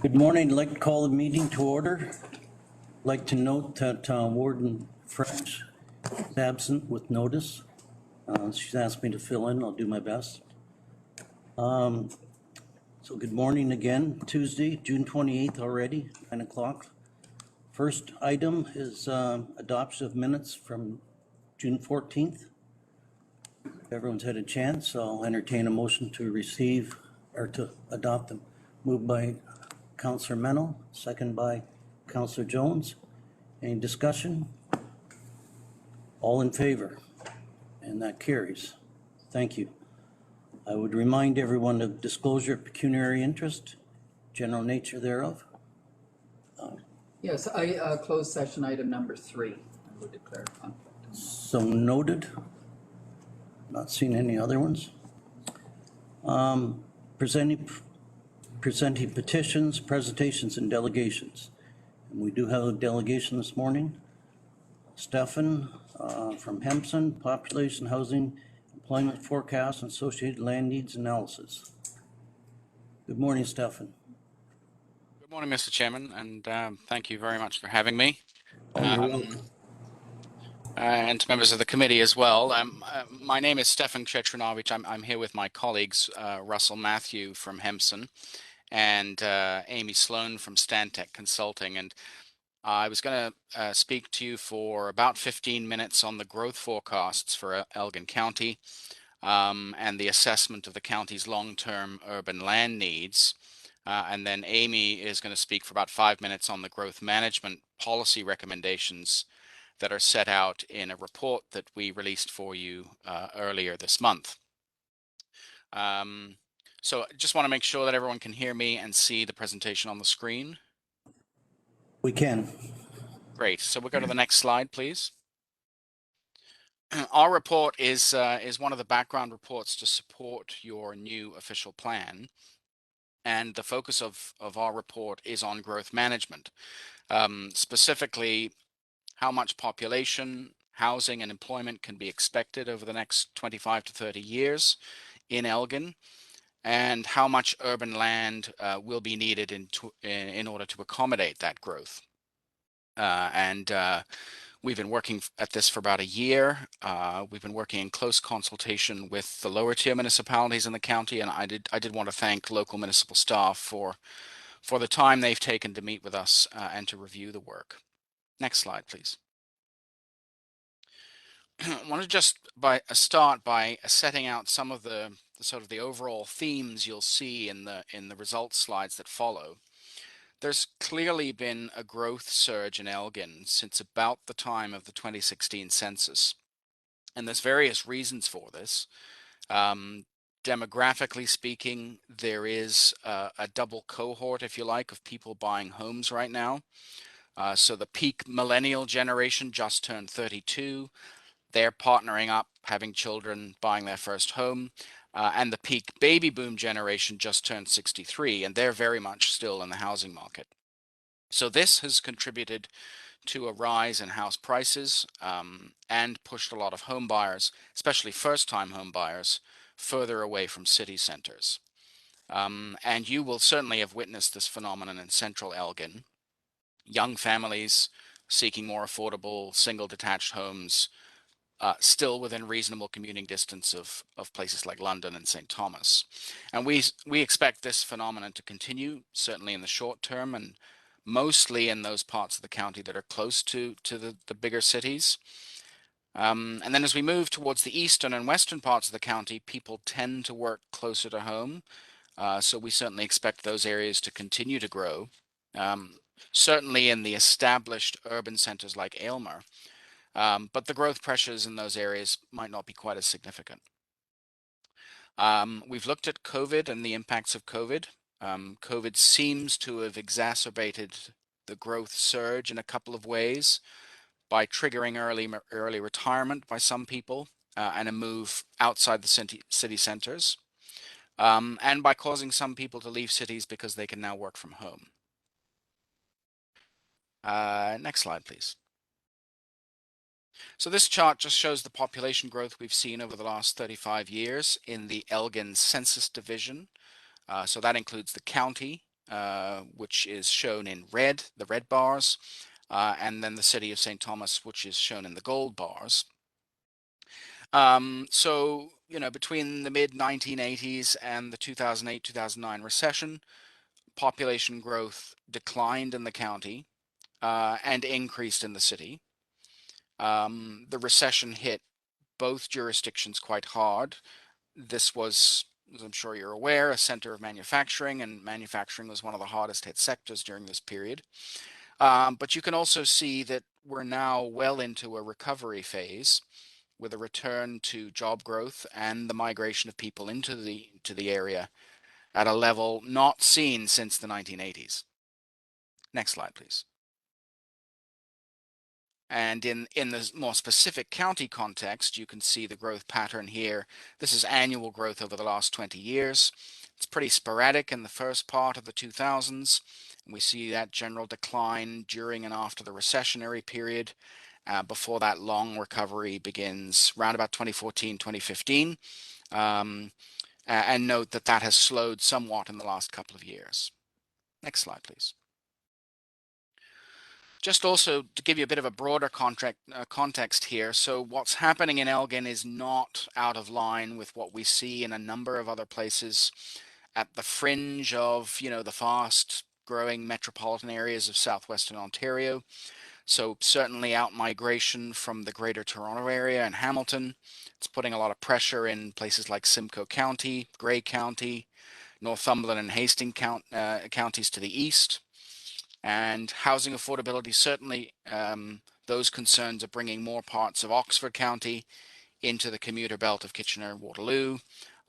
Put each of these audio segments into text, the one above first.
Good morning. I'd like to call the meeting to order. I'd like to note that Warden French is absent with notice. She's asked me to fill in. I'll do my best. So good morning again, Tuesday, June 28th already, 9 o'clock. First item is adoption of minutes from June 14th. Everyone's had a chance, so I'll entertain a motion to receive or to adopt them. Moved by Councillor Mennel, second by Councillor Jones. Any discussion? All in favor? And that carries. Thank you. I would remind everyone of disclosure of pecuniary interest, general nature thereof. Yes, I closed session item number 3. I would declare conflict. So noted. Not seen any other ones. Presenting petitions, presentations, and delegations. And we do have a delegation this morning. Stefan from Hempson, Population, Housing, Employment Forecast, and Associated Land Needs Analysis. Good morning, Stefan. Good morning, Mr. Chairman, and thank you very much for having me. And to members of the committee as well. My name is Stefan Cetrinovic. I'm here with my colleagues, Russell Matthew from Hempson and Amy Sloan from Stantec Consulting. And I was going to speak to you for about 15 minutes on the growth forecasts for Elgin County and the assessment of the county's long-term urban land needs. And then Amy is going to speak for about 5 minutes on the growth management policy recommendations that are set out in a report that we released for you earlier this month. So I just want to make sure that everyone can hear me and see the presentation on the screen. We can. Great. So we'll go to the next slide, please. Our report is one of the background reports to support your new official plan. And the focus of our report is on growth management, specifically how much population, housing, and employment can be expected over the next 25 to 30 years in Elgin, and how much urban land will be needed in order to accommodate that growth. We've been working at this for about a year. We've been working in close consultation with the lower tier municipalities in the county, and I did want to thank local municipal staff for the time they've taken to meet with us and to review the work. Next slide, please. I want to just start by setting out some of the sort of the overall themes you'll see in the results slides that follow. There's clearly been a growth surge in Elgin since about the time of the 2016 census, and there's various reasons for this. Demographically speaking, there is a double cohort, if you like, of people buying homes right now. So the peak millennial generation just turned 32. They're partnering up, having children, buying their first home. And the peak baby boom generation just turned 63, and they're very much still in the housing market. So this has contributed to a rise in house prices and pushed a lot of home buyers, especially first-time home buyers, further away from city centers. And you will certainly have witnessed this phenomenon in central Elgin. Young families seeking more affordable single detached homes, still within reasonable commuting distance of places like London and St. Thomas. And we expect this phenomenon to continue, certainly in the short term, and mostly in those parts of the county that are close to the bigger cities. And then as we move towards the eastern and western parts of the county, people tend to work closer to home. So we certainly expect those areas to continue to grow. Certainly in the established urban centers like Aylmer, but the growth pressures in those areas might not be quite as significant. We've looked at COVID and the impacts of COVID. COVID seems to have exacerbated the growth surge in a couple of ways by triggering early retirement by some people and a move outside the city centers, and by causing some people to leave cities because they can now work from home. Next slide, please. So this chart just shows the population growth we've seen over the last 35 years in the Elgin Census Division. So that includes the county, which is shown in red, the red bars, and then the city of St. Thomas, which is shown in the gold bars. So, between the mid 1980s and the 2008-2009 recession, population growth declined in the county and increased in the city. The recession hit both jurisdictions quite hard. This was, as I'm sure you're aware, a center of manufacturing, and manufacturing was one of the hardest hit sectors during this period. But you can also see that we're now well into a recovery phase with a return to job growth and the migration of people into the area at a level not seen since the 1980s. Next slide, please. And in the more specific county context, you can see the growth pattern here. This is annual growth over the last 20 years. It's pretty sporadic in the first part of the 2000s. And we see that general decline during and after the recessionary period before that long recovery begins around about 2014, 2015. And note that that has slowed somewhat in the last couple of years. Next slide, please. Just also to give you a bit of a broader context here. So what's happening in Elgin is not out of line with what we see in a number of other places at the fringe of, the fast growing metropolitan areas of southwestern Ontario. So certainly out migration from the greater Toronto area and Hamilton. It's putting a lot of pressure in places like Simcoe County, Grey County, Northumberland and Hastings counties to the east. And housing affordability, certainly those concerns are bringing more parts of Oxford County into the commuter belt of Kitchener-Waterloo.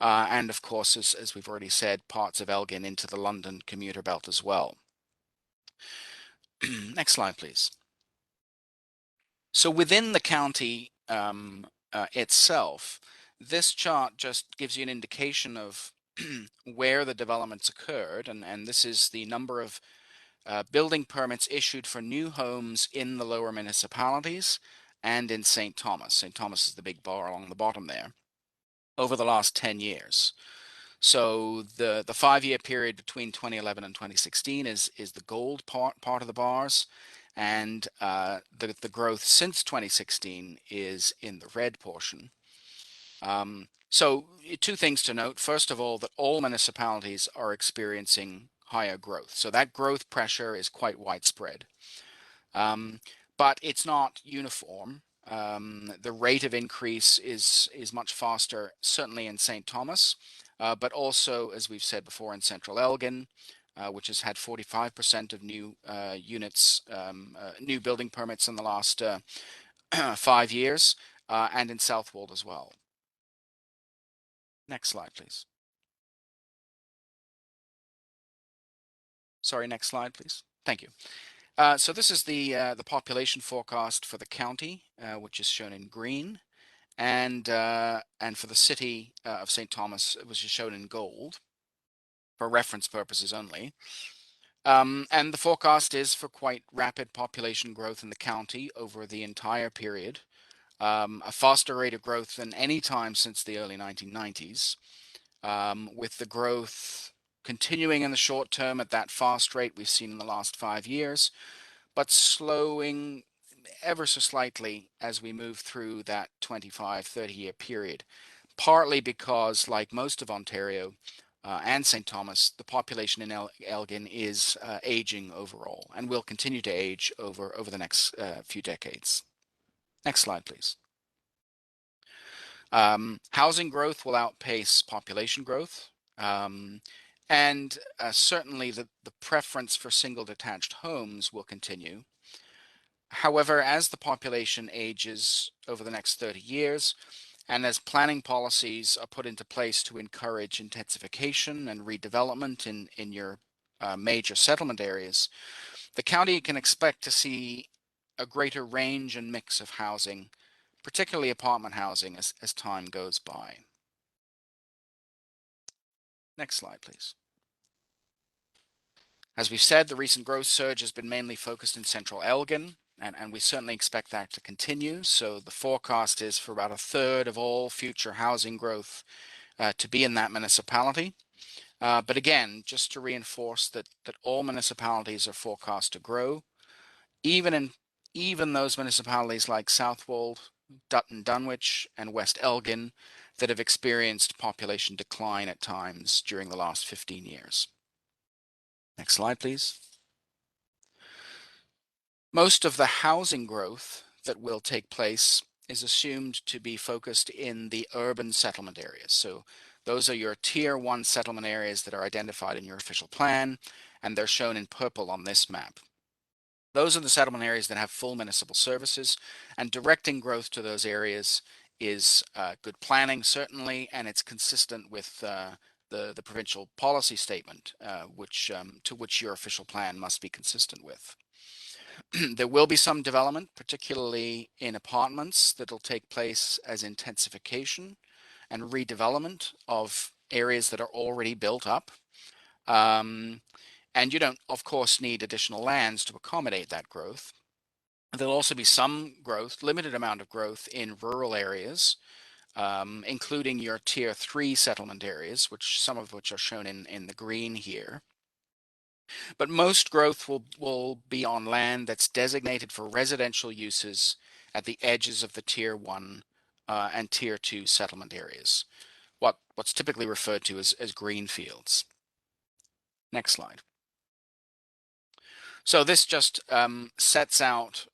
And of course, as we've already said, parts of Elgin into the London commuter belt as well. Next slide, please. So within the county itself, this chart just gives you an indication of where the developments occurred. And this is the number of building permits issued for new homes in the lower municipalities and in St. Thomas. St. Thomas is the big bar along the bottom there, over the last 10 years. So the 5-year period between 2011 and 2016 is the gold part of the bars, and the growth since 2016 is in the red portion. So two things to note. First of all, that all municipalities are experiencing higher growth. So that growth pressure is quite widespread. But it's not uniform. The rate of increase is much faster, certainly in St. Thomas, but also, as we've said before, in Central Elgin, which has had 45% of new units, new building permits in the last 5 years, and in Southwold as well. Next slide, please. Sorry, next slide, please. Thank you. So this is the population forecast for the county, which is shown in green, and for the city of St. Thomas, which is shown in gold, for reference purposes only. And the forecast is for quite rapid population growth in the county over the entire period, a faster rate of growth than any time since the early 1990s, with the growth continuing in the short term at that fast rate we've seen in the last 5 years, but slowing ever so slightly as we move through that 25-30-year period, partly because, like most of Ontario and St. Thomas, the population in Elgin is aging overall and will continue to age over the next few decades. Next slide, please. Housing growth will outpace population growth. And certainly the preference for single detached homes will continue. However, as the population ages over the next 30 years, and as planning policies are put into place to encourage intensification and redevelopment in your major settlement areas, the county can expect to see a greater range and mix of housing, particularly apartment housing, as time goes by. Next slide, please. As we've said, the recent growth surge has been mainly focused in central Elgin, and we certainly expect that to continue. So the forecast is for about a third of all future housing growth to be in that municipality. But again, just to reinforce that all municipalities are forecast to grow, even those municipalities like Southwold, Dutton Dunwich, and West Elgin that have experienced population decline at times during the last 15 years. Next slide, please. Most of the housing growth that will take place is assumed to be focused in the urban settlement areas. So those are your tier 1 settlement areas that are identified in your official plan, and they're shown in purple on this map. Those are the settlement areas that have full municipal services, and directing growth to those areas is good planning, certainly, and it's consistent with the provincial policy statement, to which your official plan must be consistent with. There will be some development, particularly in apartments, that will take place as intensification and redevelopment of areas that are already built up. And you don't, of course, need additional lands to accommodate that growth. There'll also be some growth, limited amount of growth in rural areas, including your tier 3 settlement areas, some of which are shown in the green here. But most growth will be on land that's designated for residential uses at the edges of the tier 1 and tier 2 settlement areas, what's typically referred to as green fields. Next slide. So this just sets out,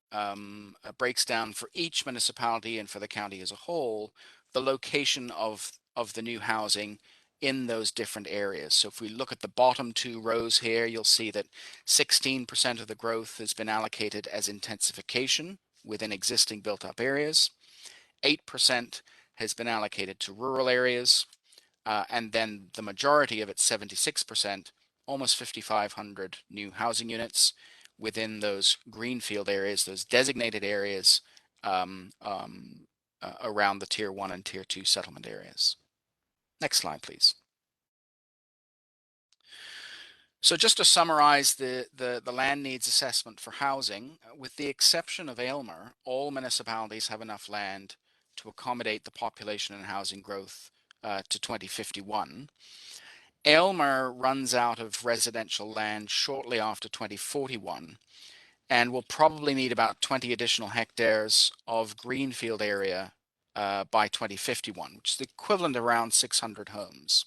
breaks down for each municipality and for the county as a whole, the location of the new housing in those different areas. So if we look at the bottom 2 rows here, you'll see that 16% of the growth has been allocated as intensification within existing built-up areas. 8% has been allocated to rural areas, and then the majority of it, 76%, almost 5,500 new housing units within those greenfield areas, those designated areas around the tier 1 and tier 2 settlement areas. Next slide, please. So just to summarize the land needs assessment for housing, with the exception of Aylmer, all municipalities have enough land to accommodate the population and housing growth to 2051. Aylmer runs out of residential land shortly after 2041 and will probably need about 20 additional hectares of greenfield area by 2051, which is the equivalent of around 600 homes.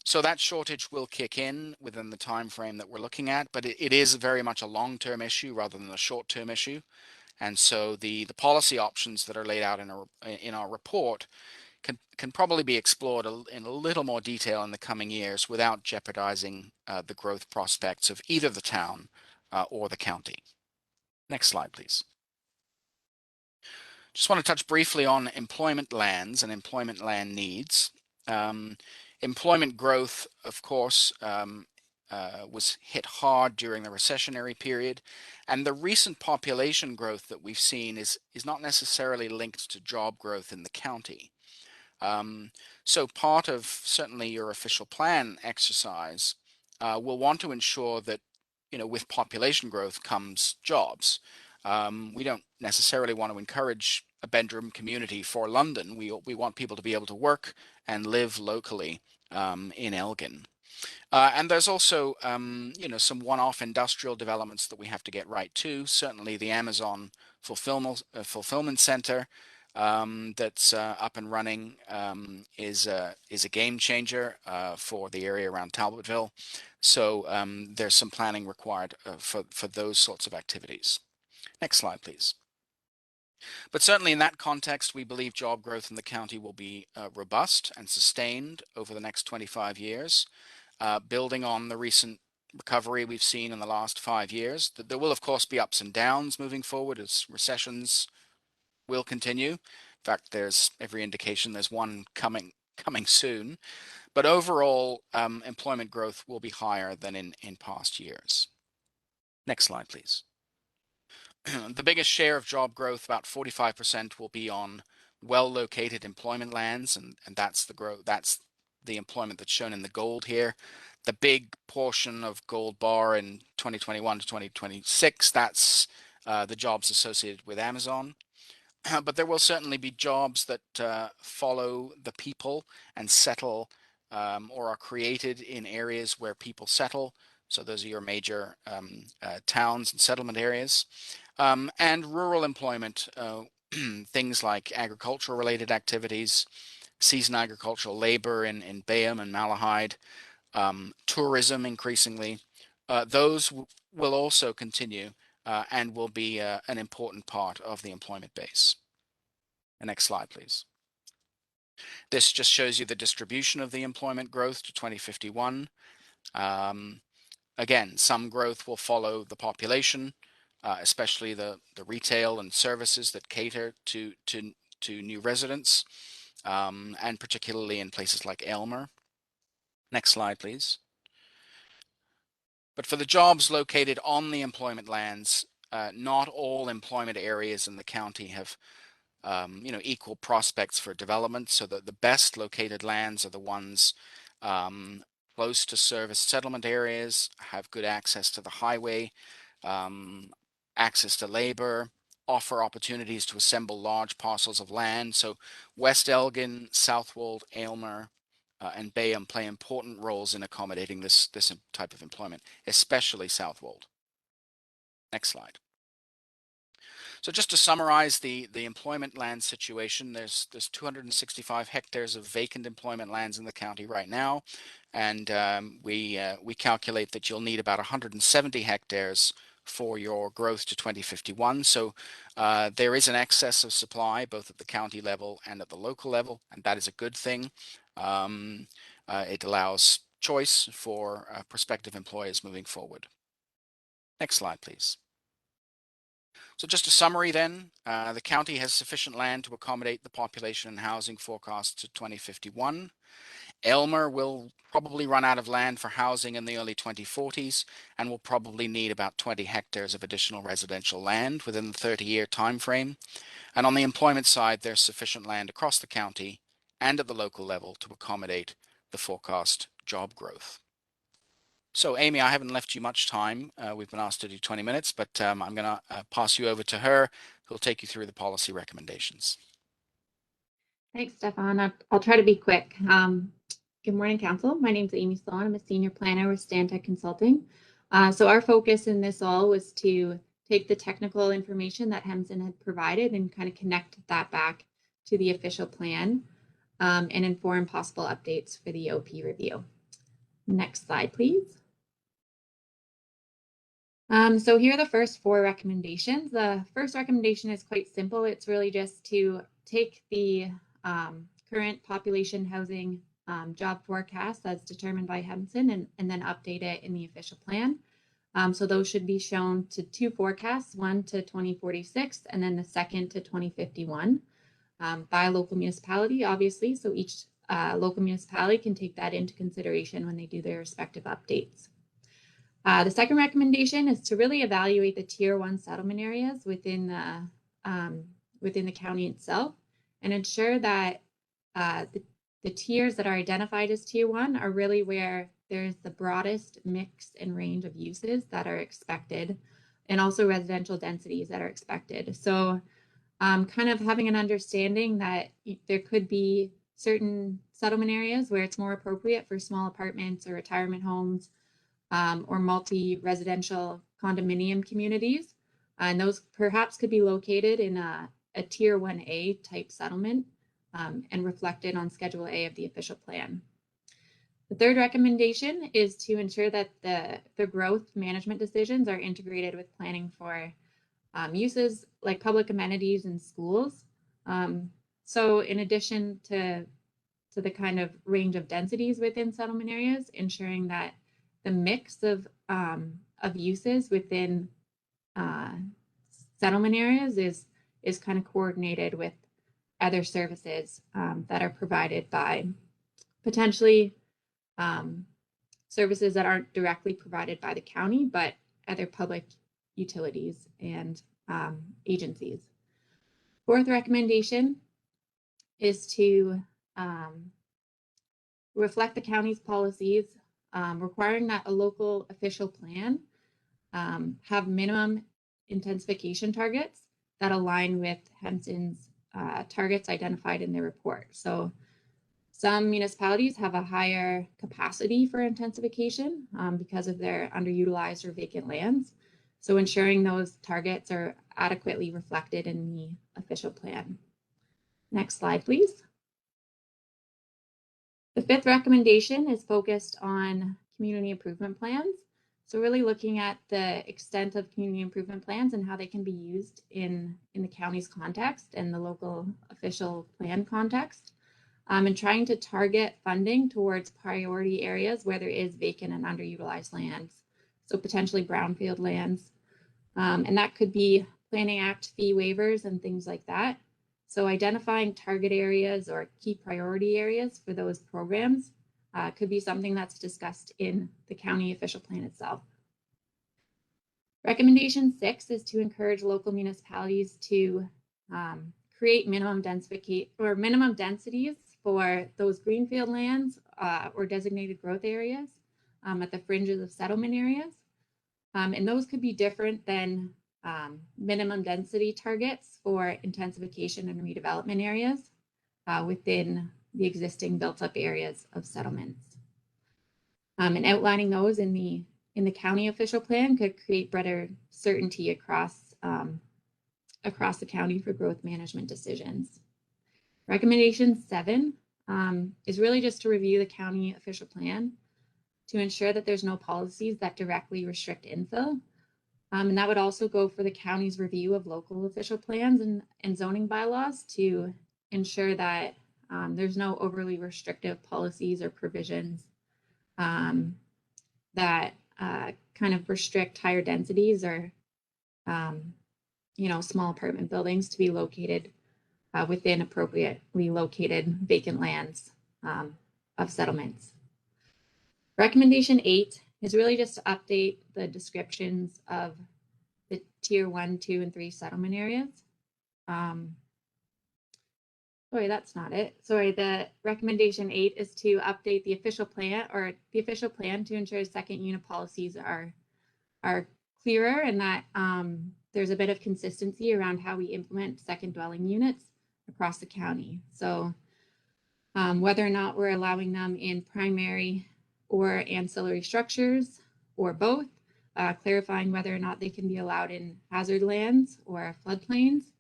So that shortage will kick in within the time frame that we're looking at, but it is very much a long-term issue rather than a short-term issue. And so the policy options that are laid out in our report can probably be explored in a little more detail in the coming years without jeopardizing the growth prospects of either the town or the county. Next slide, please. Just want to touch briefly on employment lands and employment land needs. Employment growth, of course, was hit hard during the recessionary period, and the recent population growth that we've seen is not necessarily linked to job growth in the county. So part of certainly your official plan exercise will want to ensure that, with population growth comes jobs. We don't necessarily want to encourage a bedroom community for London. We want people to be able to work and live locally in Elgin. And there's also, some one-off industrial developments that we have to get right too. Certainly the Amazon fulfillment center that's up and running is a game changer for the area around Talbotville. So there's some planning required for those sorts of activities. Next slide, please. But certainly in that context, we believe job growth in the county will be robust and sustained over the next 25 years, building on the recent recovery we've seen in the last 5 years. There will, of course, be ups and downs moving forward as recessions will continue. In fact, there's every indication there's one coming soon. But overall, employment growth will be higher than in past years. Next slide, please. The biggest share of job growth, about 45%, will be on well-located employment lands, and that's the growth. That's the employment that's shown in the gold here. The big portion of gold bar in 2021 to 2026, that's the jobs associated with Amazon. But there will certainly be jobs that follow the people and settle or are created in areas where people settle. So those are your major towns and settlement areas. And rural employment, things like agricultural related activities, season agricultural labor in Bayham and Malahide, tourism increasingly. Those will also continue and will be an important part of the employment base. The next slide, please. This just shows you the distribution of the employment growth to 2051. Again, some growth will follow the population, especially the retail and services that cater to new residents, and particularly in places like Aylmer. Next slide, please. But for the jobs located on the employment lands, not all employment areas in the county have equal prospects for development. So the best located lands are the ones close to service settlement areas, have good access to the highway, access to labor, offer opportunities to assemble large parcels of land. So West Elgin, Southwold, Aylmer, and Bayham play important roles in accommodating this type of employment, especially Southwold. Next slide. So just to summarize the employment land situation, there's 265 hectares of vacant employment lands in the county right now, and we calculate that you'll need about 170 hectares for your growth to 2051. So there is an excess of supply both at the county level and at the local level, and that is a good thing. It allows choice for prospective employers moving forward. Next slide, please. So just a summary then, the county has sufficient land to accommodate the population and housing forecast to 2051. Aylmer will probably run out of land for housing in the early 2040s and will probably need about 20 hectares of additional residential land within the 30-year time frame. And on the employment side, there's sufficient land across the county and at the local level to accommodate the forecast job growth. So Amy, I haven't left you much time. We've been asked to do 20 minutes, but I'm going to pass you over to her, who'll take you through the policy recommendations. Thanks, Stefan. I'll try to be quick. Good morning, Council. My name is Amy Sloan. I'm a senior planner with Stantec Consulting. So our focus in this all was to take the technical information that Hemson had provided and kind of connect that back to the official plan and inform possible updates for the OP review. Next slide, please. So here are the first 4 recommendations. The first recommendation is quite simple. It's really just to take the current population housing job forecast as determined by Hemson and then update it in the official plan. So those should be shown to 2 forecasts, one to 2046 and then the second to 2051 by a local municipality, obviously. So each local municipality can take that into consideration when they do their respective updates. The second recommendation is to really evaluate the Tier 1 settlement areas within the county itself and ensure that the tiers that are identified as Tier 1 are really where there's the broadest mix and range of uses that are expected and also residential densities that are expected. So kind of having an understanding that there could be certain settlement areas where it's more appropriate for small apartments or retirement homes or multi-residential condominium communities. And those perhaps could be located in a Tier 1A type settlement and reflected on Schedule A of the official plan. The third recommendation is to ensure that the growth management decisions are integrated with planning for uses like public amenities and schools. So in addition to the kind of range of densities within settlement areas, ensuring that the mix of uses within settlement areas is kind of coordinated with other services that are provided by potentially services that aren't directly provided by the county, but other public utilities and agencies. Fourth recommendation is to reflect the county's policies requiring that a local official plan have minimum intensification targets that align with Hemson's targets identified in their report. So Some municipalities have a higher capacity for intensification because of their underutilized or vacant lands. So ensuring those targets are adequately reflected in the official plan. Next slide, please. The fifth recommendation is focused on community improvement plans. So really looking at the extent of community improvement plans and how they can be used in the county's context and the local official plan context. And trying to target funding towards priority areas where there is vacant and underutilized lands. So potentially brownfield lands. And that could be Planning Act fee waivers and things like that. So identifying target areas or key priority areas for those programs could be something that's discussed in the county official plan itself. Recommendation 6 is to encourage local municipalities to create minimum densities for those greenfield lands or designated growth areas at the fringes of settlement areas. And those could be different than minimum density targets for intensification and redevelopment areas within the existing built up areas of settlements. And outlining those in the county official plan could create better certainty across the county for growth management decisions. Recommendation 7 is really just to review the county official plan to ensure that there's no policies that directly restrict infill. And that would also go for the county's review of local official plans and zoning bylaws to ensure that there's no overly restrictive policies or provisions that kind of restrict higher densities or small apartment buildings to be located within appropriately located vacant lands of settlements. Recommendation 8 is really just to update the descriptions of the tier 1, 2, and 3 settlement areas. Sorry, that's not it. Sorry, the recommendation 8 is to update the official plan to ensure second unit policies are clearer and that there's a bit of consistency around how we implement second dwelling units across the county. So whether or not we're allowing them in primary or ancillary structures or both, clarifying whether or not they can be allowed in hazard lands or floodplains,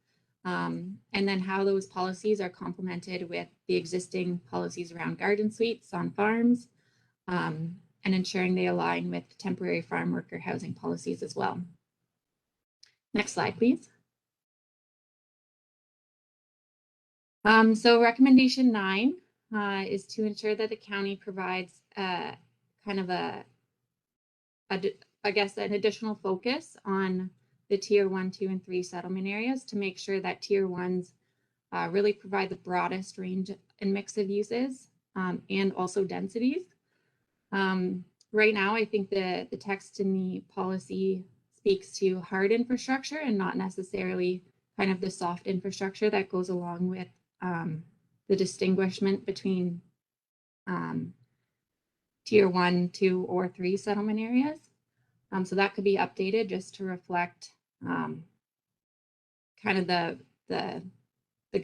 and then how those policies are complemented with the existing policies around garden suites on farms, and ensuring they align with temporary farm worker housing policies as well. Next slide, please. So recommendation 9 is to ensure that the county provides kind of an additional focus on the tier 1, 2, and 3 settlement areas to make sure that tier 1s really provide the broadest range and mix of uses and also densities. Right now, I think the text in the policy speaks to hard infrastructure and not necessarily kind of the soft infrastructure that goes along with the distinguishment between tier 1, 2, or 3 settlement areas. So that could be updated just to reflect kind of the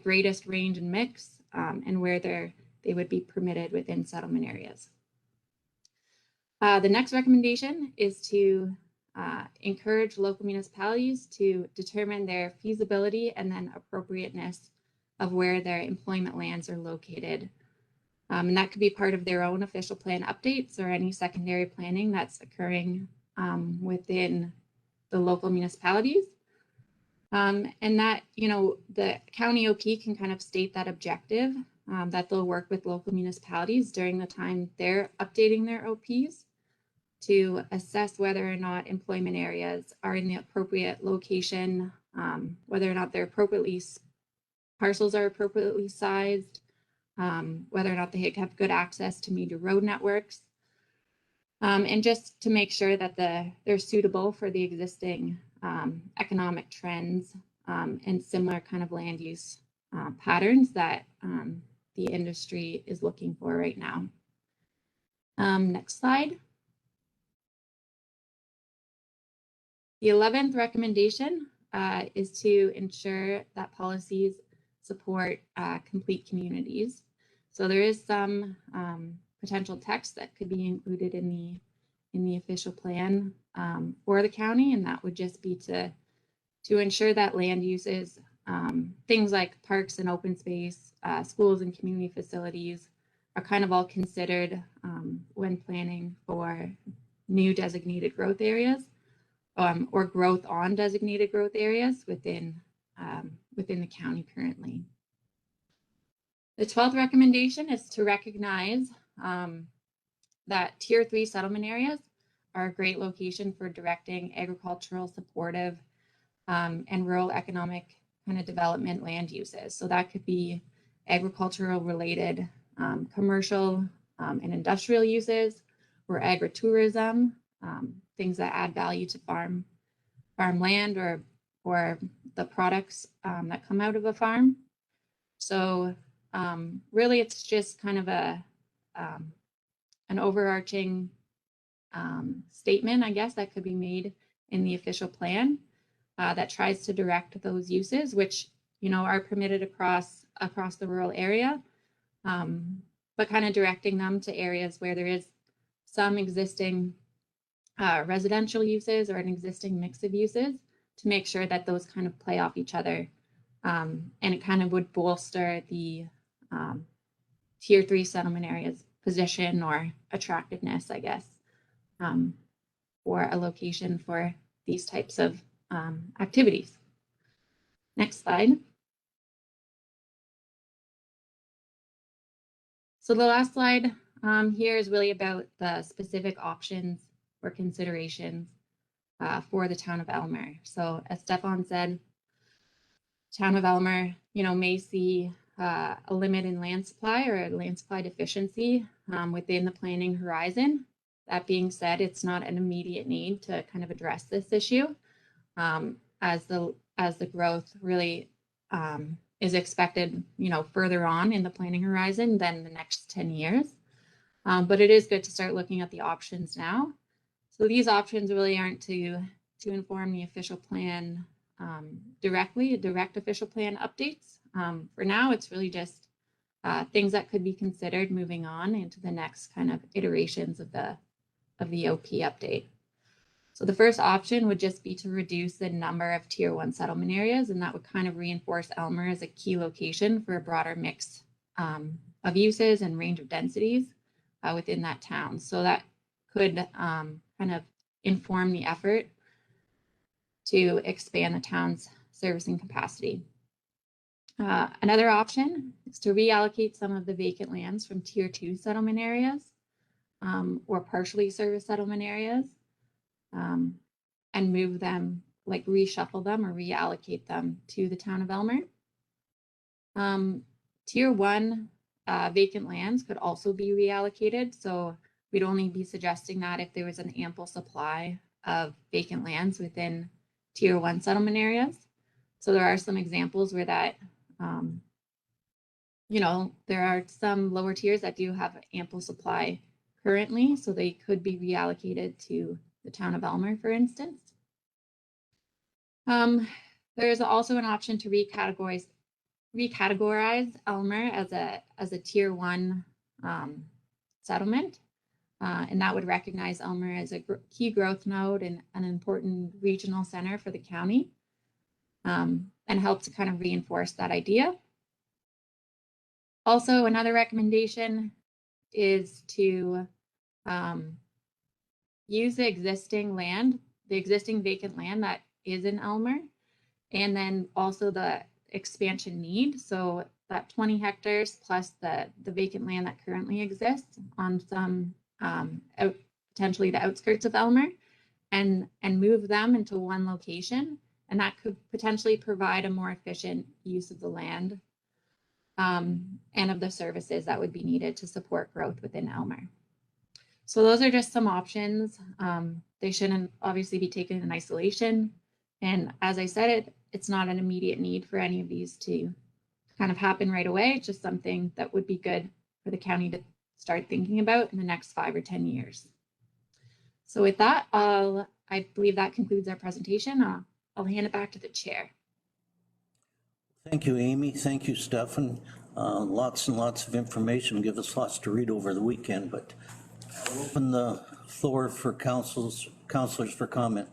greatest range and mix and where they would be permitted within settlement areas. The next recommendation is to encourage local municipalities to determine their feasibility and then appropriateness of where their employment lands are located. And that could be part of their own official plan updates or any secondary planning that's occurring within the local municipalities. And that, the county OP can kind of state that objective that they'll work with local municipalities during the time they're updating their OPs to assess whether or not employment areas are in the appropriate location, whether or not parcels are appropriately sized, whether or not they have good access to major road networks, and just to make sure that they're suitable for the existing economic trends and similar kind of land use patterns that the industry is looking for right now. Next slide. The 11th recommendation is to ensure that policies support complete communities. So there is some potential text that could be included in the official plan for the county, and that would just be to ensure that land uses, things like parks and open space, schools and community facilities are kind of all considered when planning for new designated growth areas or growth on designated growth areas within the county currently. The 12th recommendation is to recognize that Tier 3 settlement areas are a great location for directing agricultural, supportive, and rural economic kind of development land uses. So that could be agricultural related, commercial and industrial uses, or agritourism, things that add value to farmland or the products that come out of a farm. So really, it's just kind of an overarching statement, I guess, that could be made in the official plan that tries to direct those uses, which are permitted across the rural area, but kind of directing them to areas where there is some existing residential uses or an existing mix of uses to make sure that those kind of play off each other. And it kind of would bolster the Tier 3 settlement areas position or attractiveness, I guess, for a location for these types of activities. Next slide. So the last slide here is really about the specific options or considerations for the town of Aylmer. So as Stefan said, town of Aylmer, may see a limit in land supply or a land supply deficiency within the planning horizon. That being said, it's not an immediate need to kind of address this issue as the growth really is expected, further on in the planning horizon than the next 10 years. But it is good to start looking at the options now. So these options really aren't to inform the official plan directly, direct official plan updates. For now, it's really just things that could be considered moving on into the next kind of iterations of the OP update. So the first option would just be to reduce the number of Tier 1 settlement areas, and that would kind of reinforce Aylmer as a key location for a broader mix of uses and range of densities within that town. So that could kind of inform the effort to expand the town's servicing capacity. Another option is to reallocate some of the vacant lands from Tier 2 settlement areas or partially serviced settlement areas and move them, like reshuffle them or reallocate them to the town of Aylmer. Tier 1 vacant lands could also be reallocated. So we'd only be suggesting that if there was an ample supply of vacant lands within Tier 1 settlement areas. So there are some examples where that, there are some lower tiers that do have ample supply currently, so they could be reallocated to the town of Aylmer, for instance. There is also an option to recategorize Aylmer as a Tier 1 settlement, and that would recognize Aylmer as a key growth node and an important regional center for the county, and help to kind of reinforce that idea. Also, another recommendation is to use the existing vacant land that is in Aylmer, and then also the expansion need. So that 20 hectares plus the vacant land that currently exists on some potentially the outskirts of Aylmer, and move them into one location. And that could potentially provide a more efficient use of the land and of the services that would be needed to support growth within Aylmer. So those are just some options. They shouldn't obviously be taken in isolation. And as I said, it's not an immediate need for any of these to kind of happen right away. It's just something that would be good for the county to start thinking about in the next 5 or 10 years. So with that, I believe that concludes our presentation. I'll hand it back to the chair. Thank you, Amy. Thank you, Stefan. Lots and lots of information, give us lots to read over the weekend, but I'll open the floor for counselors for comment.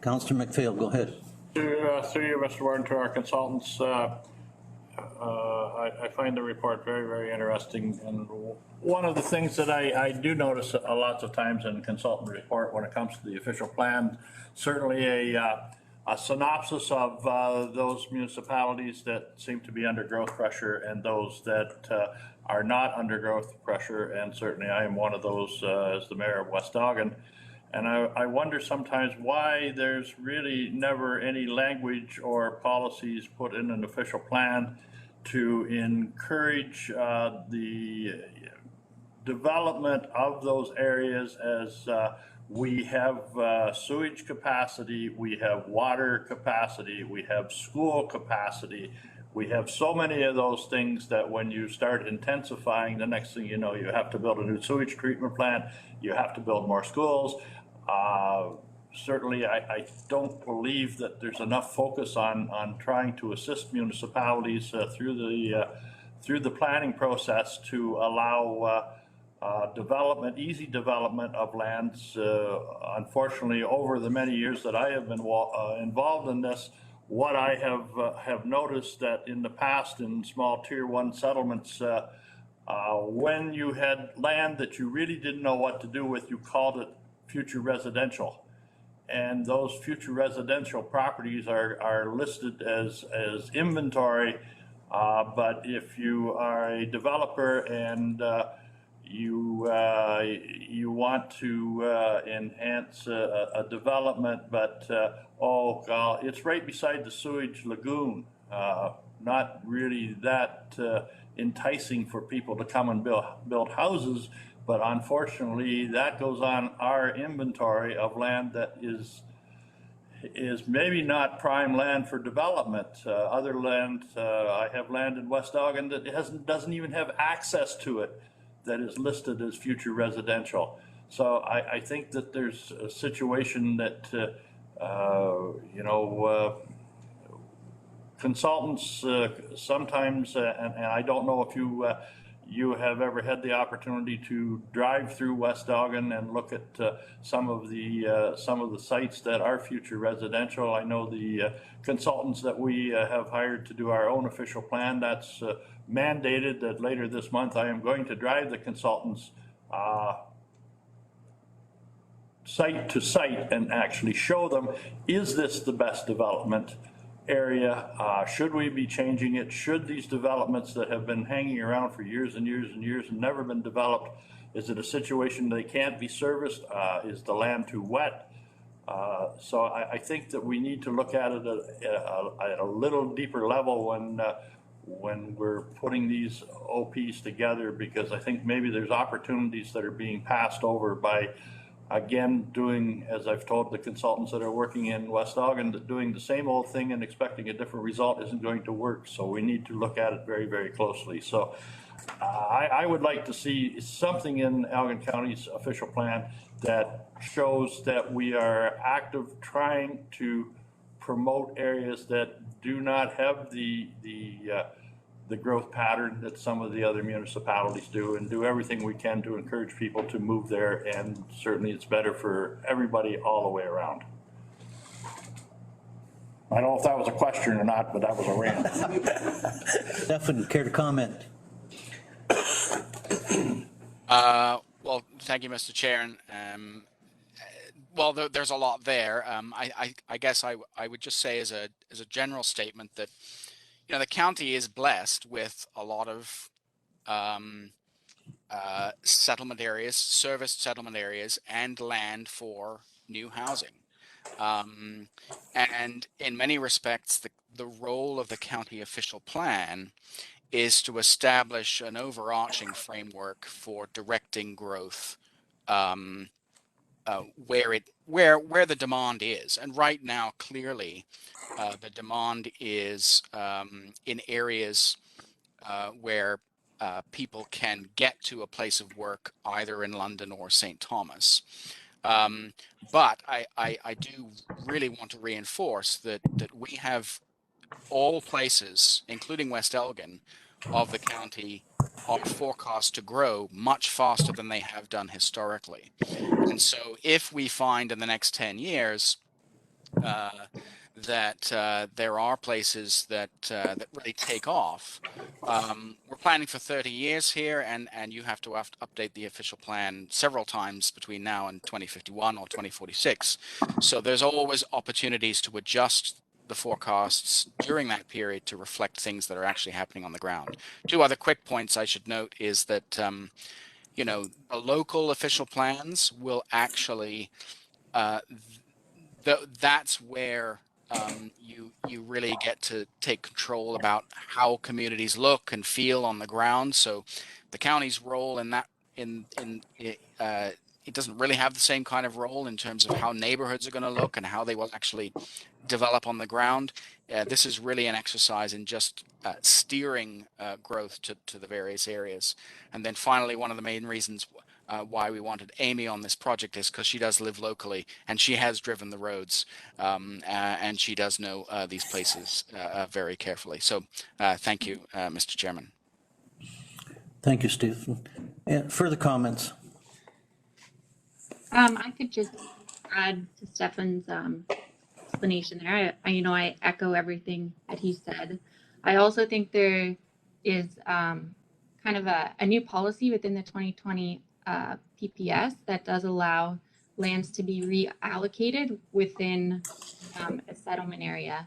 Councillor McPhail, go ahead. Through you, Mr. Warden, to our consultants, I find the report very, very interesting. And one of the things that I do notice lots of times in consultant report when it comes to the official plan, certainly a synopsis of those municipalities that seem to be under growth pressure and those that are not under growth pressure. And certainly I am one of those as the mayor of West Elgin. And I wonder sometimes why there's really never any language or policies put in an official plan to encourage the development of those areas as we have sewage capacity, we have water capacity, we have school capacity. We have so many of those things that when you start intensifying, the next thing you know, you have to build a new sewage treatment plant, you have to build more schools. Certainly, I don't believe that there's enough focus on trying to assist municipalities through the planning process to allow development, easy development of lands. Unfortunately, over the many years that I have been involved in this, what I have noticed that in the past in small tier 1 settlements, when you had land that you really didn't know what to do with, you called it future residential. And those future residential properties are listed as inventory. But if you are a developer and you want to enhance a development, but oh God, it's right beside the sewage lagoon. Not really that enticing for people to come and build houses. But unfortunately, that goes on our inventory of land that is maybe not prime land for development. Other land, I have land in West Elgin that doesn't even have access to it, that is listed as future residential. So I think that there's a situation that consultants sometimes, and I don't know if you have ever had the opportunity to drive through West Elgin and look at some of the sites that are future residential. I know the consultants that we have hired to do our own official plan, that's mandated that later this month I am going to drive the consultants site to site and actually show them, is this the best development area? Should we be changing it? Should these developments that have been hanging around for years and years and years and never been developed, is it a situation they can't be serviced? Is the land too wet? So I think that we need to look at it at a little deeper level when we're putting these OPs together, because I think maybe there's opportunities that are being passed over by, again, doing, as I've told the consultants that are working in West Elgin, that doing the same old thing and expecting a different result isn't going to work. So we need to look at it very, very closely. So I would like to see something in Elgin County's official plan that shows that we are active trying to promote areas that do not have the growth pattern that some of the other municipalities do, and do everything we can to encourage people to move there. And certainly it's better for everybody all the way around. I don't know if that was a question or not, but that was a rant. Stefan, care to comment? Well, thank you, Mr. Chair. And well, there's a lot there. I guess I would just say as a general statement that, you know, the county is blessed with a lot of settlement areas, serviced settlement areas, and land for new housing. And in many respects, the role of the county official plan is to establish an overarching framework for directing growth where the demand is. And right now, clearly, the demand is in areas where people can get to a place of work either in London or St. Thomas. But I do really want to reinforce that we have all places, including West Elgin, of the county are forecast to grow much faster than they have done historically. And so if we find in the next 10 years that there are places that really take off. We're planning for 30 years here, and you have to update the official plan several times between now and 2051 or 2046. So there's always opportunities to adjust the forecasts during that period to reflect things that are actually happening on the ground. Two other quick points I should note is that the local official plans will actually that's where you really get to take control about how communities look and feel on the ground. So the county's role in that it doesn't really have the same kind of role in terms of how neighborhoods are going to look and how they will actually develop on the ground. This is really an exercise in just steering growth to the various areas. And then finally, one of the main reasons why we wanted Amy on this project is because she does live locally and she has driven the roads and she does know these places very carefully. So thank you, Mr. Chairman. Thank you, Stephen. Further comments? I could just add to Stefan's explanation there. I echo everything that he said. I also think there is kind of a new policy within the 2020 PPS that does allow lands to be reallocated within a settlement area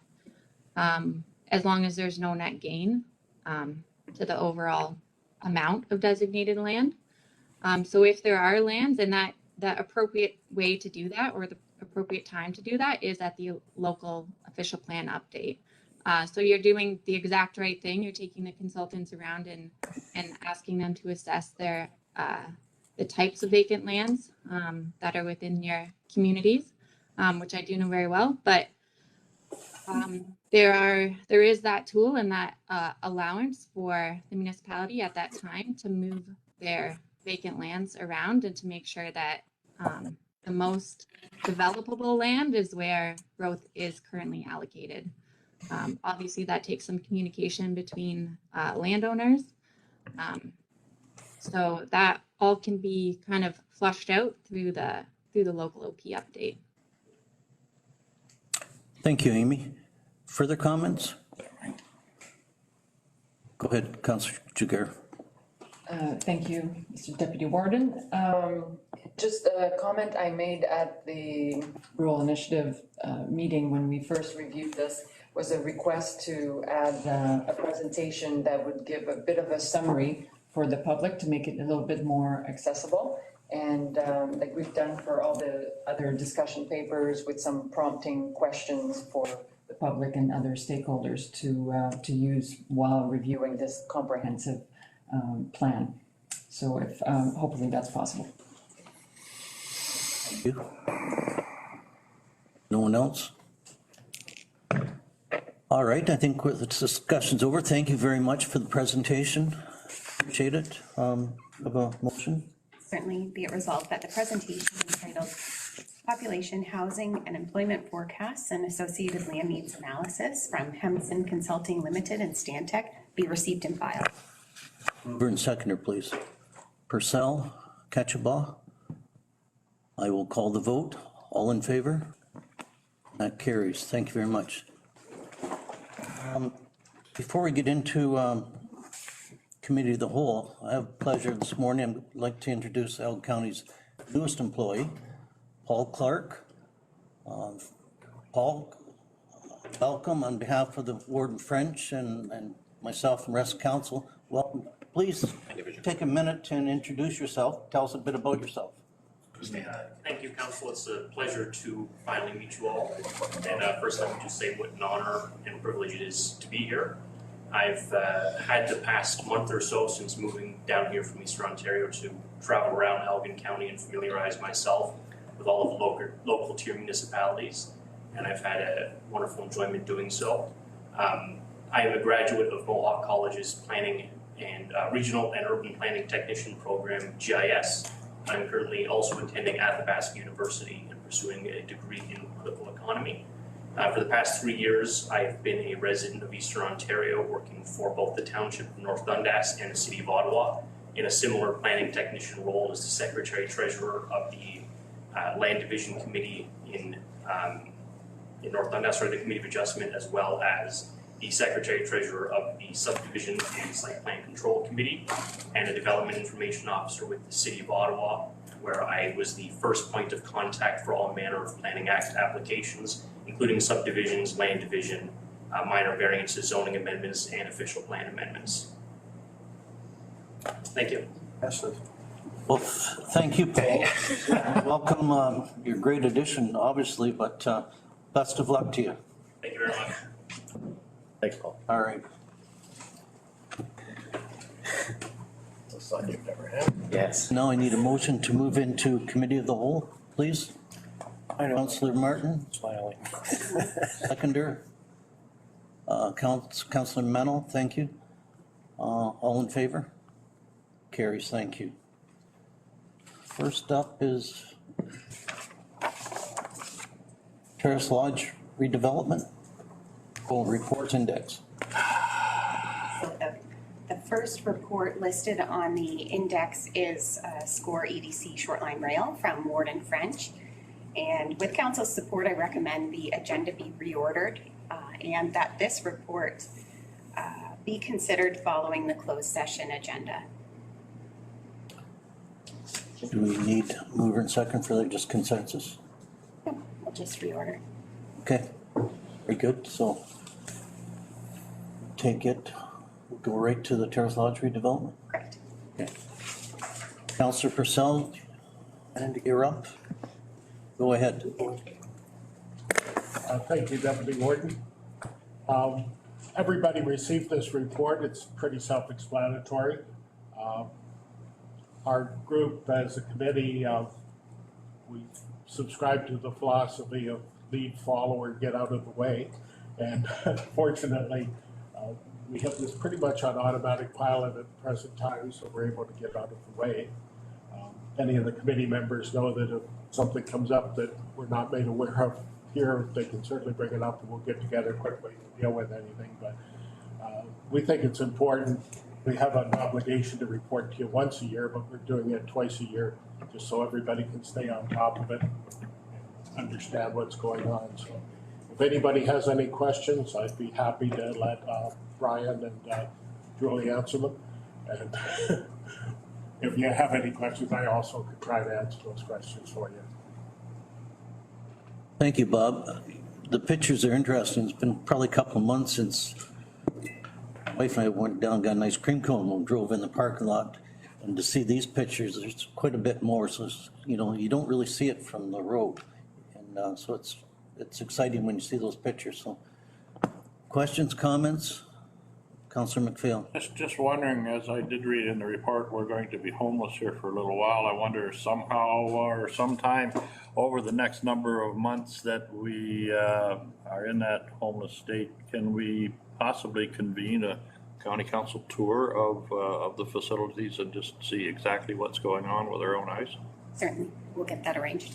as long as there's no net gain to the overall amount of designated land. So if there are lands, and that appropriate way to do that, or the appropriate time to do that, is at the local official plan update. So you're doing the exact right thing. You're taking the consultants around and asking them to assess their the types of vacant lands that are within your communities, which I do know very well. But there is that tool and that allowance for the municipality at that time to move their vacant lands around and to make sure that the most developable land is where growth is currently allocated. Obviously, that takes some communication between landowners. So that all can be kind of flushed out through the local OP update. Thank you, Amy. Further comments? Go ahead, Councillor Jiguer. Thank you, Mr. Deputy Warden. Just a comment I made at the Rural Initiative meeting when we first reviewed this was a request to add a presentation that would give a bit of a summary for the public to make it a little bit more accessible. And like we've done for all the other discussion papers with some prompting questions for the public and other stakeholders to use while reviewing this comprehensive plan. So if hopefully that's possible. Thank you. No one else? All right, I think the discussion's over. Thank you very much for the presentation. Appreciate it. Of a motion? Certainly be it resolved that the presentation entitled Population, Housing and Employment Forecasts and Associated Land Needs Analysis from Hemson Consulting Limited and Stantec be received and filed. Mover and seconder, please. Purcell, Ketchabah. I will call the vote. All in favor? That carries. Thank you very much. Before we get into Committee of the Whole, I have the pleasure this morning, I'd like to introduce Elgin County's newest employee, Paul Clark. Paul, welcome on behalf of the Warden French and myself and rest of council. Welcome. Please take a minute and introduce yourself. Tell us a bit about yourself. Thank you, Council. It's a pleasure to finally meet you all. And first, let me just say what an honor and privilege it is to be here. I've had the past month or so since moving down here from Eastern Ontario to travel around Elgin County and familiarize myself with all of the local tier municipalities, and I've had a wonderful enjoyment doing so. I am a graduate of Mohawk College's Planning and Regional and Urban Planning Technician program, GIS, I'm currently also attending Athabasca University and pursuing a degree in political economy. For the past 3 years, I've been a resident of Eastern Ontario, working for both the Township of North Dundas and the City of Ottawa in a similar planning technician role as the Secretary Treasurer of the Land Division Committee in North Dundas, or the Committee of Adjustment, as well as the Secretary Treasurer of the Subdivision and Site Plan Control Committee, and a Development Information Officer with the City of Ottawa, where I was the first point of contact for all manner of Planning Act applications, including subdivisions, land division, minor variances, zoning amendments, and official plan amendments. Thank you. Well, thank you, Paul. Welcome, you're a great addition, obviously, but best of luck to you. Thank you very much. Thanks, Paul. All right. It's a son you've never had. Yes. Now I need a motion to move into committee of the whole, please. Councillor Martin, Smiling. seconder. Councillor Mennel, thank you. All in favor? Carries, thank you. First up is Terrace Lodge redevelopment. Reports index. So the first report listed on the index is Score EDC Shortline Rail from Warden French. And with council's support, I recommend the agenda be reordered and that this report be considered following the closed session agenda. Do we need mover and second for that, just consensus? No, we'll just reorder. Okay, very good, so take it, we'll go right to the Terrace Lodge redevelopment. Correct. Okay. Councillor Purcell, and you're up. Go ahead. Thank you, Deputy Warden. Everybody received this report. It's pretty self-explanatory. Our group as a committee, we subscribe to the philosophy of lead, follower, get out of the way. And fortunately, we have this pretty much on automatic pilot at the present time, so we're able to get out of the way. Any of the committee members know that if something comes up that we're not made aware of here, they can certainly bring it up and we'll get together quickly to deal with anything. But we think it's important. We have an obligation to report to you once a year, but we're doing it twice a year just so everybody can stay on top of it, understand what's going on. So if anybody has any questions, I'd be happy to let Brian and Julie answer them. And if you have any questions, I also could try to answer those questions for you. Thank you, Bob. The pictures are interesting. It's been probably a couple of months since my wife and I went down, got an ice cream cone and drove in the parking lot. And to see these pictures, there's quite a bit more. So, you know, you don't really see it from the road. And so it's exciting when you see those pictures. So questions, comments? Councillor McPhail. Just wondering, as I did read in the report, we're going to be homeless here for a little while. I wonder somehow or sometime over the next number of months that we are in that homeless state, can we possibly convene a county council tour of the facilities and just see exactly what's going on with our own eyes? Certainly, we'll get that arranged.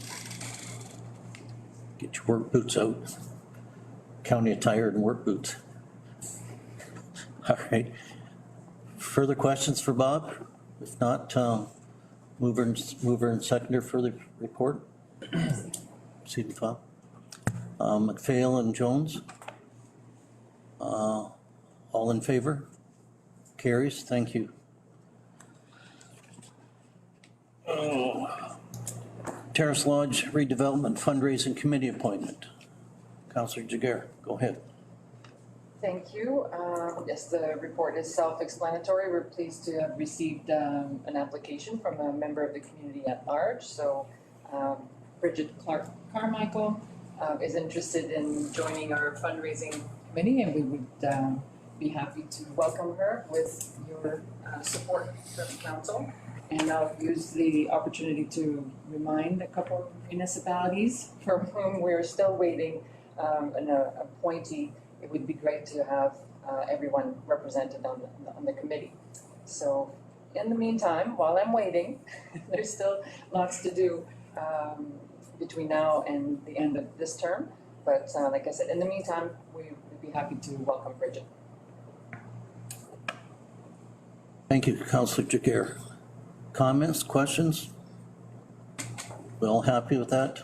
Get your work boots out. County attire and work boots. All right. Further questions for Bob? If not, mover and seconder for the report. See the file. McPhail and Jones. All in favor? Carries. Thank you. Terrace Lodge redevelopment fundraising committee appointment. Councillor Jagger, go ahead. Thank you. Yes, the report is self-explanatory. We're pleased to have received an application from a member of the community at large. So Bridget Clark Carmichael is interested in joining our fundraising committee, and we would be happy to welcome her with your support from council. And I'll use the opportunity to remind a couple of municipalities from whom we're still waiting an appointee. It would be great to have everyone represented on the committee. So in the meantime, while I'm waiting, there's still lots to do between now and the end of this term. But like I said, in the meantime, we'd be happy to welcome Bridget. Thank you, Councillor Jagger. Comments, questions? We all happy with that?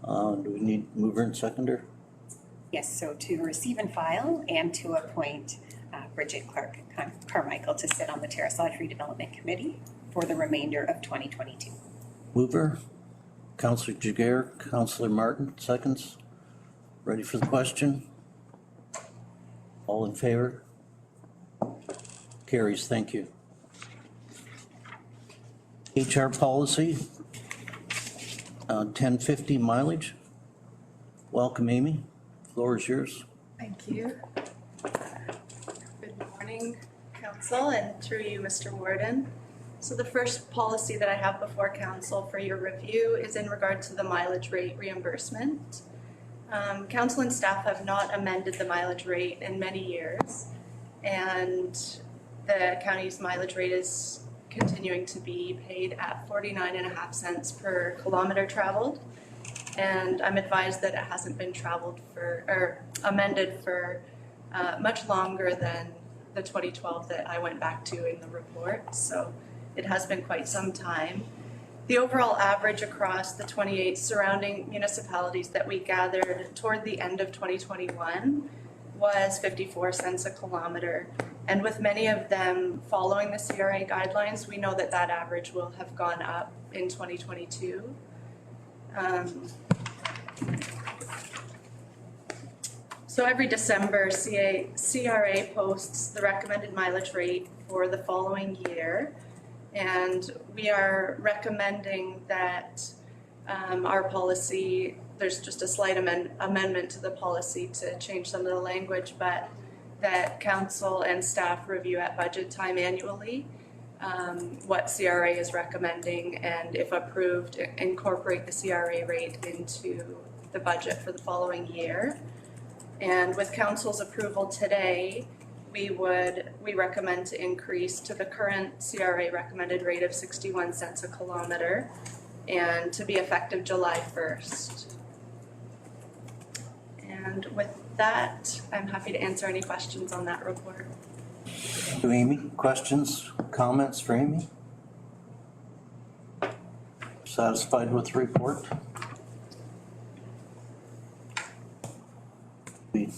Do we need mover and seconder? Yes, so to receive and file and to appoint Bridget Clark Carmichael to sit on the Terrace Lodge Redevelopment Committee for the remainder of 2022. Mover, Councillor Jagger, Councillor Martin, seconds. Ready for the question? All in favor? Carries, thank you. HR policy, 1050 mileage. Welcome, Amy. Floor is yours. Thank you. Good morning, Council, and through you, Mr. Warden. So the first policy that I have before Council for your review is in regard to the mileage rate reimbursement. Council and staff have not amended the mileage rate in many years, and the county's mileage rate is continuing to be paid at 49.5 cents per kilometer traveled. And I'm advised that it hasn't been amended for much longer than the 2012 that I went back to in the report. So it has been quite some time. The overall average across the 28 surrounding municipalities that we gathered toward the end of 2021 was 54 cents a kilometer. And with many of them following the CRA guidelines, we know that that average will have gone up in 2022. So every December, CRA posts the recommended mileage rate for the following year. And we are recommending that our policy, there's just a slight amendment to the policy to change some of the language, but that council and staff review at budget time annually what CRA is recommending, and if approved, incorporate the CRA rate into the budget for the following year. And with council's approval today, we recommend to increase to the current CRA recommended rate of 61 cents a kilometer and to be effective July 1st. And with that, I'm happy to answer any questions on that report. To Amy, questions, comments for Amy? Satisfied with the report? We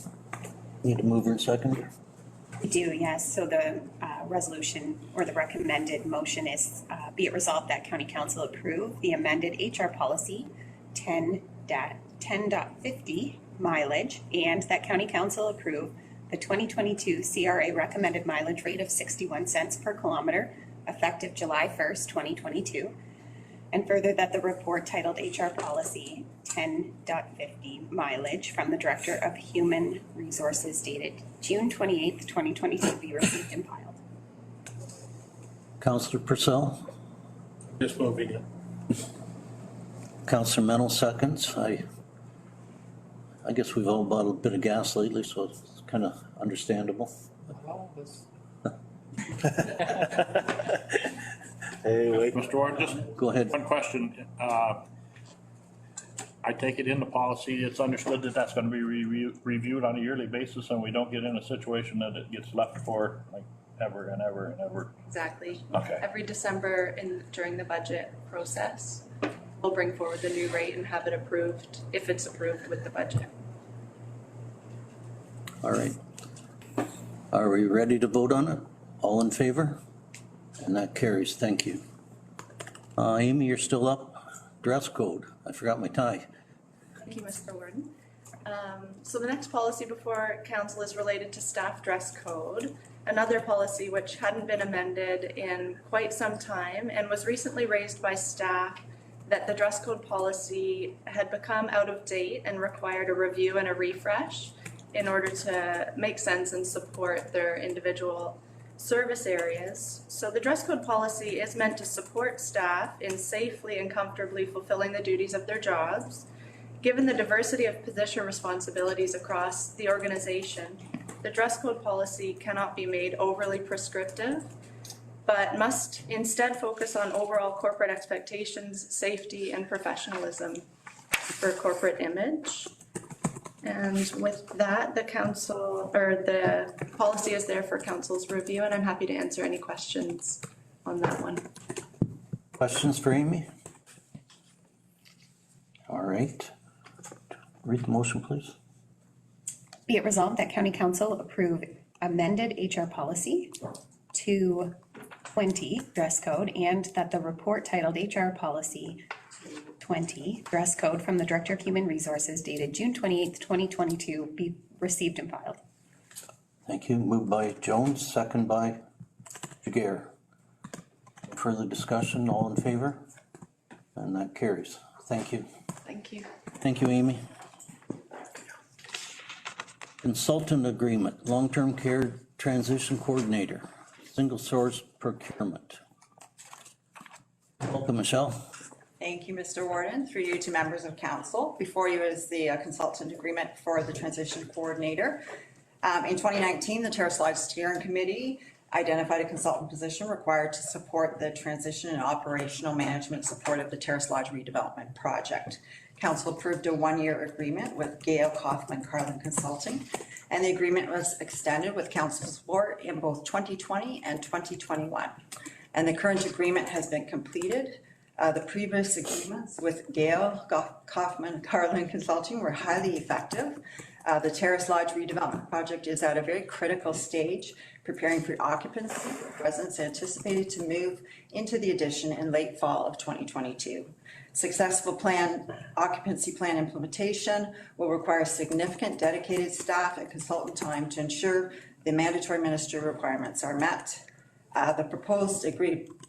need a mover and seconder. We do, yes. So the resolution or the recommended motion is be it resolved that County Council approve the amended HR policy 10.50 mileage, and that County Council approve the 2022 CRA recommended mileage rate of 61 cents per kilometer effective July 1st, 2022. And further, that the report titled HR Policy 10.50 Mileage from the Director of Human Resources dated June 28th, 2022 be received and filed. Councillor Purcell? Just moving it. Councillor Mennel seconds. I guess we've all bought a bit of gas lately, so it's kind of understandable. Hey, wait. Mr. Warren, just Go ahead. one question. I take it in the policy, it's understood that that's gonna be reviewed on a yearly basis, and we don't get in a situation that it gets left for like ever and ever and ever. Exactly. Okay. Every December during the budget process, we'll bring forward the new rate and have it approved, if it's approved with the budget. All right. Are we ready to vote on it? All in favor? And that carries, thank you. Amy, you're still up. Dress code, I forgot my tie. Thank you, Mr. Warden. So the next policy before council is related to staff dress code, another policy which hadn't been amended in quite some time and was recently raised by staff that the dress code policy had become out of date and required a review and a refresh in order to make sense and support their individual service areas. So the dress code policy is meant to support staff in safely and comfortably fulfilling the duties of their jobs. Given the diversity of position responsibilities across the organization, the dress code policy cannot be made overly prescriptive, but must instead focus on overall corporate expectations, safety, and professionalism for corporate image. And with that, the council, or the policy is there for council's review, and I'm happy to answer any questions on that one. Questions for Amy? All right. Read the motion, please. Be it resolved that county council approve amended HR policy to 20 dress code, and that the report titled HR policy 20 dress code from the Director of Human Resources dated June 28th, 2022 be received and filed. Thank you. Moved by Jones, second by Jagger. Further discussion, all in favor? And that carries. Thank you. Thank you. Thank you, Amy. Consultant agreement, long-term care transition coordinator, single source procurement. Welcome, Michelle. Thank you, Mr. Warden. Through you to members of council. Before you is the consultant agreement for the transition coordinator. In 2019, the Terrace Lodge Steering Committee identified a consultant position required to support the transition and operational management support of the Terrace Lodge redevelopment project. Council approved a one-year agreement with Gail Kaufman Carlin Consulting, and the agreement was extended with council support in both 2020 and 2021. And the current agreement has been completed. The previous agreements with Gail Kaufman Carlin Consulting were highly effective. The Terrace Lodge redevelopment project is at a very critical stage, preparing for occupancy. Residents anticipated to move into the addition in late fall of 2022. Successful occupancy plan implementation will require significant dedicated staff and consultant time to ensure the mandatory ministry requirements are met. The proposed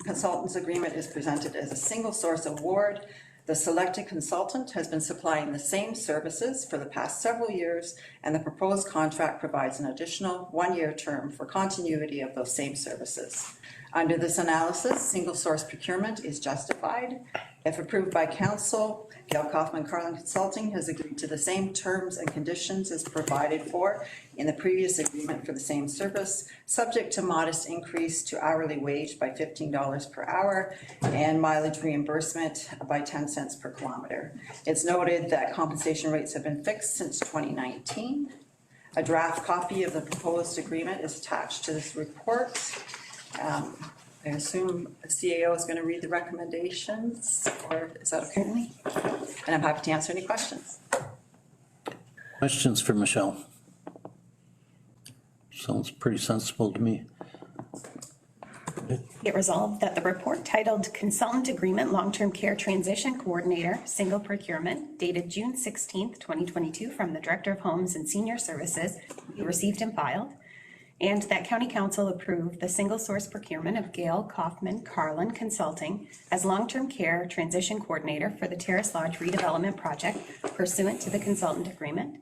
consultants agreement is presented as a single source award. The selected consultant has been supplying the same services for the past several years, and the proposed contract provides an additional one-year term for continuity of those same services. Under this analysis, single source procurement is justified. If approved by council, Gail Kaufman Carlin Consulting has agreed to the same terms and conditions as provided for in the previous agreement for the same service, subject to modest increase to hourly wage by $15 per hour and mileage reimbursement by 10 cents per kilometer. It's noted that compensation rates have been fixed since 2019. A draft copy of the proposed agreement is attached to this report. I assume the CAO is going to read the recommendations, or is that okay? And I'm happy to answer any questions. Questions for Michelle? Sounds pretty sensible to me. It resolved that the report titled Consultant Agreement Long-Term Care Transition Coordinator, Single Procurement, dated June 16th, 2022 from the Director of Homes and Senior Services be received and filed. And that County Council approved the single source procurement of Gail Kaufman Carlin Consulting as long-term care transition coordinator for the Terrace Lodge redevelopment project pursuant to the consultant agreement.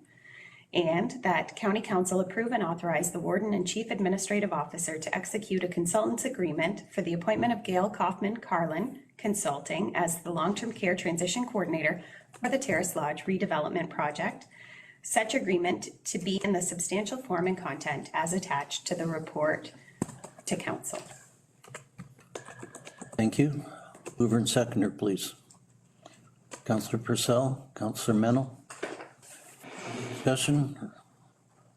And that County Council approve and authorize the Warden and Chief Administrative Officer to execute a consultant's agreement for the appointment of Gail Kaufman Carlin Consulting as the long-term care transition coordinator for the Terrace Lodge redevelopment project. Such agreement to be in the substantial form and content as attached to the report to council. Thank you. Mover and seconder, please. Councillor Purcell, Councillor Mennel. Discussion.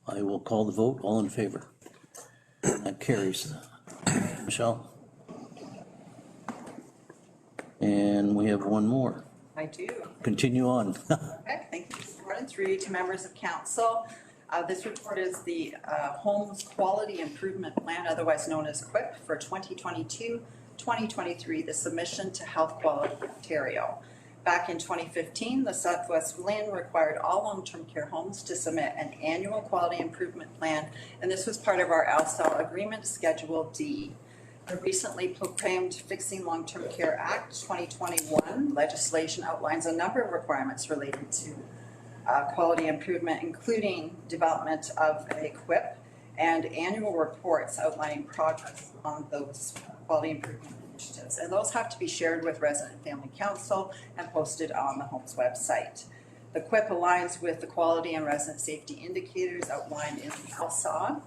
I will call the vote. All in favor. That carries. Michelle. And we have one more. I do. Continue on. Okay, thank you, Mr. Warden. Through you to members of council. This report is the Homes Quality Improvement Plan, otherwise known as QUIP, for 2022-2023, the submission to Health Quality Ontario. Back in 2015, the Southwest LHIN required all long-term care homes to submit an annual quality improvement plan, and this was part of our LSAL agreement, Schedule D. The recently proclaimed Fixing Long-Term Care Act 2021 legislation outlines a number of requirements related to quality improvement, including development of a QUIP and annual reports outlining progress on those quality improvement initiatives. And those have to be shared with Resident and Family Council and posted on the Homes website. The QUIP aligns with the quality and resident safety indicators outlined in the LSAW.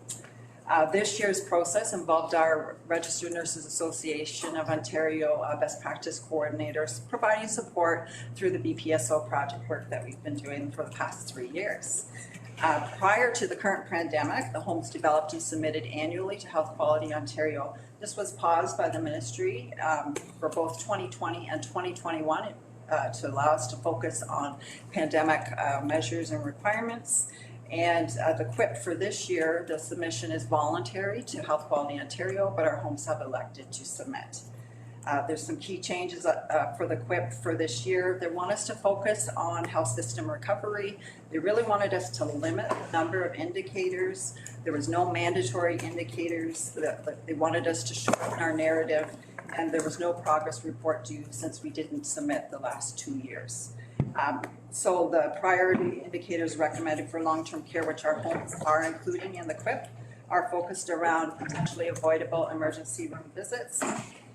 This year's process involved our Registered Nurses Association of Ontario best practice coordinators providing support through the BPSO project work that we've been doing for the past 3 years. Prior to the current pandemic, the homes developed and submitted annually to Health Quality Ontario. This was paused by the ministry for both 2020 and 2021 to allow us to focus on pandemic measures and requirements. And the QIP for this year, the submission is voluntary to Health Quality Ontario, but our homes have elected to submit. There's some key changes for the QIP for this year. They want us to focus on health system recovery. They really wanted us to limit the number of indicators. There was no mandatory indicators. They wanted us to shorten our narrative, and there was no progress report due since we didn't submit the last 2 years. So the priority indicators recommended for long-term care, which our homes are including in the QIP, are focused around potentially avoidable emergency room visits,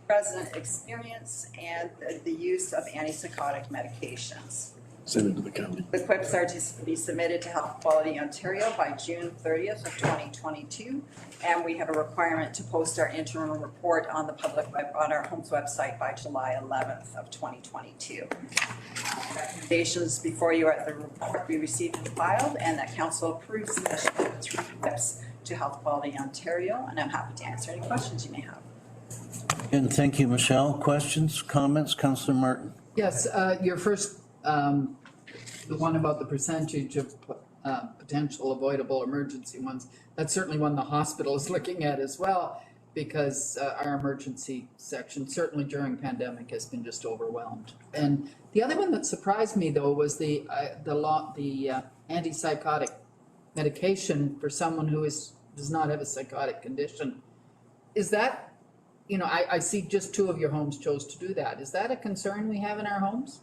resident experience, and the use of antipsychotic medications. Send it to the county. The QIPs are to be submitted to Health Quality Ontario by June 30th of 2022, and we have a requirement to post our interim report on the public web, on our home's website by July 11th of 2022. Recommendations before you are at the report we received and filed, and that council approves submission of the 3 QIPs to Health Quality Ontario, and I'm happy to answer any questions you may have. And thank you, Michelle. Questions, comments, Councillor Martin? Yes, your first, the one about the percentage of potential avoidable emergency ones, that's certainly one the hospital is looking at as well, because our emergency section, certainly during pandemic, has been just overwhelmed. And the other one that surprised me though was the antipsychotic medication for someone who does not have a psychotic condition. Is that, I see just 2 of your homes chose to do that. Is that a concern we have in our homes?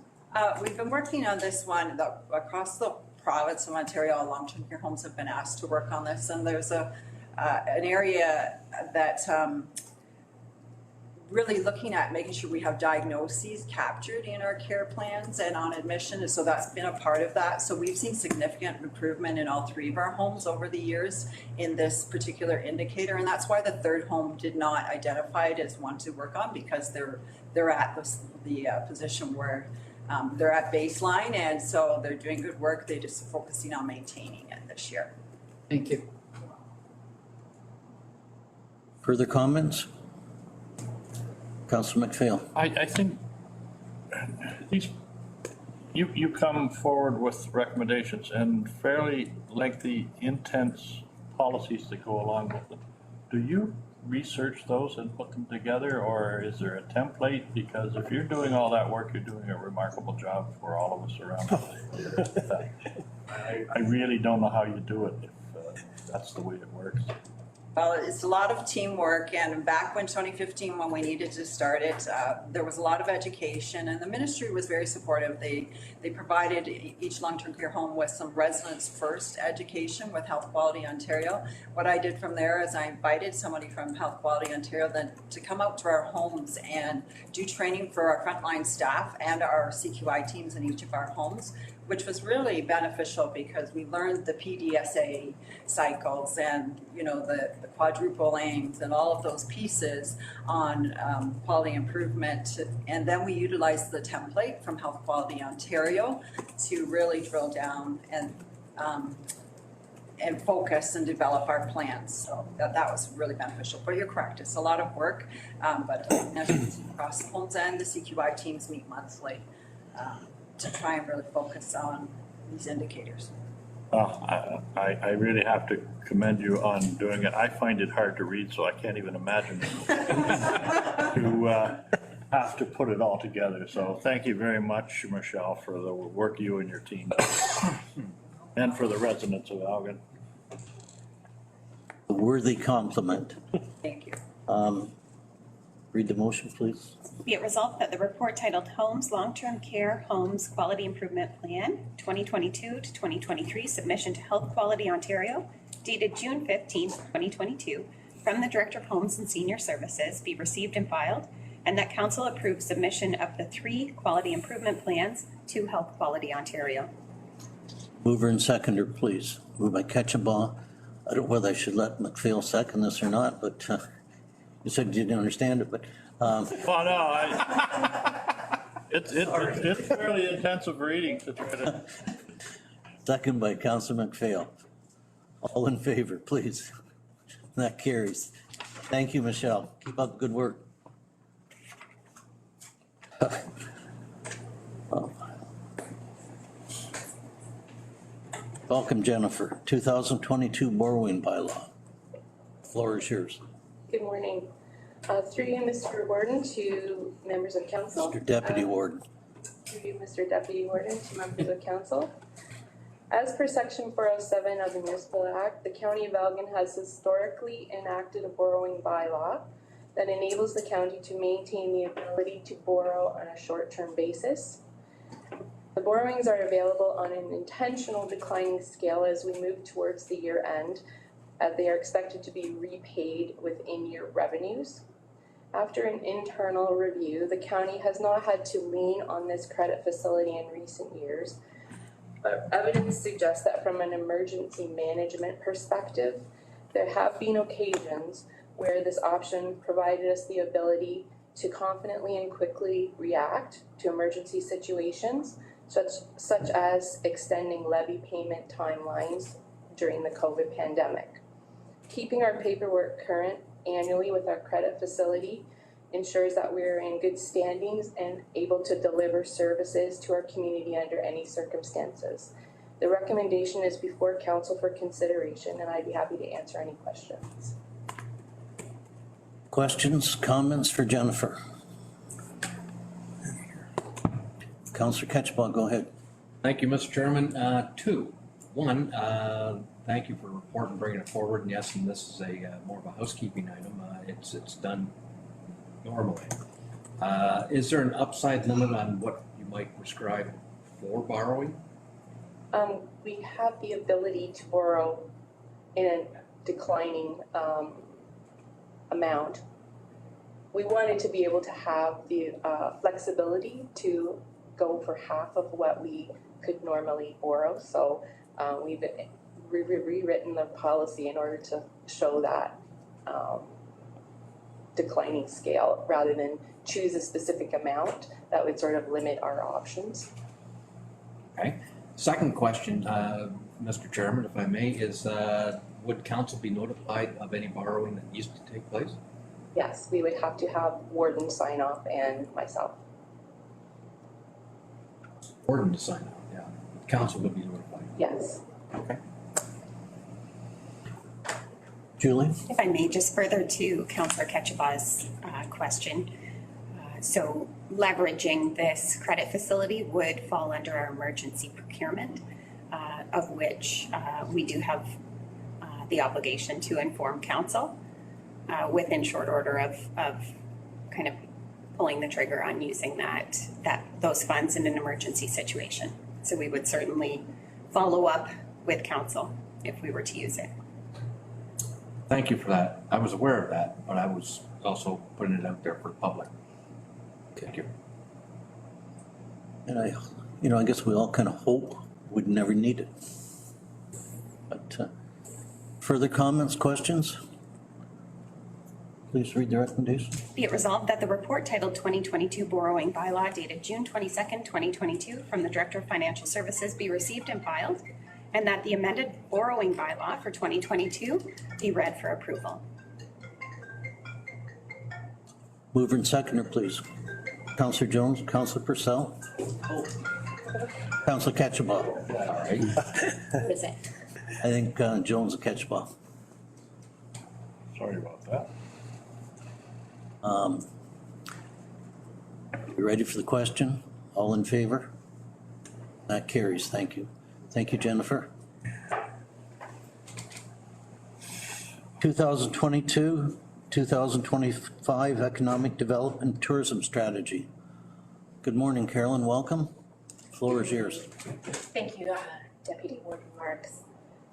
We've been working on this one across the province of Ontario. Long-term care homes have been asked to work on this, and there's an area that really looking at making sure we have diagnoses captured in our care plans and on admission, and so that's been a part of that. So we've seen significant improvement in all 3 of our homes over the years in this particular indicator, and that's why the 3rd home did not identify it as one to work on, because they're at the position where they're at baseline, and so they're doing good work. They're just focusing on maintaining it this year. Thank you. Further comments? Councillor McPhail. I think these, you come forward with recommendations and fairly lengthy, intense policies that go along with them. Do you research those and put them together, or is there a template? Because if you're doing all that work, you're doing a remarkable job for all of us around. I really don't know how you do it if that's the way it works. Well, it's a lot of teamwork, and back when 2015, when we needed to start it, there was a lot of education, and the ministry was very supportive. They provided each long-term care home with some residents first education with Health Quality Ontario. What I did from there is I invited somebody from Health Quality Ontario then to come out to our homes and do training for our frontline staff and our CQI teams in each of our homes, which was really beneficial because we learned the PDSA cycles and, the quadruple aims and all of those pieces on quality improvement. And then we utilized the template from Health Quality Ontario to really drill down and focus and develop our plans. So that was really beneficial. But you're correct, it's a lot of work, but measurements across the homes and the CQI teams meet monthly to try and really focus on these indicators. I really have to commend you on doing it. I find it hard to read, so I can't even imagine to have to put it all together. So thank you very much, Michelle, for the work you and your team do, and for the residents of Elgin. A worthy compliment. Thank you. Read the motion, please. Be it resolved that the report titled Homes Long-Term Care Homes Quality Improvement Plan 2022 to 2023 Submission to Health Quality Ontario dated June 15, 2022 from the Director of Homes and Senior Services be received and filed, and that Council approve submission of the 3 quality improvement plans to Health Quality Ontario. Mover and seconder, please. Moved by Ketchabah, I don't know whether I should let McPhail second this or not, but you said you didn't understand it, but Well, no, it's fairly intensive reading to try to. second by Councilor McPhail. All in favor, please. That carries. Thank you, Michelle. Keep up the good work. Welcome, Jennifer. 2022 borrowing bylaw. Floor is yours. Good morning. Through you, Mr. Warden, to members of council. Mr. Deputy Warden. Through you, Mr. Deputy Warden, to members of council. As per section 407 of the Municipal Act, the County of Elgin has historically enacted a borrowing bylaw that enables the county to maintain the ability to borrow on a short-term basis. The borrowings are available on an intentional declining scale as we move towards the year end, as they are expected to be repaid with in-year revenues. After an internal review, the county has not had to lean on this credit facility in recent years, but evidence suggests that from an emergency management perspective, there have been occasions where this option provided us the ability to confidently and quickly react to emergency situations, such as extending levy payment timelines during the COVID pandemic. Keeping our paperwork current annually with our credit facility ensures that we're in good standings and able to deliver services to our community under any circumstances. The recommendation is before council for consideration, and I'd be happy to answer any questions. Questions, comments for Jennifer? Councillor Ketchbaugh, go ahead. Thank you, Mr. Chairman. Two. One, thank you for reporting and bringing it forward. And yes, and this is a more of a housekeeping item. It's done normally. Is there an upside limit on what you might prescribe for borrowing? We have the ability to borrow in a declining amount. We wanted to be able to have the flexibility to go for half of what we could normally borrow. So we've rewritten the policy in order to show that declining scale rather than choose a specific amount that would sort of limit our options. Okay. Second question, Mr. Chairman, if I may, is would council be notified of any borrowing that needs to take place? Yes, we would have to have warden sign off and myself. Warden to sign off, yeah. Council would be notified. Yes. Okay. Julie? If I may, just further to Councillor Ketchabaw's question. So leveraging this credit facility would fall under our emergency procurement, of which we do have the obligation to inform council within short order of kind of pulling the trigger on using those funds in an emergency situation. So we would certainly follow up with council if we were to use it. Thank you for that. I was aware of that, but I was also putting it out there for the public. Thank you. And I guess we all kind of hope we'd never need it. But further comments, questions? Please read the recommendation. Be it resolved that the report titled 2022 Borrowing Bylaw dated June 22nd, 2022 from the Director of Financial Services be received and filed, and that the amended borrowing bylaw for 2022 be read for approval. Mover and seconder, please. Councillor Jones, Councillor Purcell. Councillor Ketchbaugh. All right. What is it? I think Jones and Ketchbaugh. Sorry about that. You ready for the question? All in favor? That carries. Thank you. Thank you, Jennifer. 2022-2025 Economic Development Tourism Strategy. Good morning, Carolyn. Welcome. Floor is yours. Thank you, Deputy Warden Marks.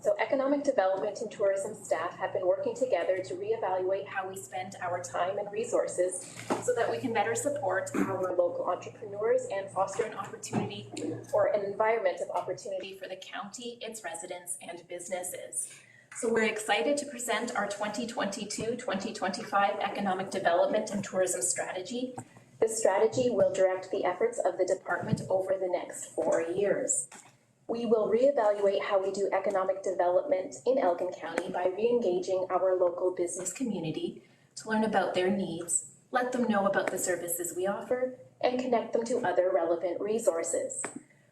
So economic development and tourism staff have been working together to reevaluate how we spend our time and resources so that we can better support our local entrepreneurs and foster an opportunity or an environment of opportunity for the county, its residents, and businesses. So we're excited to present our 2022-2025 Economic Development and Tourism Strategy. This strategy will direct the efforts of the department over the next 4 years. We will reevaluate how we do economic development in Elgin County by re-engaging our local business community to learn about their needs, let them know about the services we offer, and connect them to other relevant resources.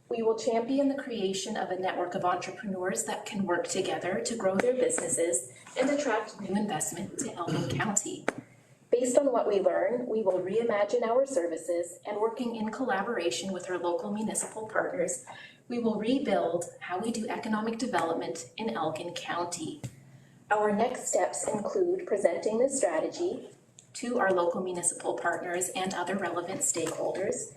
We will champion the creation of a network of entrepreneurs that can work together to grow their businesses and attract new investment to Elgin County. Based on what we learn, we will reimagine our services, and working in collaboration with our local municipal partners, we will rebuild how we do economic development in Elgin County. Our next steps include presenting this strategy to our local municipal partners and other relevant stakeholders.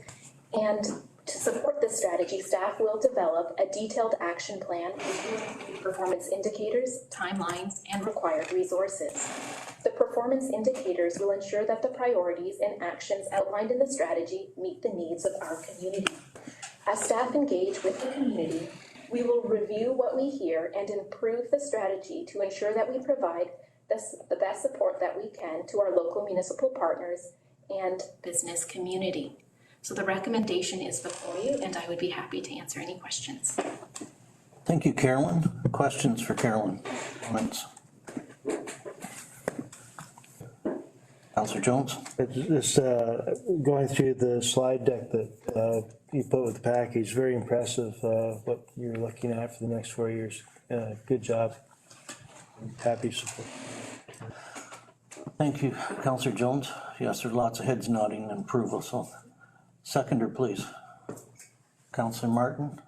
And to support this strategy, staff will develop a detailed action plan including performance indicators, timelines, and required resources. The performance indicators will ensure that the priorities and actions outlined in the strategy meet the needs of our community. As staff engage with the community, we will review what we hear and improve the strategy to ensure that we provide the best support that we can to our local municipal partners and business community. So the recommendation is before you, and I would be happy to answer any questions. Thank you, Carolyn. Questions for Carolyn? Comments? Councillor Jones? Just going through the slide deck that you put with the package, very impressive what you're looking at for the next 4 years. Good job. Happy to support. Thank you, Councillor Jones. Yes, there's lots of heads nodding in approval, so seconder, please. Councillor Martin.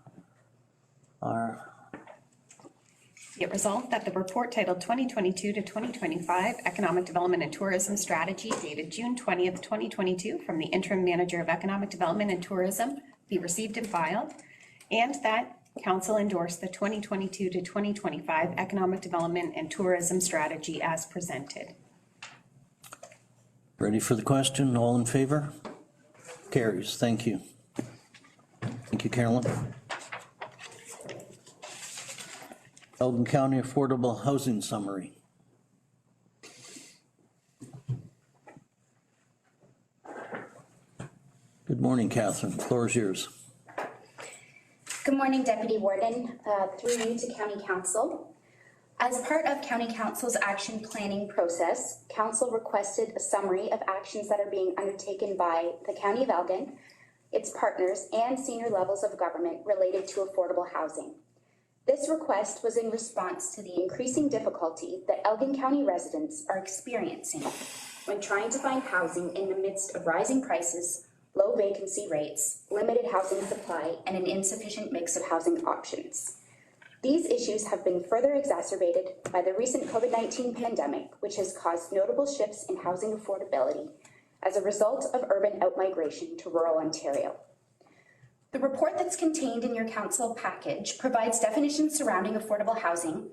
Be it resolved that the report titled 2022 to 2025 Economic Development and Tourism Strategy dated June 20th, 2022 from the Interim Manager of Economic Development and Tourism be received and filed, and that Council endorse the 2022 to 2025 Economic Development and Tourism Strategy as presented. Ready for the question? All in favor? Carries. Thank you. Thank you, Carolyn. Elgin County Affordable Housing Summary. Good morning, Catherine. The floor is yours. Good morning, Deputy Warden. Through you to County Council. As part of County Council's action planning process, Council requested a summary of actions that are being undertaken by the County of Elgin, its partners, and senior levels of government related to affordable housing. This request was in response to the increasing difficulty that Elgin County residents are experiencing when trying to find housing in the midst of rising prices, low vacancy rates, limited housing supply, and an insufficient mix of housing options. These issues have been further exacerbated by the recent COVID-19 pandemic, which has caused notable shifts in housing affordability as a result of urban outmigration to rural Ontario. The report that's contained in your council package provides definitions surrounding affordable housing,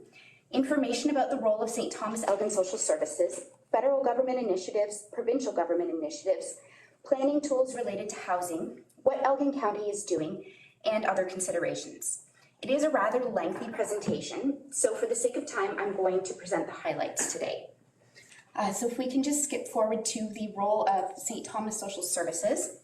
information about the role of St. Thomas Elgin Social Services, federal government initiatives, provincial government initiatives, planning tools related to housing, what Elgin County is doing, and other considerations. It is a rather lengthy presentation, so for the sake of time, I'm going to present the highlights today. So if we can just skip forward to the role of St. Thomas Social Services.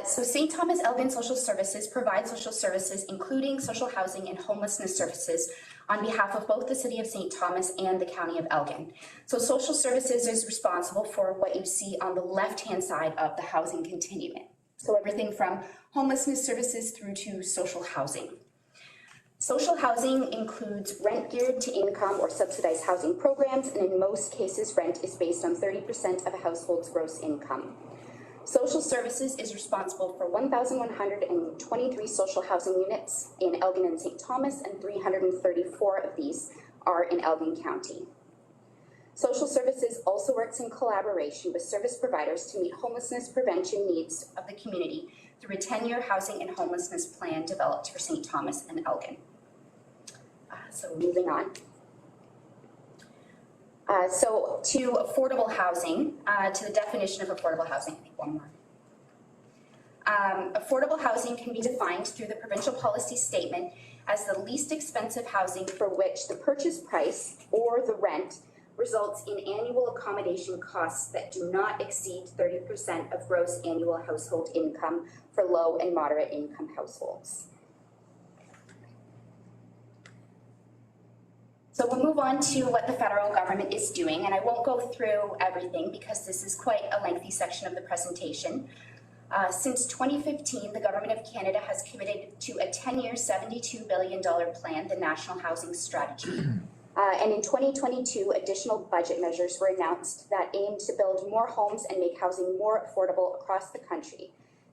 So St. Thomas Elgin Social Services provides social services, including social housing and homelessness services, on behalf of both the City of St. Thomas and the County of Elgin. So social services is responsible for what you see on the left-hand side of the housing continuum. So everything from homelessness services through to social housing. Social housing includes rent geared to income or subsidized housing programs, and in most cases, rent is based on 30% of a household's gross income. Social Services is responsible for 1,123 social housing units in Elgin and St. Thomas, and 334 of these are in Elgin County. Social Services also works in collaboration with service providers to meet homelessness prevention needs of the community through a 10-year housing and homelessness plan developed for St. Thomas and Elgin. So moving on. So to affordable housing, to the definition of affordable housing, I think one more. Affordable housing can be defined through the provincial policy statement as the least expensive housing for which the purchase price or the rent results in annual accommodation costs that do not exceed 30% of gross annual household income for low and moderate income households. So we'll move on to what the federal government is doing, and I won't go through everything because this is quite a lengthy section of the presentation. Since 2015, the Government of Canada has committed to a 10-year, $72 billion plan, the National Housing Strategy. And in 2022, additional budget measures were announced that aim to build more homes and make housing more affordable across the country.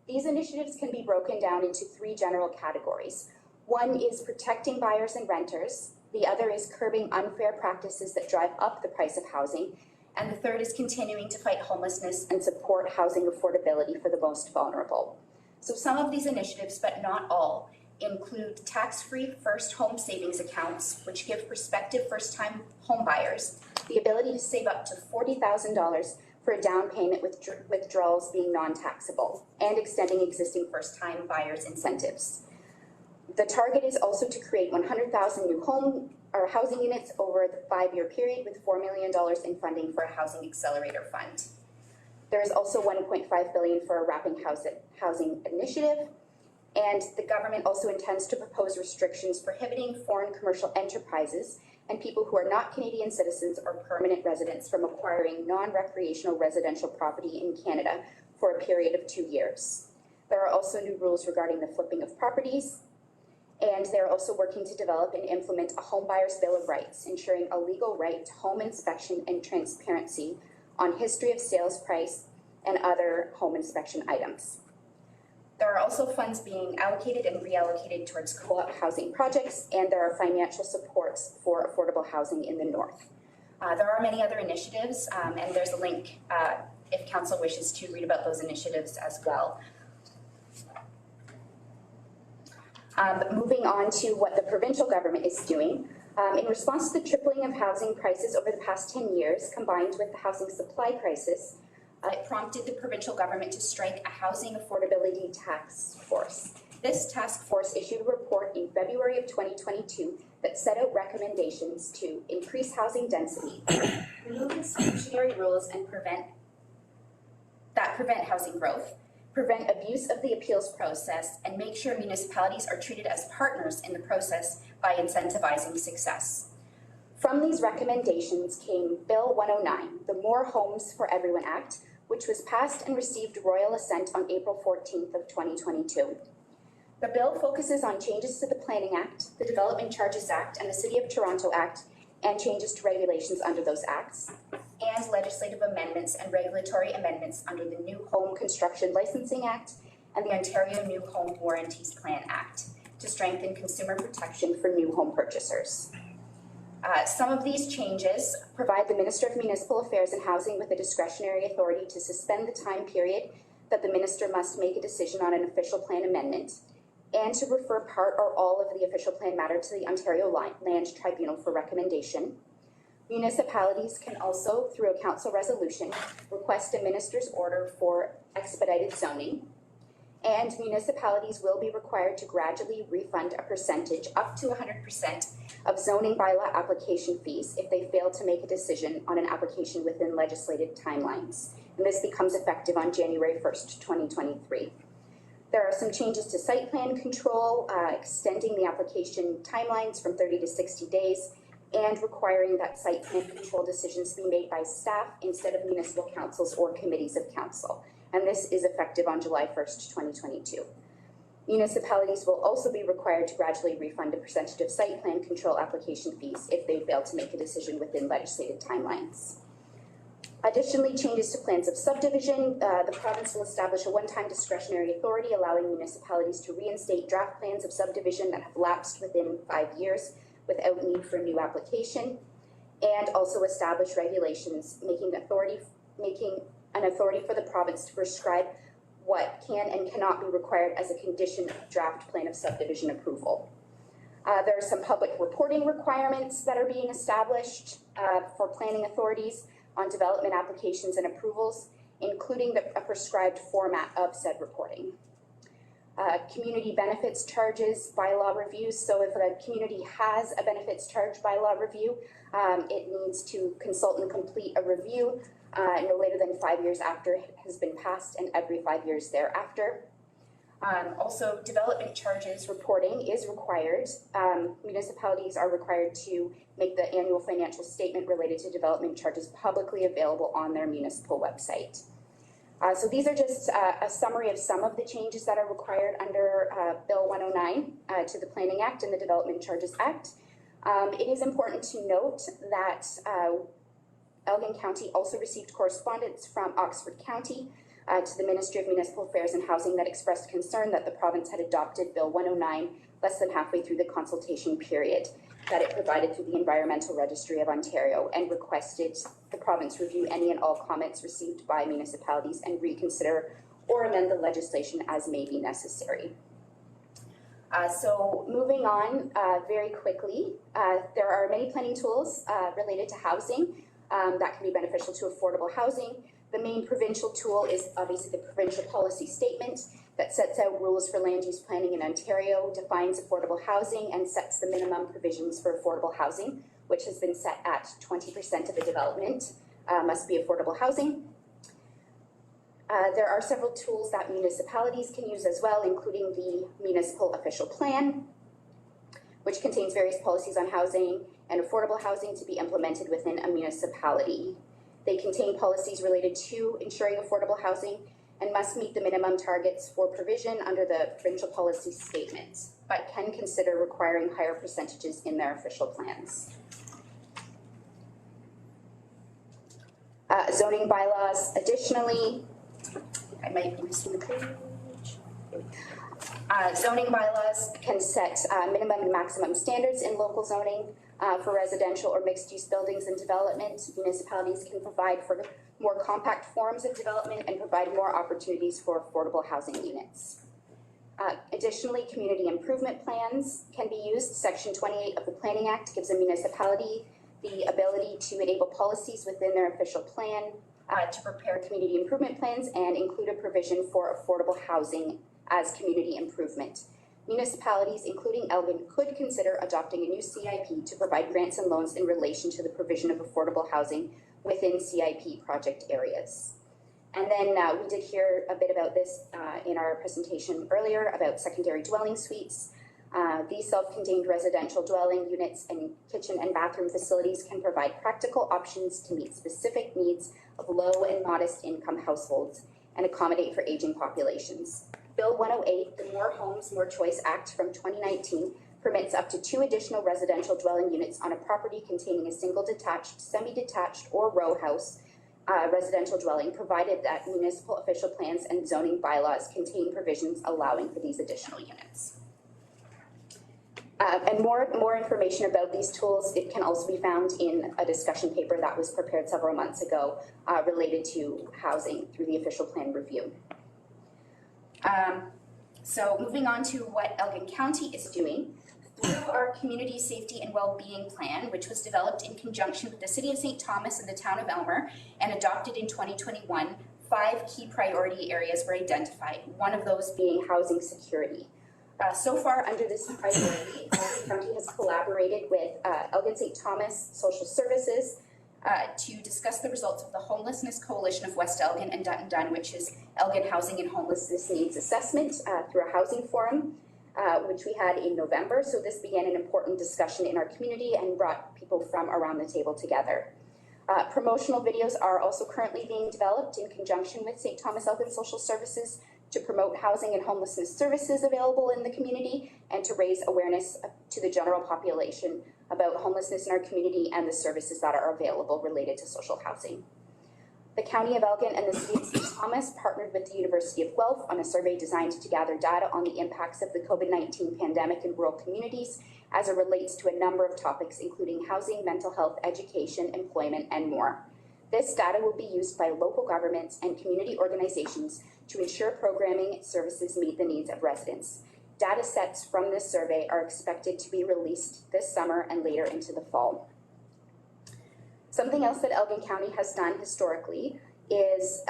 These initiatives can be broken down into three general categories. One is protecting buyers and renters. The other is curbing unfair practices that drive up the price of housing. And the third is continuing to fight homelessness and support housing affordability for the most vulnerable. So some of these initiatives, but not all, include tax-free first home savings accounts, which give prospective first-time home buyers the ability to save up to $40,000 for a down payment with withdrawals being non-taxable, and extending existing first-time buyers' incentives. The target is also to create 100,000 new home or housing units over the 5-year period with $4 million in funding for a housing accelerator fund. There is also $1.5 billion for a wrapping housing initiative, and the government also intends to propose restrictions prohibiting foreign commercial enterprises and people who are not Canadian citizens or permanent residents from acquiring non-recreational residential property in Canada for a period of 2 years. There are also new rules regarding the flipping of properties, and they're also working to develop and implement a home buyer's bill of rights, ensuring a legal right to home inspection and transparency on history of sales price and other home inspection items. There are also funds being allocated and reallocated towards co-op housing projects, and there are financial supports for affordable housing in the north. There are many other initiatives, and there's a link if council wishes to read about those initiatives as well. Moving on to what the provincial government is doing. In response to the tripling of housing prices over the past 10 years, combined with the housing supply crisis, it prompted the provincial government to strike a housing affordability task force. This task force issued a report in February of 2022 that set out recommendations to increase housing density, remove exclusionary rules and prevent housing growth, prevent abuse of the appeals process, and make sure municipalities are treated as partners in the process by incentivizing success. From these recommendations came Bill 109, the More Homes for Everyone Act, which was passed and received royal assent on April 14th of 2022. The bill focuses on changes to the Planning Act, the Development Charges Act, and the City of Toronto Act, and changes to regulations under those acts, and legislative amendments and regulatory amendments under the New Home Construction Licensing Act and the Ontario New Home Warranties Plan Act to strengthen consumer protection for new home purchasers. Some of these changes provide the Minister of Municipal Affairs and Housing with a discretionary authority to suspend the time period that the minister must make a decision on an official plan amendment, and to refer part or all of the official plan matter to the Ontario Land Tribunal for recommendation. Municipalities can also, through a council resolution, request a minister's order for expedited zoning, and municipalities will be required to gradually refund a percentage up to 100% of zoning bylaw application fees if they fail to make a decision on an application within legislated timelines. And this becomes effective on January 1st, 2023. There are some changes to site plan control, extending the application timelines from 30 to 60 days, and requiring that site plan control decisions be made by staff instead of municipal councils or committees of council. And this is effective on July 1st, 2022. Municipalities will also be required to gradually refund a percentage of site plan control application fees if they fail to make a decision within legislated timelines. Additionally, changes to plans of subdivision. The province will establish a one-time discretionary authority allowing municipalities to reinstate draft plans of subdivision that have lapsed within 5 years without need for a new application, and also establish regulations making an authority for the province to prescribe what can and cannot be required as a condition of draft plan of subdivision approval. There are some public reporting requirements that are being established for planning authorities on development applications and approvals, including a prescribed format of said reporting. Community benefits charges bylaw reviews. So if a community has a benefits charge bylaw review, it needs to consult and complete a review no later than 5 years after it has been passed and every 5 years thereafter. Also, development charges reporting is required. Municipalities are required to make the annual financial statement related to development charges publicly available on their municipal website. So these are just a summary of some of the changes that are required under Bill 109 to the Planning Act and the Development Charges Act. It is important to note that Elgin County also received correspondence from Oxford County to the Ministry of Municipal Affairs and Housing that expressed concern that the province had adopted Bill 109 less than halfway through the consultation period that it provided through the Environmental Registry of Ontario, and requested the province review any and all comments received by municipalities and reconsider or amend the legislation as may be necessary. So moving on very quickly, there are many planning tools related to housing that can be beneficial to affordable housing. The main provincial tool is obviously the provincial policy statement that sets out rules for land use planning in Ontario, defines affordable housing, and sets the minimum provisions for affordable housing, which has been set at 20% of the development must be affordable housing. There are several tools that municipalities can use as well, including the municipal official plan, which contains various policies on housing and affordable housing to be implemented within a municipality. They contain policies related to ensuring affordable housing and must meet the minimum targets for provision under the provincial policy statement, but can consider requiring higher percentages in their official plans. Zoning bylaws, additionally, I might be missing the page. Zoning bylaws can set minimum and maximum standards in local zoning for residential or mixed-use buildings and development. Municipalities can provide for more compact forms of development and provide more opportunities for affordable housing units. Additionally, community improvement plans can be used. Section 28 of the Planning Act gives a municipality the ability to enable policies within their official plan to prepare community improvement plans and include a provision for affordable housing as community improvement. Municipalities, including Elgin, could consider adopting a new CIP to provide grants and loans in relation to the provision of affordable housing within CIP project areas. And then we did hear a bit about this in our presentation earlier about secondary dwelling suites. These self-contained residential dwelling units and kitchen and bathroom facilities can provide practical options to meet specific needs of low and modest income households and accommodate for aging populations. Bill 108, the More Homes, More Choice Act from 2019, permits up to 2 additional residential dwelling units on a property containing a single detached, semi-detached, or row house residential dwelling, provided that municipal official plans and zoning bylaws contain provisions allowing for these additional units. And more information about these tools, it can also be found in a discussion paper that was prepared several months ago related to housing through the official plan review. So moving on to what Elgin County is doing. Through our Community Safety and Wellbeing Plan, which was developed in conjunction with the City of St. Thomas and the Town of Elmer and adopted in 2021, 5 key priority areas were identified, one of those being housing security. So far under this priority, Elgin County has collaborated with Elgin St. Thomas Social Services to discuss the results of the Homelessness Coalition of West Elgin and Dun, which is Elgin Housing and Homelessness Needs Assessment through a housing forum, which we had in November. So this began an important discussion in our community and brought people from around the table together. Promotional videos are also currently being developed in conjunction with St. Thomas Elgin Social Services to promote housing and homelessness services available in the community and to raise awareness to the general population about homelessness in our community and the services that are available related to social housing. The County of Elgin and the City of St. Thomas partnered with the University of Guelph on a survey designed to gather data on the impacts of the COVID-19 pandemic in rural communities as it relates to a number of topics, including housing, mental health, education, employment, and more. This data will be used by local governments and community organizations to ensure programming services meet the needs of residents. Data sets from this survey are expected to be released this summer and later into the fall. Something else that Elgin County has done historically is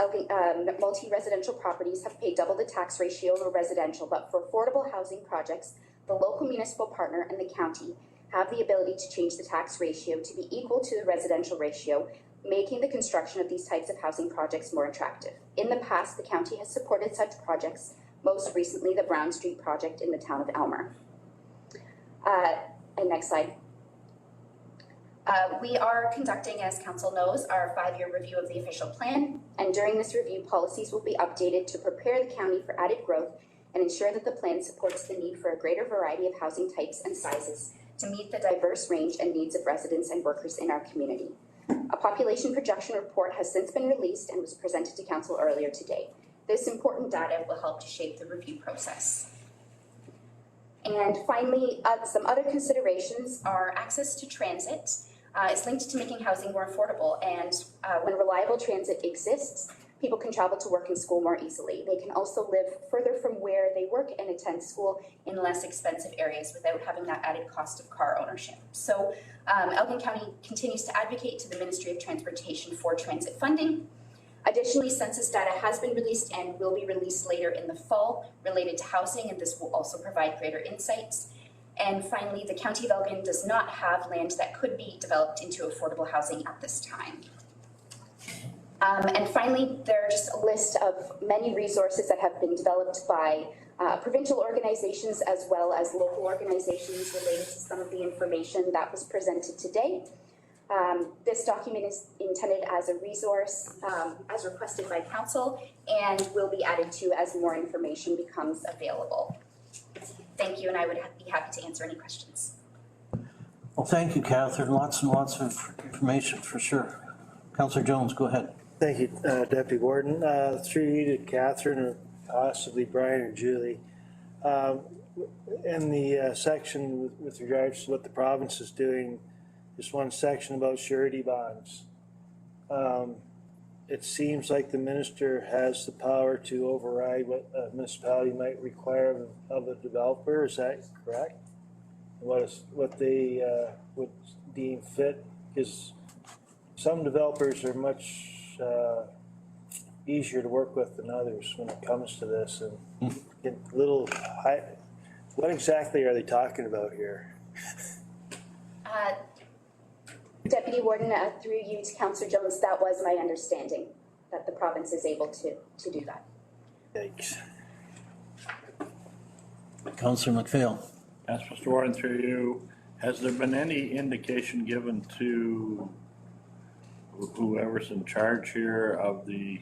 multi-residential properties have paid double the tax ratio of a residential, but for affordable housing projects, the local municipal partner and the county have the ability to change the tax ratio to be equal to the residential ratio, making the construction of these types of housing projects more attractive. In the past, the county has supported such projects, most recently the Brown Street project in the town of Elmer. And next slide. We are conducting, as council knows, our 5-year review of the official plan, and during this review, policies will be updated to prepare the county for added growth and ensure that the plan supports the need for a greater variety of housing types and sizes to meet the diverse range and needs of residents and workers in our community. A population projection report has since been released and was presented to council earlier today. This important data will help to shape the review process. And finally, some other considerations are access to transit. Is linked to making housing more affordable, and when reliable transit exists, people can travel to work and school more easily. They can also live further from where they work and attend school in less expensive areas without having that added cost of car ownership. So Elgin County continues to advocate to the Ministry of Transportation for transit funding. Additionally, census data has been released and will be released later in the fall related to housing, and this will also provide greater insights. And finally, the County of Elgin does not have land that could be developed into affordable housing at this time. And finally, there are just a list of many resources that have been developed by provincial organizations as well as local organizations related to some of the information that was presented today. This document is intended as a resource as requested by council and will be added to as more information becomes available. Thank you, and I would be happy to answer any questions. Well, thank you, Catherine. Lots and lots of information for sure. Councillor Jones, go ahead. Thank you, Deputy Warden. Through you to Catherine or possibly Brian or Julie. In the section with regards to what the province is doing, there's one section about surety bonds. It seems like the minister has the power to override what a municipality might require of a developer. Is that correct? What they would deem fit? Because some developers are much easier to work with than others when it comes to this, and get a little high. What exactly are they talking about here? Deputy Warden, through you to Councillor Jones, that was my understanding, that the province is able to do that. Thanks. Councillor McPhail. Yes, Mr. Warren, through you, has there been any indication given to whoever's in charge here of the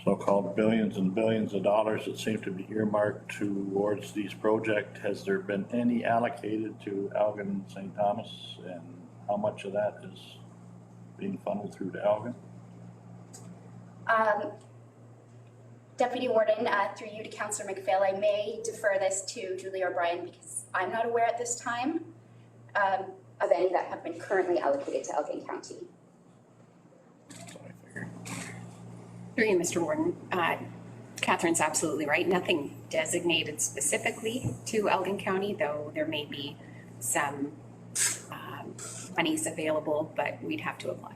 so-called billions and billions of dollars that seem to be earmarked towards these projects? Has there been any allocated to Elgin and St. Thomas, and how much of that is being funneled through to Elgin? Deputy Warden, through you to Councillor McPhail, I may defer this to Julie or Brian because I'm not aware at this time of any that have been currently allocated to Elgin County. Through you, Mr. Warden. Catherine's absolutely right. Nothing designated specifically to Elgin County, though there may be some monies available, but we'd have to apply.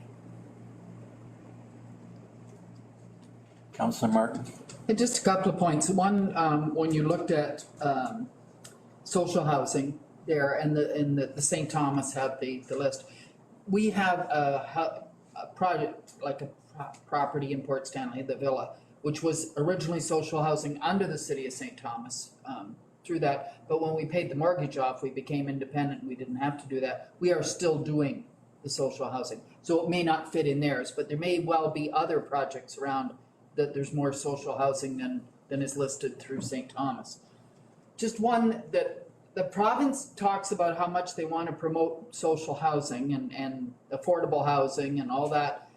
Councillor Martin. And just a couple of points. One, when you looked at social housing there, and the St. Thomas had the list, we have a project like a property in Port Stanley, the Villa, which was originally social housing under the city of St. Thomas through that. But when we paid the mortgage off, we became independent. We didn't have to do that. We are still doing the social housing. So it may not fit in theirs, but there may well be other projects around that there's more social housing than is listed through St. Thomas. Just one that the province talks about how much they want to promote social housing and affordable housing and all that,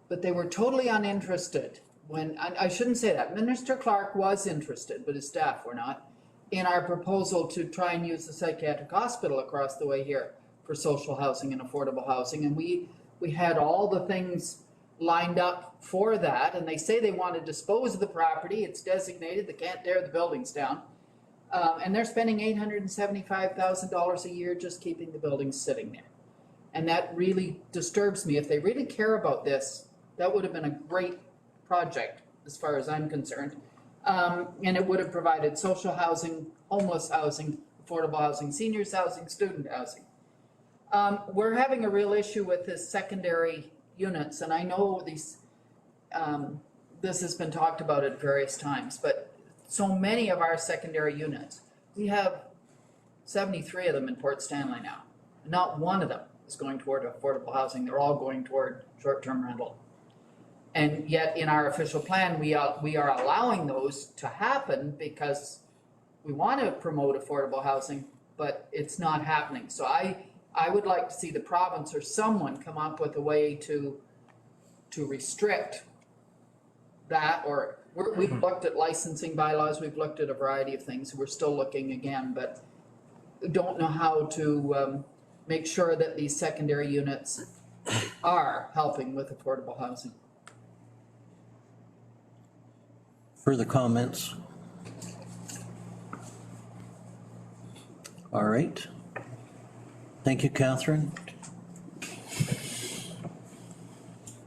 but they were totally uninterested when, I shouldn't say that, Minister Clark was interested, but his staff were not, in our proposal to try and use the psychiatric hospital across the way here for social housing and affordable housing. And we had all the things lined up for that, and they say they want to dispose of the property. It's designated, they can't tear the buildings down. And they're spending $875,000 a year just keeping the buildings sitting there. And that really disturbs me. If they really care about this, That would have been a great project, as far as I'm concerned. And it would have provided social housing, homeless housing, affordable housing, seniors housing, student housing. We're having a real issue with this secondary units, and I know these, this has been talked about at various times, but so many of our secondary units, we have 73 of them in Port Stanley now. Not one of them is going toward affordable housing. They're all going toward short-term rental. And yet in our official plan, we are allowing those to happen because we want to promote affordable housing, but it's not happening. So I would like to see the province or someone come up with a way to restrict that, or we've looked at licensing bylaws, we've looked at a variety of things, we're still looking again, but don't know how to make sure that these secondary units are helping with affordable housing. Further comments? All right. Thank you, Catherine.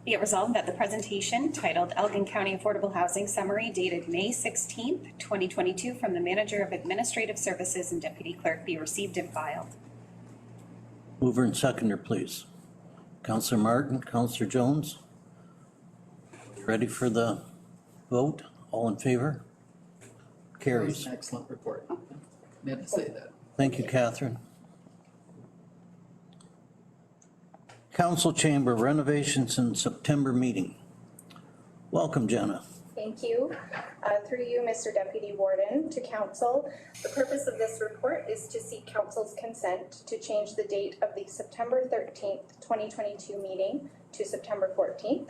Be it resolved that the presentation titled Elgin County Affordable Housing Summary dated May 16th, 2022 from the Manager of Administrative Services and Deputy Clerk be received and filed. Mover and seconder, please. Councillor Martin, Councillor Jones. Ready for the vote? All in favor? That Carries. was an excellent report. I meant to say that. Thank you, Catherine. Council Chamber renovations in September meeting. Welcome, Jenna. Thank you. Through you, Mr. Deputy Warden, to Council. The purpose of this report is to seek Council's consent to change the date of the September 13th, 2022 meeting to September 14th.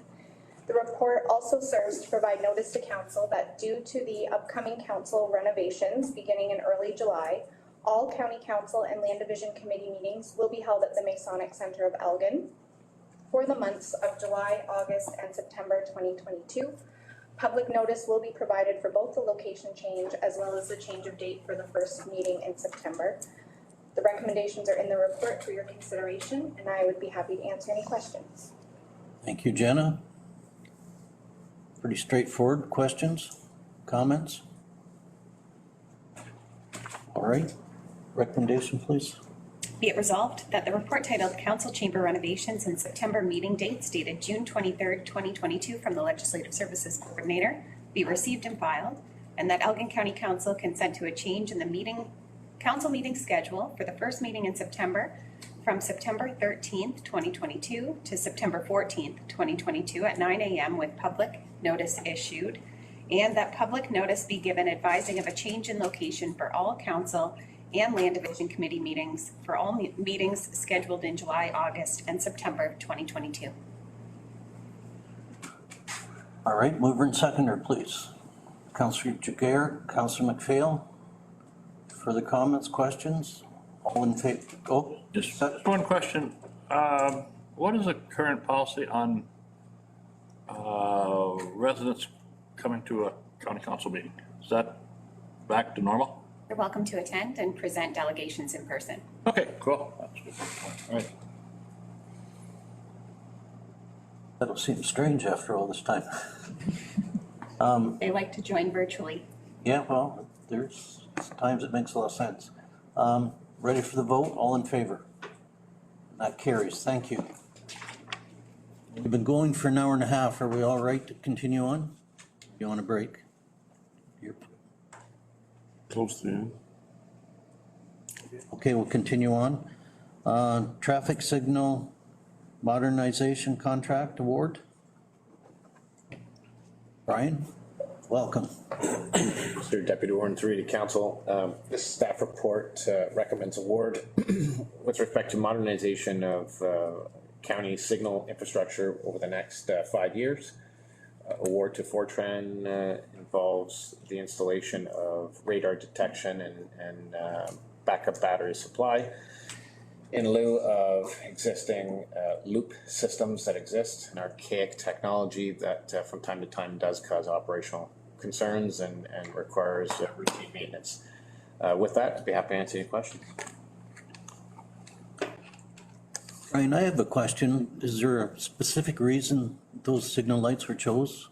The report also serves to provide notice to Council that due to the upcoming Council renovations beginning in early July, all County Council and Land Division Committee meetings will be held at the Masonic Center of Elgin for the months of July, August, and September 2022. Public notice will be provided for both the location change as well as the change of date for the first meeting in September. The recommendations are in the report for your consideration, and I would be happy to answer any questions. Thank you, Jenna. Pretty straightforward. Questions, comments? All right, recommendation, please. Be it resolved that the report titled Council Chamber Renovations and September Meeting Dates dated June 23rd, 2022 from the Legislative Services Coordinator be received and filed, and that Elgin County Council consent to a change in the council meeting schedule for the first meeting in September from September 13th, 2022 to September 14th, 2022 at 9 a.m. with public notice issued, and that public notice be given advising of a change in location for all council and Land Division Committee meetings for all meetings scheduled in July, August, and September 2022. All right, mover and seconder, please. Councillor Jiguer, Councillor McPhail. Further comments, questions? All in favor? Oh, Just one question. What is the current policy on residents coming to a county council meeting? Is that back to normal? You're welcome to attend and present delegations in person. Okay, cool. That's good. All right. That'll seem strange after all this time. They like to join virtually. Yeah, well, there's times it makes a lot of sense. Ready for the vote? All in favor? That carries. Thank you. We've been going for an hour and a half. Are we all right to continue on? You want a break? You're close to you. Okay, we'll continue on. Traffic signal modernization contract award. Brian, welcome. Mr. Deputy Warden, through to Council. This staff report recommends award with respect to modernization of county signal infrastructure over the next 5 years. Award to Fortran involves the installation of radar detection and backup battery supply in lieu of existing loop systems that exist, an archaic technology that from time to time does cause operational concerns and requires routine maintenance. With that, I'd be happy to answer any questions. Brian, I have a question. Is there a specific reason those signal lights were chose?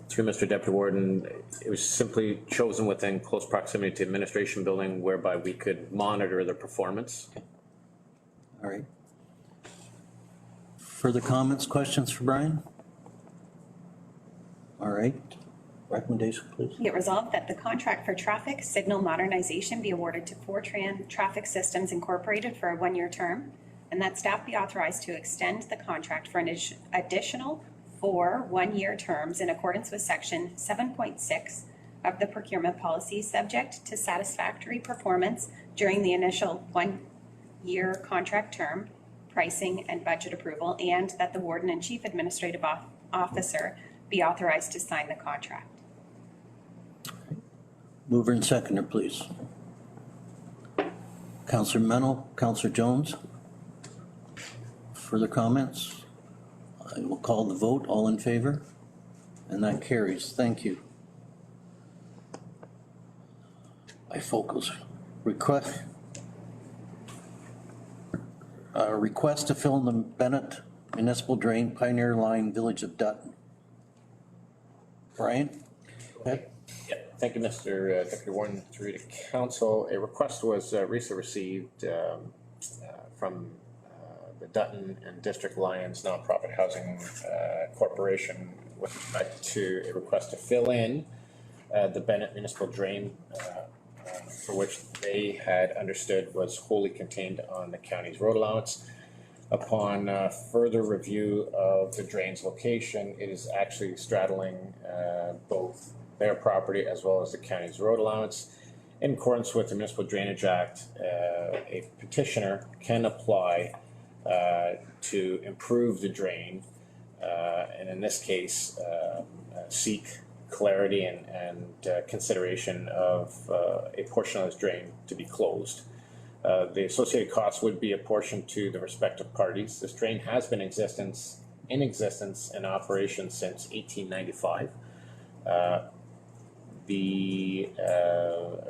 Through Mr. Deputy Warden, it was simply chosen within close proximity to administration building whereby we could monitor their performance. All right. Further comments, questions for Brian? All right. Recommendation, please. Be it resolved that the contract for traffic signal modernization be awarded to Fortran Traffic Systems Incorporated for a 1-year term, and that staff be authorized to extend the contract for an additional 4 1-year terms in accordance with section 7.6 of the procurement policy, subject to satisfactory performance during the initial 1-year contract term, pricing and budget approval, and that the warden and chief administrative officer be authorized to sign the contract. Mover and seconder, please. Councillor Mennel, Councillor Jones. Further comments? I will call the vote. All in favor? And that carries. Thank you. I focus. Request to fill in the Bennett Municipal Drain, Pioneer Line, Village of Dutton. Brian? Go ahead. Yeah, thank you, Mr. Deputy Warden. Through to council, a request was recently received from the Dutton and District Lions Nonprofit Housing Corporation with respect to a request to fill in the Bennett Municipal Drain, for which they had understood was wholly contained on the county's road allowance. Upon further review of the drain's location, it is actually straddling both their property as well as the county's road allowance. In accordance with the Municipal Drainage Act, a petitioner can apply to improve the drain, and in this case, seek clarity and consideration of a portion of this drain to be closed. The associated costs would be apportioned to the respective parties. This drain has been in existence and operation since 1895. The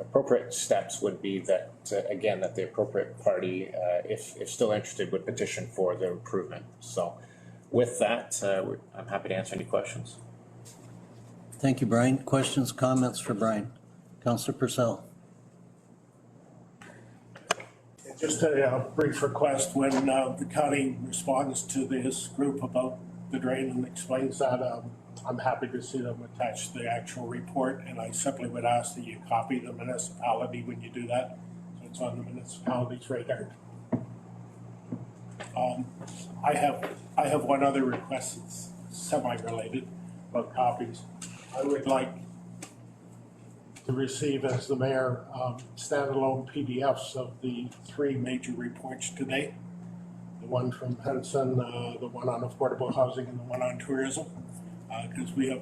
appropriate steps would be that, again, that the appropriate party, if still interested, would petition for the improvement. So with that, I'm happy to answer any questions. Thank you, Brian. Questions, comments for Brian? Councillor Purcell. Just a brief request, when the county responds to this group about the drain and explains that, I'm happy to see them attach the actual report, and I simply would ask that you copy the municipality when you do that, so it's on the municipality's radar. I have one other request that's semi-related about copies. I would like to receive, as the mayor, standalone PDFs of the 3 major reports today. The one from Henson, the one on affordable housing, and the one on tourism. Because we have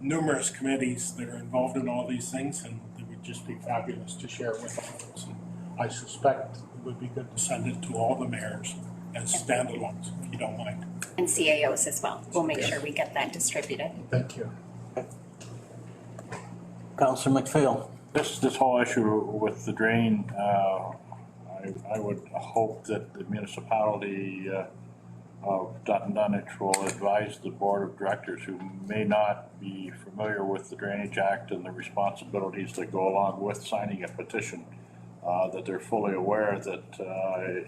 numerous committees that are involved in all these things, and it would just be fabulous to share with us. And I suspect it would be good to send it to all the mayors as standalones, if you don't mind. And CAOs as well. We'll make sure we get that distributed. Thank you. Councillor McPhail. This whole issue with the drain, I would hope that the municipality of Dutton Dunwich will advise the board of directors who may not be familiar with the Drainage Act and the responsibilities that go along with signing a petition, that they're fully aware that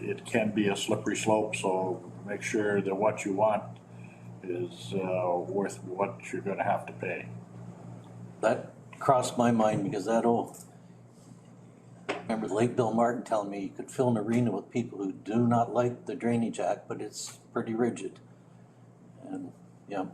it can be a slippery slope, so make sure that what you want is worth what you're going to have to pay. That crossed my mind because that old, remember Lake Bill Martin telling me you could fill an arena with people who do not like the Drainage Act, but it's pretty rigid. And yeah,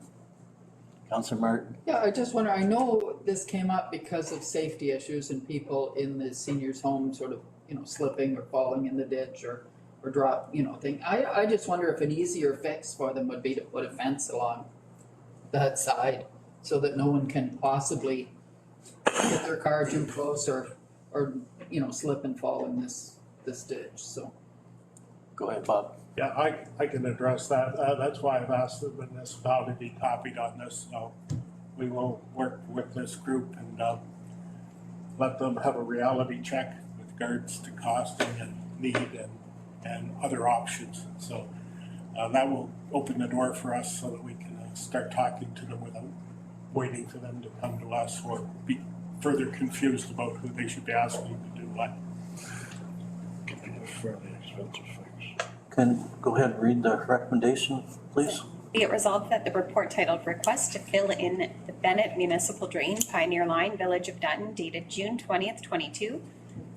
Councillor Martin. Yeah, I just wonder, I know this came up because of safety issues and people in the seniors' home sort of, slipping or falling in the ditch or drop, thing. I just wonder if an easier fix for them would be to put a fence along that side so that no one can possibly get their car too close or slip and fall in this ditch, so. Go ahead, Bob. Yeah, I can address that. That's why I've asked the municipality to be copied on this, so we will work with this group and let them have a reality check with regards to costing and need and other options. So That will open the door for us so that we can start talking to them without waiting for them to come to us or be further confused about who they should be asking to do what. Fairly expensive fix. Can go ahead and read the recommendation, please? Be it resolved that the report titled Request to Fill in the Bennett Municipal Drain Pioneer Line Village of Dutton dated June 20th, 22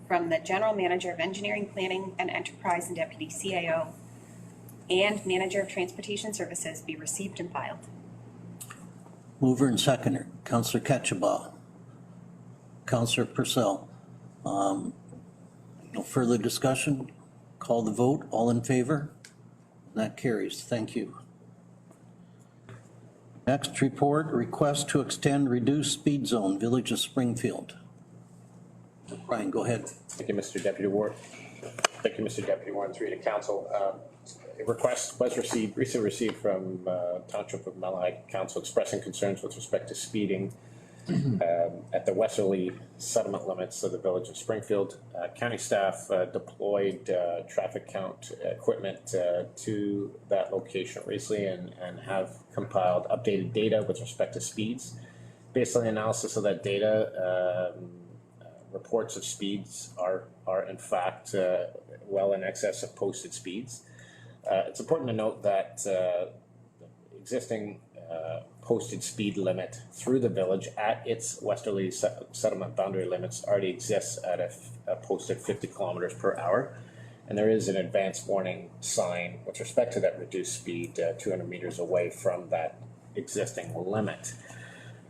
from the General Manager of Engineering, Planning and Enterprise and Deputy CAO and Manager of Transportation Services be received and filed. Mover and seconder, Councillor Ketchabah. Councillor Purcell. No further discussion. Call the vote. All in favor? That carries. Thank you. Next report, request to extend reduced speed zone, Village of Springfield. Brian, go ahead. Thank you, Mr. Deputy Ward. Thank you, Mr. Deputy Ward, through to council. A request was recently received from Township of Malahide Council expressing concerns with respect to speeding at the westerly settlement limits of the Village of Springfield. County staff deployed traffic count equipment to that location recently and have compiled updated data with respect to speeds. Based on the analysis of that data, reports of speeds are in fact well in excess of posted speeds. It's important to note that existing posted speed limit through the village at its westerly settlement boundary limits already exists at a posted 50 kilometers per hour. And there is an advance warning sign with respect to that reduced speed 200 meters away from that existing limit.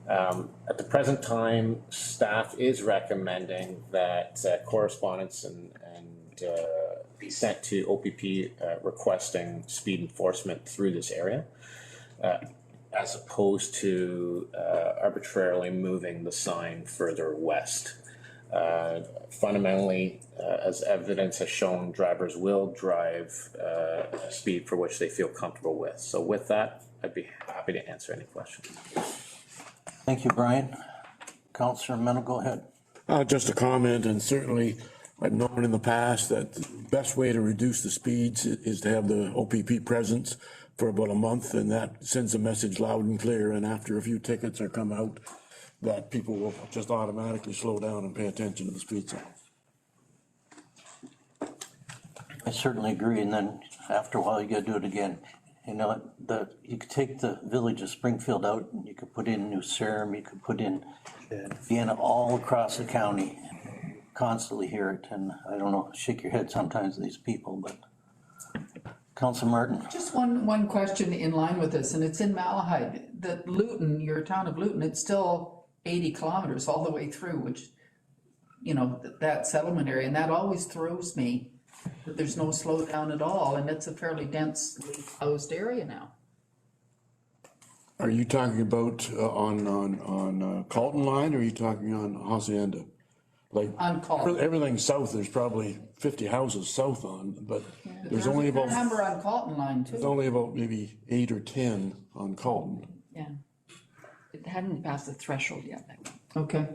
At the present time, staff is recommending that correspondence and be sent to OPP requesting speed enforcement through this area, as opposed to arbitrarily moving the sign further west. Fundamentally, as evidence has shown, drivers will drive a speed for which they feel comfortable with. So with that, I'd be happy to answer any questions. Thank you, Brian. Councillor Mennel, go ahead. Just a comment, and certainly I've known in the past that the best way to reduce the speeds is to have the OPP presence for about a month, and that sends a message loud and clear, and after a few tickets are come out, that people will just automatically slow down and pay attention to the speed signs. I certainly agree, and then after a while you gotta do it again. You know, you could take the Village of Springfield out and you could put in New Sarum, you could put in Vienna, all across the county. Constantly hear it, and I don't know, shake your head sometimes, these people, but. Councillor Martin. Just one question in line with this, and it's in Malahide. The Luton, your town of Luton, it's still 80 kilometers all the way through, which, you know, that settlement area, and that always throws me that there's no slowdown at all, and it's a fairly densely housed area now. Are you talking about on Colton line, or are you talking on Hacienda? Like on Colton. Everything south, there's probably 50 houses south on, but there's only about. A number on Colton line too. There's only about maybe 8 or 10 on Colton. Yeah. It hadn't passed the threshold yet. Okay.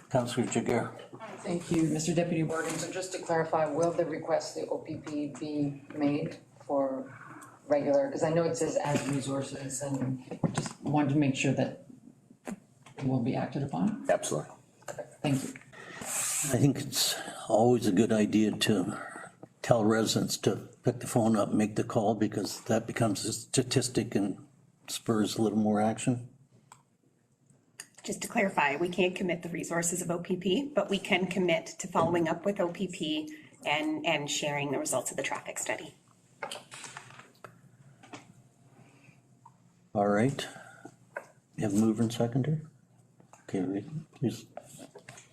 Councillor Jiguer. Thank you, Mr. Deputy Warden. So just to clarify, will the request to OPP be made for regular, because I know it says as resources, and just wanted to make sure that it will be acted upon? Absolutely. Thank you. I think it's always a good idea to tell residents to pick the phone up, make the call, because that becomes a statistic and spurs a little more action. Just to clarify, we can't commit the resources of OPP, but we can commit to following up with OPP and sharing the results of the traffic study. All right. You have a mover and seconder? Okay, please.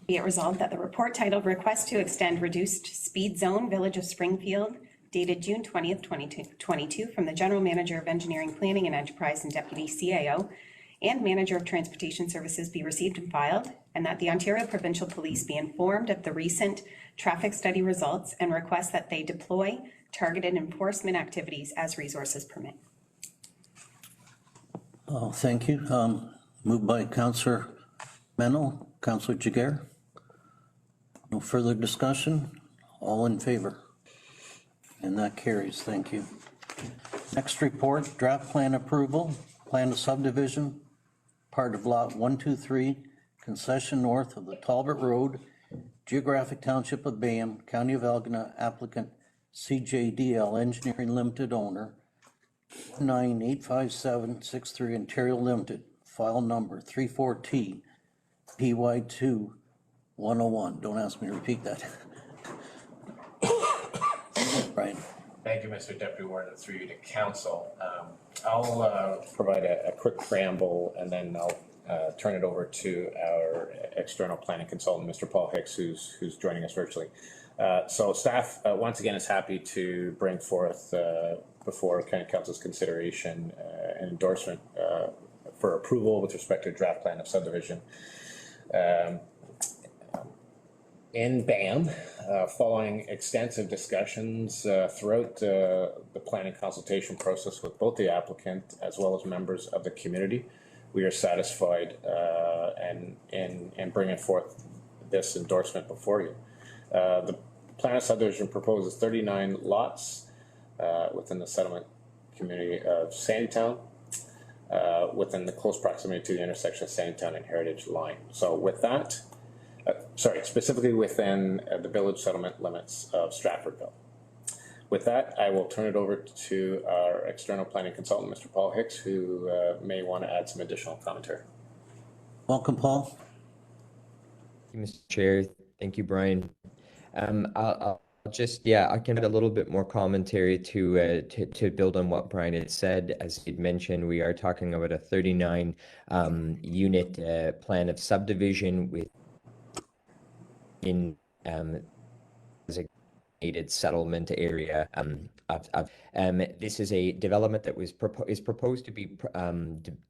Be it resolved that the report titled Request to Extend Reduced Speed Zone Village of Springfield dated June 20th, 2022 from the General Manager of Engineering, Planning and Enterprise and Deputy CAO and Manager of Transportation Services be received and filed, and that the Ontario Provincial Police be informed of the recent traffic study results and request that they deploy targeted enforcement activities as resources permit. Oh, thank you. Moved by Councillor Mennel, Councillor Jiguer. No further discussion. All in favor? And that carries, thank you. Next report, draft plan approval, plan of subdivision, part of lot 123, concession north of the Talbot Road, geographic township of Bayham, county of Elgin, applicant CJDL Engineering Limited owner, 1985763 Ontario Limited, file number 34T PY2 101. Don't ask me to repeat that. Right. Thank you, Mr. Deputy Warden, through you to council. I'll provide a quick preamble and then I'll turn it over to our external planning consultant, Mr. Paul Hicks, who's joining us virtually. So staff, once again, is happy to bring forth before County Council's consideration an endorsement for approval with respect to draft plan of subdivision. In BAM, following extensive discussions throughout the planning consultation process with both the applicant as well as members of the community, we are satisfied in bringing forth this endorsement before you. The plan of subdivision proposes 39 lots within the settlement community of Sandytown, within the close proximity to the intersection of Sandytown and Heritage Line. So with that, specifically within the village settlement limits of Stratfordville. With that, I will turn it over to our external planning consultant, Mr. Paul Hicks, who may want to add some additional commentary. Welcome, Paul. Thank you, Mr. Chair. Thank you, Brian. I'll just, I can add a little bit more commentary to build on what Brian had said. As he'd mentioned, we are talking about a 39 unit plan of subdivision with designated settlement area this is a development that is proposed to be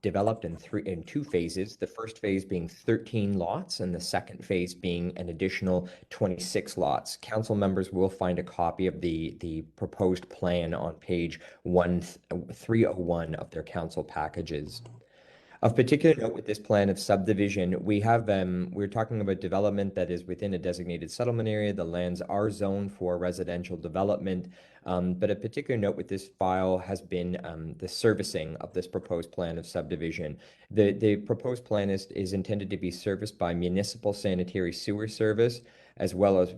developed in two phases. The first phase being 13 lots and the second phase being an additional 26 lots. Council members will find a copy of the proposed plan on page 301 of their council packages. Of particular note with this plan of subdivision, we're talking about development that is within a designated settlement area. The lands are zoned for residential development, but a particular note with this file has been the servicing of this proposed plan of subdivision. The proposed plan is intended to be serviced by municipal sanitary sewer service, as well as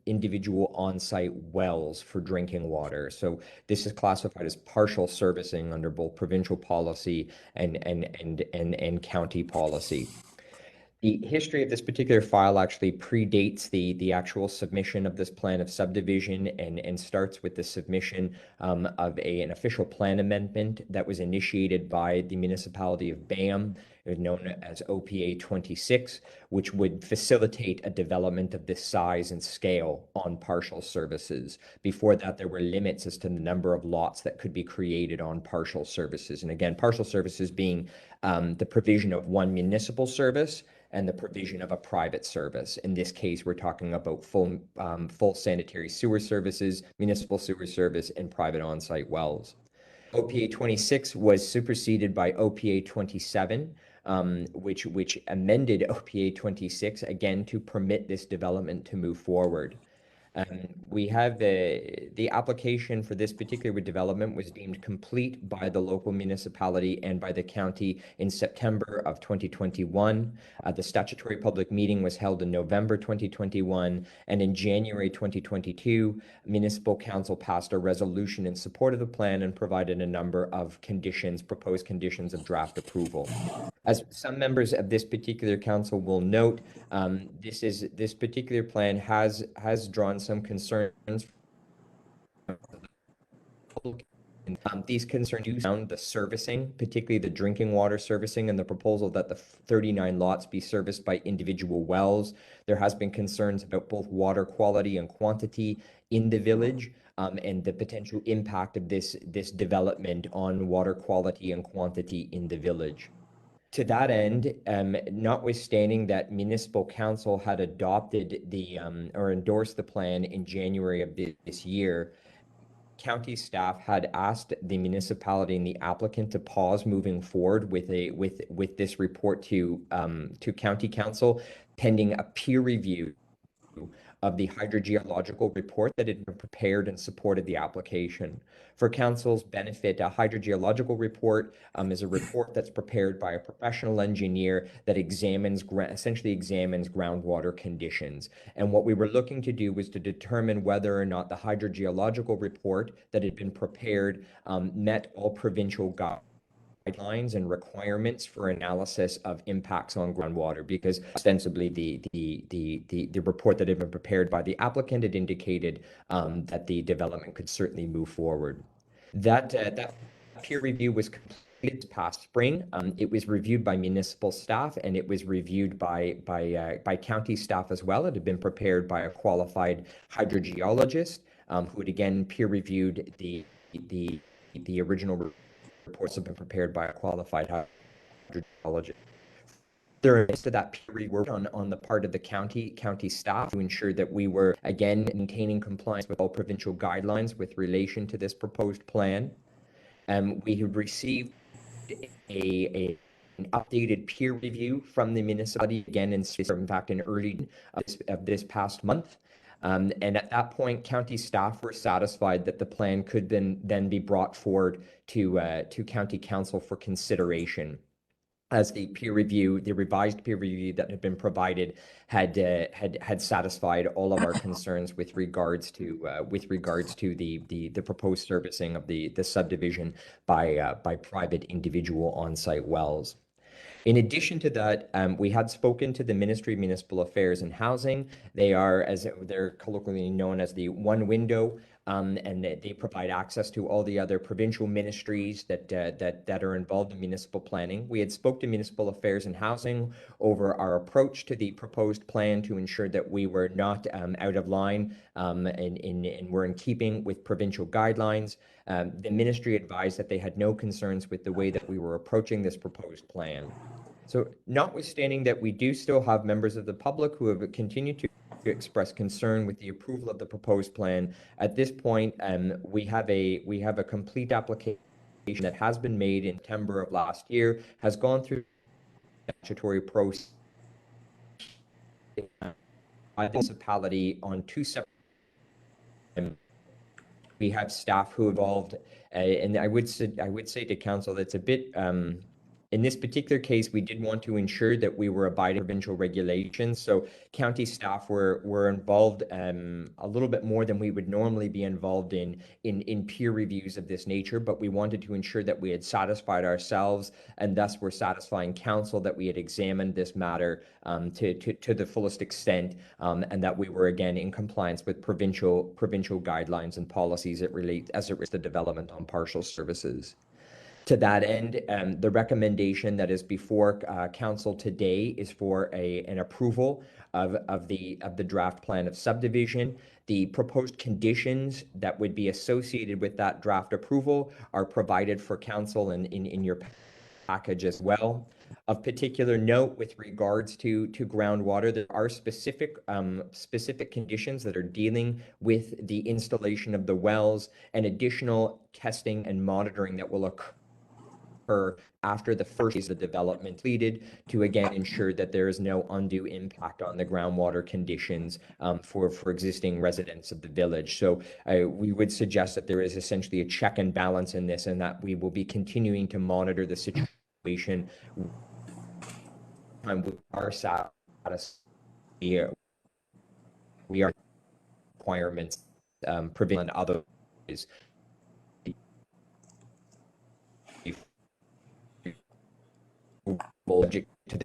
individual on-site wells for drinking water. So this is classified as partial servicing under both provincial policy and county policy. The history of this particular file actually predates the actual submission of this plan of subdivision and starts with the submission of an official plan amendment that was initiated by the municipality of BAM, known as OPA 26, which would facilitate a development of this size and scale on partial services. Before that, there were limits as to the number of lots that could be created on partial services. And again, partial services being the provision of one municipal service and the provision of a private service. In this case, we're talking about full sanitary sewer services, municipal sewer service, and private on-site wells. OPA 26 was superseded by OPA 27, which amended OPA 26 again to permit this development to move forward. We have the application for this particular development was deemed complete by the local municipality and by the county in September of 2021. The statutory public meeting was held in November 2021, and in January 2022, Municipal Council passed a resolution in support of the plan and provided a number of proposed conditions of draft approval. As some members of this particular council will note, this particular plan has drawn some concerns. These concerns do sound the servicing, particularly the drinking water servicing, and the proposal that the 39 lots be serviced by individual wells. There has been concerns about both water quality and quantity in the village, and the potential impact of this development on water quality and quantity in the village. To that end, notwithstanding that Municipal Council had adopted or endorsed the plan in January of this year, county staff had asked the municipality and the applicant to pause moving forward with this report to county council, pending a peer review of the hydrogeological report that had been prepared and supported the application. For Council's benefit, a hydrogeological report is a report that's prepared by a professional engineer that essentially examines groundwater conditions. And what we were looking to do was to determine whether or not the hydrogeological report that had been prepared met all provincial guidelines and requirements for analysis of impacts on groundwater, because ostensibly the report that had been prepared by the applicant had indicated that the development could certainly move forward. That peer review was completed this past spring. It was reviewed by municipal staff, and it was reviewed by county staff as well. It had been prepared by a qualified hydrogeologist who had again peer reviewed the original reports have been prepared by a qualified hydrogeologist. There is to that peer review work on the part of the county staff to ensure that we were again maintaining compliance with all provincial guidelines with relation to this proposed plan. We have received an updated peer review from the municipality again in fact in early of this past month. And at that point, county staff were satisfied that the plan could then be brought forward to county council for consideration, as the revised peer review that had been provided had satisfied all of our concerns with regards to the proposed servicing of the subdivision by private individual on-site wells. In addition to that, we had spoken to the Ministry of Municipal Affairs and Housing. They're colloquially known as the one window, and they provide access to all the other provincial ministries that are involved in municipal planning. We had spoke to Municipal Affairs and Housing over our approach to the proposed plan to ensure that we were not out of line and were in keeping with provincial guidelines. The ministry advised that they had no concerns with the way that we were approaching this proposed plan. So notwithstanding that we do still have members of the public who have continued to express concern with the approval of the proposed plan, at this point we have a complete application that has been made in September of last year, has gone through the statutory process by the municipality on two separate. We have staff who involved, and I would say to council that's a bit. In this particular case, we did want to ensure that we were abiding provincial regulations. So county staff were involved a little bit more than we would normally be involved in peer reviews of this nature, but we wanted to ensure that we had satisfied ourselves and thus were satisfying council that we had examined this matter to the fullest extent, and that we were again in compliance with provincial guidelines and policies as it relates to development on partial services. To that end, the recommendation that is before council today is for an approval of the draft plan of subdivision. The proposed conditions that would be associated with that draft approval are provided for council in your package as well. Of particular note with regards to groundwater, there are specific conditions that are dealing with the installation of the wells and additional testing and monitoring that will occur after the first phase of development completed, to again ensure that there is no undue impact on the groundwater conditions for existing residents of the village. So we would suggest that there is essentially a check and balance in this, and that we will be continuing to monitor the situation with our status. We are requirements prevalent and others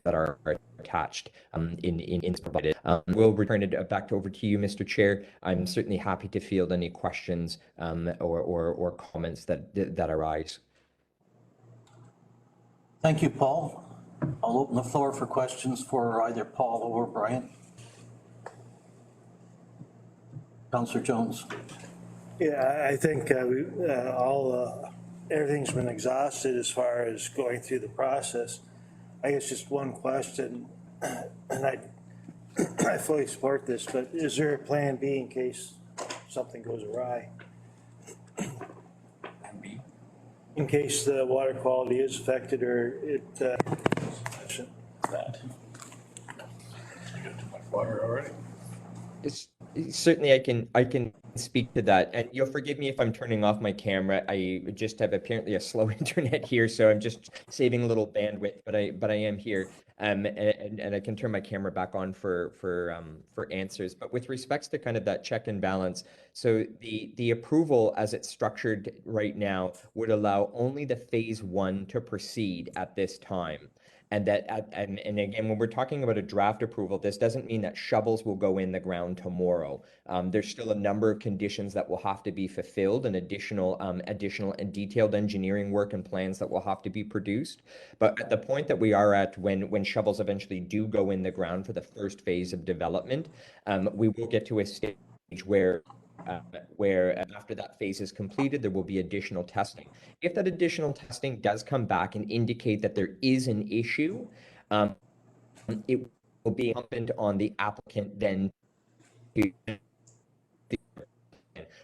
that are attached in provided. We'll return it back over to you, Mr. Chair. I'm certainly happy to field any questions or comments that arise. Thank you, Paul. I'll open the floor for questions for either Paul or Brian. Councillor Jones. Yeah, I think everything's been exhausted as far as going through the process. I guess just one question, and I fully support this, but is there a plan B in case something goes awry? Plan B? In case the water quality is affected or it that. You got too much water already? Certainly, I can speak to that, and you'll forgive me if I'm turning off my camera. I just have apparently a slow internet here, so I'm just saving a little bandwidth. But I am here, and I can turn my camera back on for answers. But with respects to kind of that check and balance, so the approval as it's structured right now would allow only the phase one to proceed at this time. And again, when we're talking about a draft approval, this doesn't mean that shovels will go in the ground tomorrow. There's still a number of conditions that will have to be fulfilled, and additional and detailed engineering work and plans that will have to be produced. But at the point that we are at, when shovels eventually do go in the ground for the first phase of development, we will get to a stage where after that phase is completed, there will be additional testing. If that additional testing does come back and indicate that there is an issue, it will be incumbent on the applicant then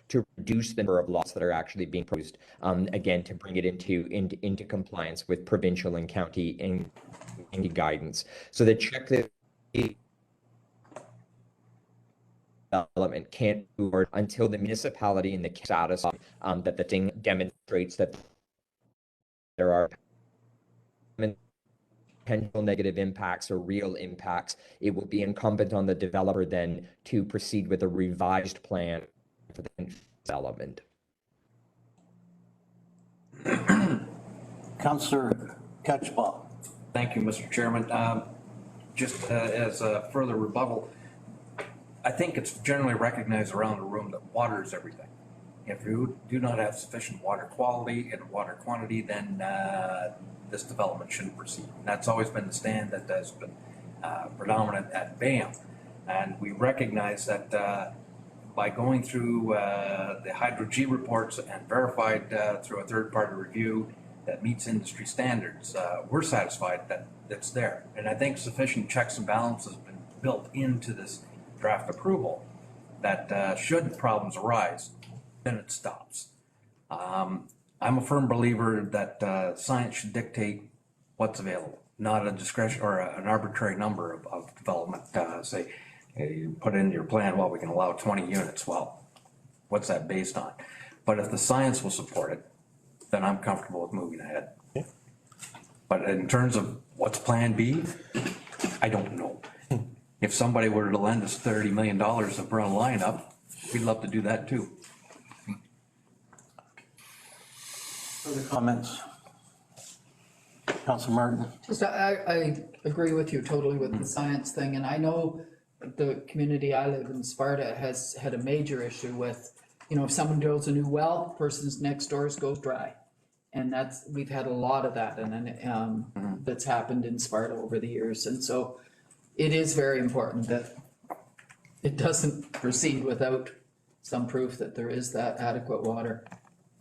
to reduce the number of lots that are actually being proposed, again, to bring it into compliance with provincial and county and guidance. So the checklist development can't move forward until the municipality and the status that the thing demonstrates that there are potential negative impacts or real impacts. It will be incumbent on the developer then to proceed with a revised plan for the development. Councillor Ketchbaugh. Thank you, Mr. Chairman. Just as a further rebuttal, I think it's generally recognized around the room that water is everything. If you do not have sufficient water quality and water quantity, then this development shouldn't proceed. And that's always been the stand that has been predominant at BAM. And we recognize that by going through the Hydro G reports and verified through a third-party review that meets industry standards, we're satisfied that it's there. And I think sufficient checks and balances have been built into this draft approval that should problems arise, then it stops. I'm a firm believer that science should dictate what's available, not a discretion or an arbitrary number of development. Say, you put in your plan, well, we can allow 20 units. Well, what's that based on? But if the science will support it, then I'm comfortable with moving ahead. Yeah. But in terms of what's plan B, I don't know. If somebody were to lend us $30 million to run a line up, we'd love to do that too. Further comments? Councilor Martin? Just, I agree with you totally with the science thing, and I know the community I live in, Sparta, has had a major issue with, if someone drills a new well, the person's next doors goes dry. And we've had a lot of that, and that's happened in Sparta over the years, and so it is very important that it doesn't proceed without some proof that there is that adequate water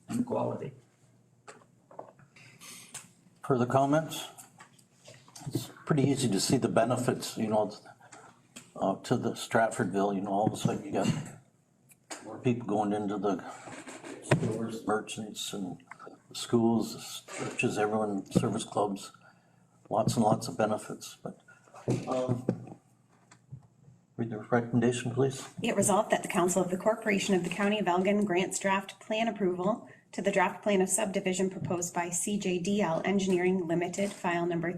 and quality. Further comments? It's pretty easy to see the benefits, to the Stratfordville, all of a sudden you got more people going into the stores, merchants, and the schools, churches, everyone, service clubs, lots and lots of benefits, but read the recommendation, please. Be it resolved that the Council of the Corporation of the County of Elgin grants draft plan approval to the draft plan of subdivision proposed by CJDL Engineering Limited, file number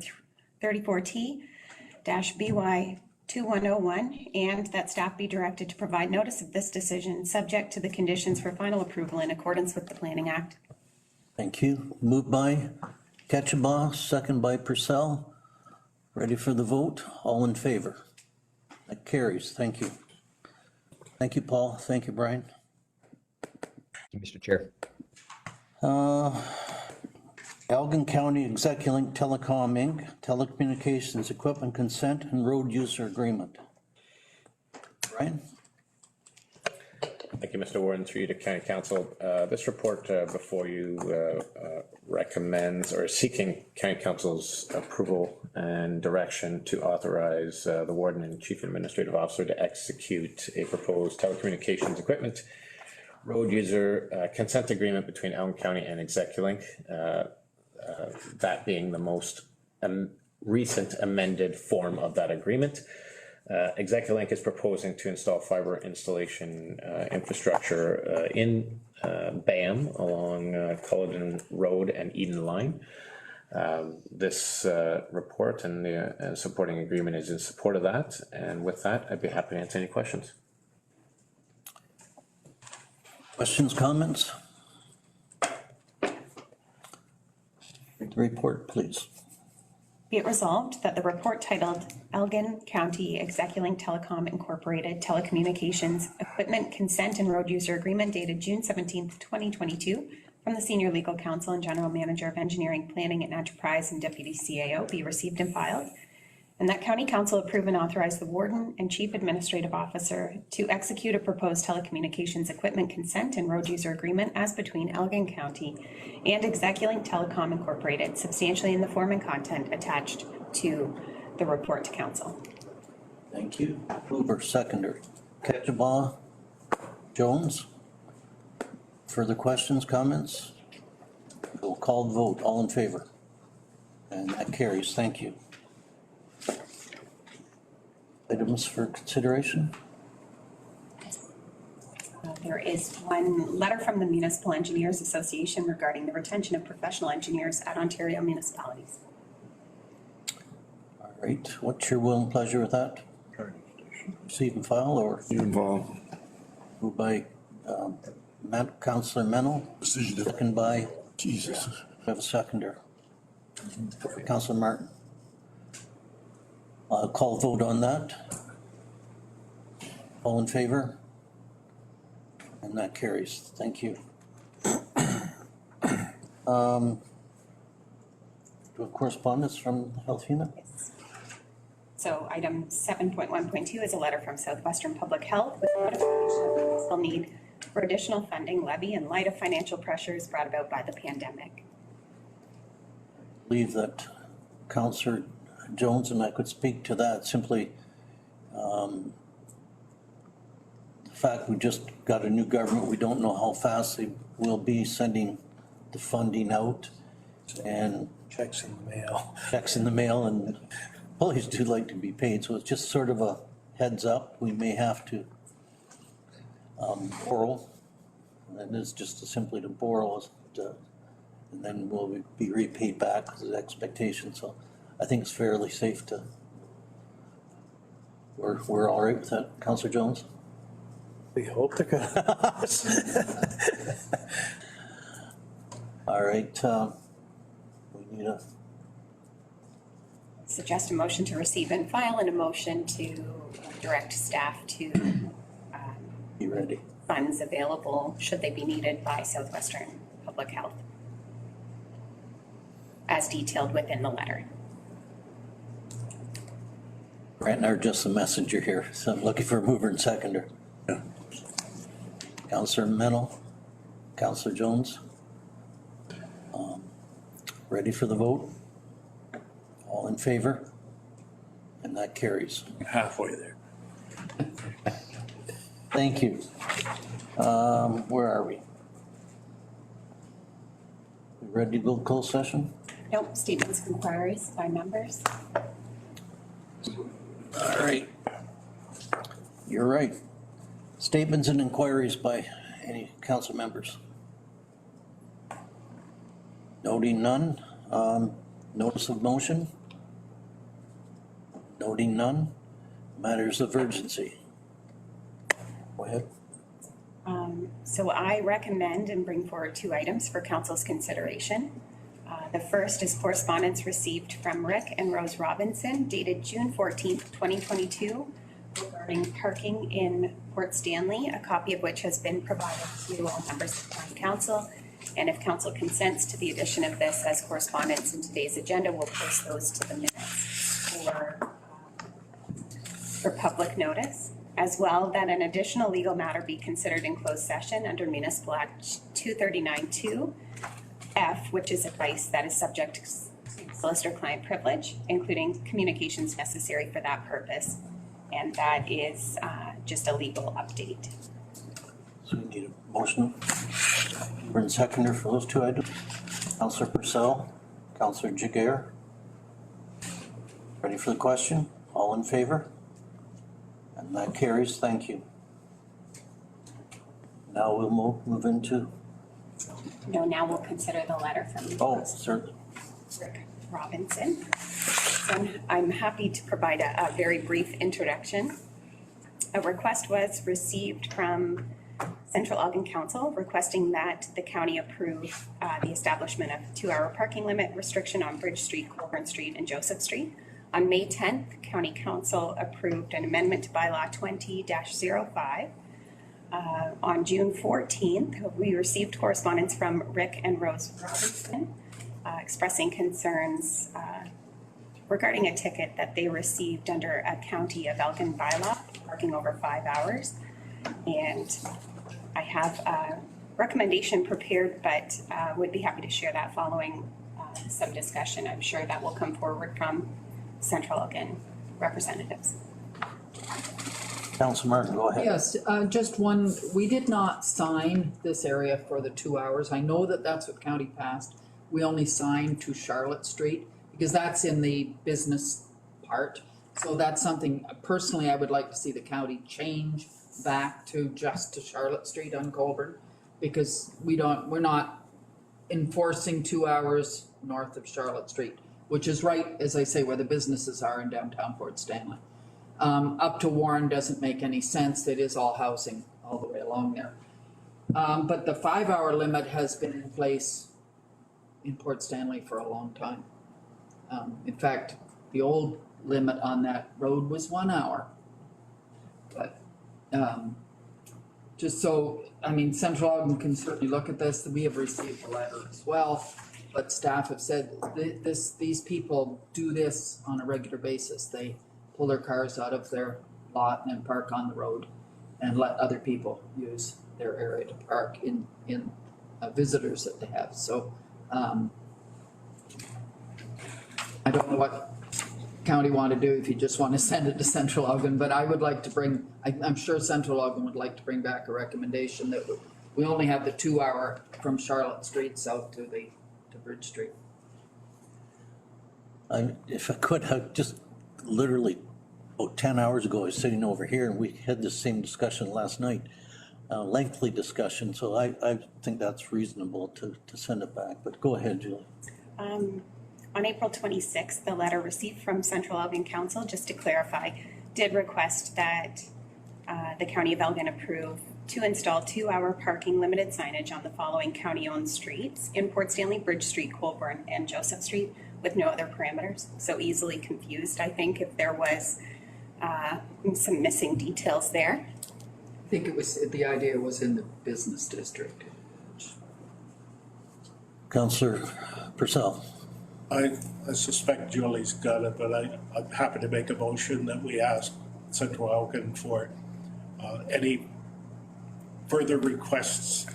34T-BY2101, and that staff be directed to provide notice of this decision subject to the conditions for final approval in accordance with the Planning Act. Thank you. Moved by Ketchbaugh, second by Purcell. Ready for the vote? All in favor? That carries. Thank you. Thank you, Paul. Thank you, Brian. Thank you, Mr. Chair. Elgin County Execulink Telecom Inc., Telecommunications Equipment Consent and Road User Agreement. Brian? Thank you, Mr. Warden, through you to County Council. This report before you recommends or seeking County Council's approval and direction to authorize the Warden and Chief Administrative Officer to execute a proposed telecommunications equipment road user consent agreement between Elgin County and Execulink, that being the most recent amended form of that agreement. ExecuLink is proposing to install fiber installation infrastructure in BAM along Culloden Road and Eden Line. This report and the supporting agreement is in support of that. And with that, I'd be happy to answer any questions. Questions, comments? The report, please. Be it resolved that the report titled Elgin County ExecuLink Telecom Incorporated Telecommunications Equipment Consent and Road User Agreement dated June 17th, 2022 from the Senior Legal Counsel and General Manager of Engineering, Planning and Enterprise and Deputy CAO be received and filed, and that County Council approve and authorize the Warden and Chief Administrative Officer to execute a proposed telecommunications equipment consent and road user agreement as between Elgin County and ExecuLink Telecom Incorporated, substantially in the form and content attached to the report to Council. Thank you. Mover, seconder. Ketchabah, Jones. Further questions, comments? We'll call the vote. All in favor? And that carries. Thank you. Items for consideration? There is one letter from the Municipal Engineers Association regarding the retention of professional engineers at Ontario municipalities. All right. What's your will and pleasure with that? Receive and file, or? Receive and file. Moved by Councillor Mennel. Second by? Jesus. We have a seconder. Councillor Martin. Call vote on that. All in favor? And that carries. Thank you. Do we have correspondence from Health Unit? Yes. So item 7.1.2 is a letter from Southwestern Public Health with notification of the possible need for additional funding levy in light of financial pressures brought about by the pandemic. I believe that Councillor Jones and I could speak to that. Simply the fact we just got a new government, we don't know how fast they will be sending the funding out, and Checks in the mail. Checks in the mail, and employees do like to be paid, so it's just sort of a heads up. We may have to borrow, and it's just simply to borrow, and then we'll be repaid back as an expectation. So I think it's fairly safe to, we're all right with that, Councillor Jones? We hope to go. All right, we need a. Suggest a motion to receive and file and a motion to direct staff to be ready. Funds available should they be needed by Southwestern Public Health, as detailed within the letter. Grant and I are just the messenger here, so I'm looking for a mover and seconder. Yeah. Councillor Mennel, Councillor Jones. Ready for the vote? All in favor? And that carries. Halfway there. Thank you. Where are we? We ready to go closed session? Nope, statements of inquiries by members. All right. You're right. Statements and inquiries by any council members? Noting none. Notice of motion? Noting none. Matters of urgency. Go ahead. So I recommend and bring forward two items for council's consideration. The first is correspondence received from Rick and Rose Robinson dated June 14th, 2022 regarding parking in Port Stanley, a copy of which has been provided to all members of town council. And if council consents to the addition of this as correspondence in today's agenda, we'll post those to the minutes for public notice. As well, that an additional legal matter be considered in closed session under Municipal Act 239-2 F, which is advice that is subject to solicitor-client privilege, including communications necessary for that purpose. And that is just a legal update. So we need a motion. We're in seconder for those two items. Councillor Purcell, Councillor Jaguar. Ready for the question? All in favor? And that carries, thank you. Now we'll move into, No, now we'll consider the letter from certainly. Rick Robinson. So I'm happy to provide a very brief introduction. A request was received from Central Elgin Council requesting that the county approve the establishment of 2-hour parking limit restriction on Bridge Street, Colburn Street, and Joseph Street. On May 10th, County Council approved an amendment to bylaw 20-05. On June 14th, we received correspondence from Rick and Rose Robinson expressing concerns regarding a ticket that they received under a County of Elgin bylaw, parking over 5 hours. And I have a recommendation prepared, but would be happy to share that following some discussion. I'm sure that will come forward from Central Elgin representatives. Councilor Martin, go ahead. Yes, just one, we did not sign this area for the 2 hours. I know that that's what county passed. We only signed to Charlotte Street because that's in the business part. So that's something, personally, I would like to see the county change back to just to Charlotte Street on Colburn, because we're not enforcing 2 hours north of Charlotte Street, which is right, as I say, where the businesses are in downtown Port Stanley. Up to Warren doesn't make any sense. It is all housing all the way along there. But the 5-hour limit has been in place in Port Stanley for a long time. In fact, the old limit on that road was 1 hour. But just so, I mean, Central Elgin can certainly look at this. We have received a letter as well, but staff have said these people do this on a regular basis. They pull their cars out of their lot and then park on the road and let other people use their area to park in visitors that they have. So I don't know what county want to do, if you just want to send it to Central Elgin, but I would like to bring, I'm sure Central Elgin would like to bring back a recommendation that we only have the 2 hour from Charlotte Street south to Bridge Street. If I could, I just literally about 10 hours ago, I was sitting over here and we had the same discussion last night, lengthy discussion. So I think that's reasonable to send it back, but go ahead, Julie. On April 26th, the letter received from Central Elgin Council, just to clarify, did request that the County of Elgin approve to install 2-hour parking limited signage on the following county-owned streets in Port Stanley, Bridge Street, Colburn, and Joseph Street, with no other parameters. So easily confused, I think, if there was some missing details there. I think the idea was in the business district. Councillor Purcell. I suspect Julie's got it, but I'm happy to make a motion that we ask Central Elgin for any further requests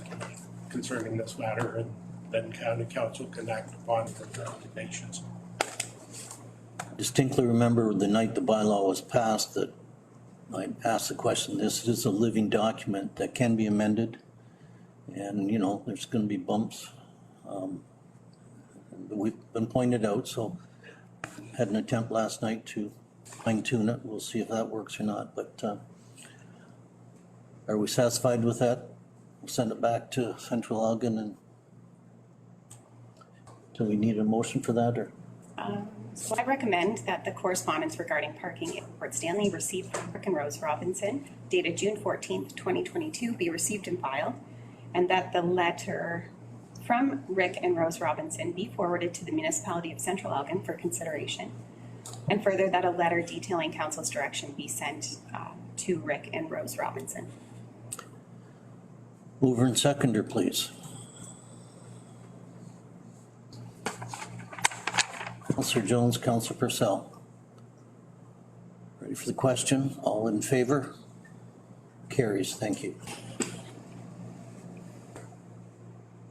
concerning this matter, and then County Council can act upon the recommendations. I distinctly remember the night the bylaw was passed that I asked the question, this is a living document that can be amended, and you know, there's going to be bumps. We've been pointed out, so had an attempt last night to fine tune it. We'll see if that works or not, but are we satisfied with that? We'll send it back to Central Elgin, and do we need a motion for that, or? So I recommend that the correspondence regarding parking in Port Stanley received from Rick and Rose Robinson, dated June 14th, 2022, be received and filed, and that the letter from Rick and Rose Robinson be forwarded to the municipality of Central Elgin for consideration. And further, that a letter detailing council's direction be sent to Rick and Rose Robinson. Mover and seconder, please. Councillor Jones, Councillor Purcell. Ready for the question? All in favor? Carries, thank you.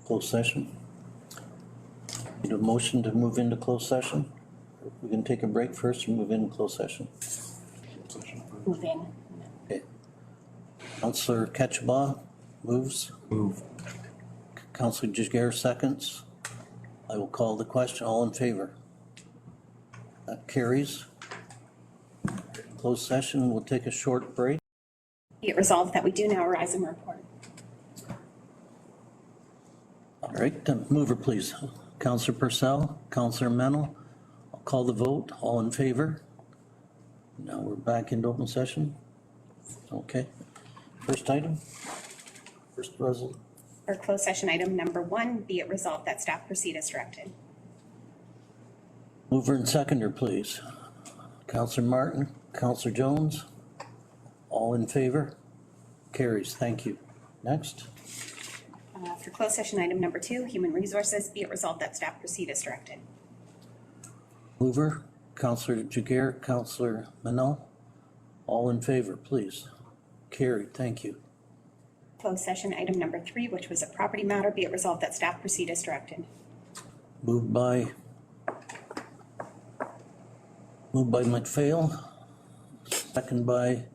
Closed session. Need a motion to move into closed session? We can take a break first and move into closed session. Move in. Okay. Councillor Ketchabah moves. Move. Councillor Jager seconds. I will call the question. All in favor? That carries. closed session. We'll take a short break. Be it resolved that we do now rise and report. All right, mover, please. Councillor Purcell, Councillor Mennel. I'll call the vote. All in favor? Now we're back into open session. Okay. First item. First resolution. For closed session item number 1, be it resolved that staff proceed as directed. Mover and seconder, please. Councillor Martin, Councillor Jones. All in favor? Carries. Thank you. Next. For closed session item number 2, human resources, be it resolved that staff proceed as directed. Mover, Councillor Jiguer, Councillor Manel. All in favor, please. Carried. Thank you. Closed session item number 3, which was a property matter, be it resolved that staff proceed as directed. Moved by McPhail, second by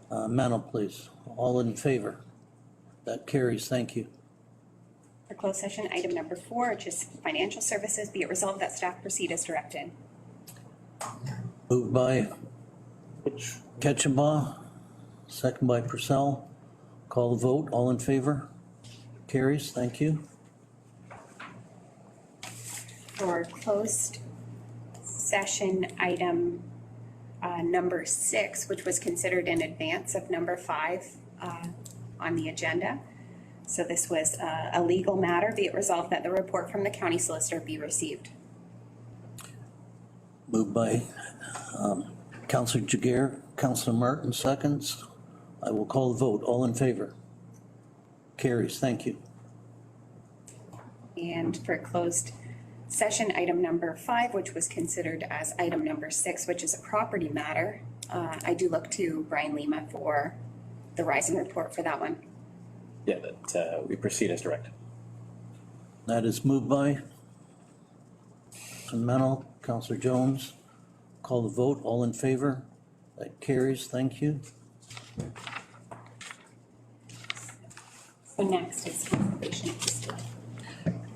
Manel, please. All in favor? That carries. Thank you. For closed session item number 4, which is financial services, be it resolved that staff proceed as directed. Moved by Ketchabah, second by Purcell. Call the vote. All in favor? Carries. Thank you. For closed session item number 6, which was considered in advance of number 5 on the agenda. So this was a legal matter. Be it resolved that the report from the county solicitor be received. Moved by Councillor Jiguer, Councillor Martin, seconds. I will call the vote. All in favor? Carries. Thank you. And for closed session item number 5, which was considered as item number 6, which is a property matter, I do look to Brian Lima for the rise and report for that one. Yeah, that we proceed as directed. That is moved by Councillor Mennel, Councillor Jones. Call the vote. All in favor? That carries. Thank you. So next is consideration of the score.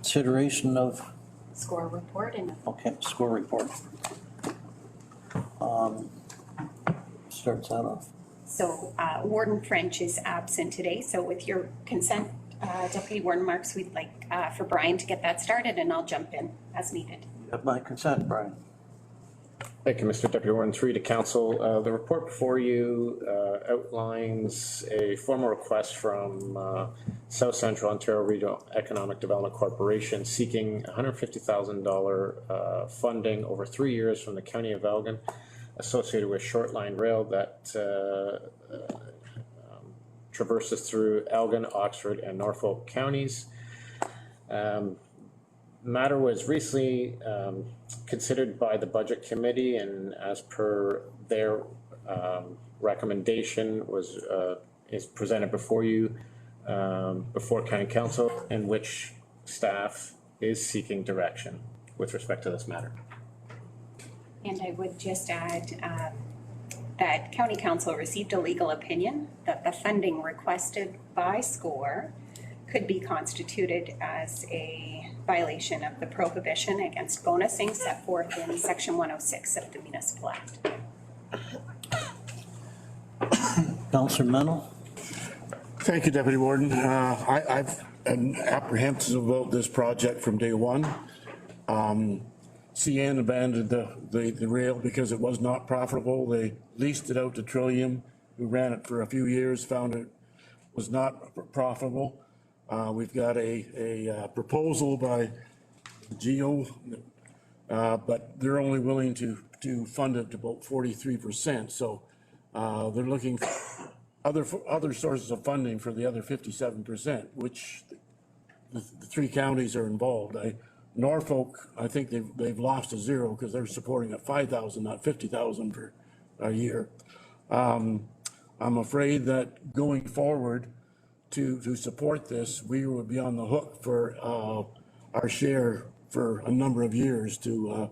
Consideration of, Score report and okay, score report. Starts that off. so Warden French is absent today. So with your consent, Deputy Warden Marks, we'd like for Brian to get that started and I'll jump in as needed. You have my consent, Brian. Thank you, Mr. Deputy Warden. 3 to council. The report before you outlines a formal request from South Central Ontario Regional Economic Development Corporation seeking $150,000 funding over 3 years from the County of Elgin associated with short line rail that traverses through Elgin, Oxford, and Norfolk counties. Matter was recently considered by the Budget Committee, and as per their recommendation is presented before you, before County Council, in which staff is seeking direction with respect to this matter. And I would just add that County Council received a legal opinion that the funding requested by SCORE could be constituted as a violation of the prohibition against bonusing set forth in Section 106 of the Municipal Act. Councillor Mennel. Thank you, Deputy Warden. I've been apprehensive about this project from day one. CN abandoned the rail because it was not profitable. They leased it out to Trillium, who ran it for a few years, found it was not profitable. We've got a proposal by Geo, but they're only willing to fund it to about 43%. So they're looking for other sources of funding for the other 57%, which the 3 counties are involved. Norfolk, I think they've lost to zero because they're supporting at $5,000, not $50,000 for a year. I'm afraid that going forward, to support this, we would be on the hook for our share for a number of years to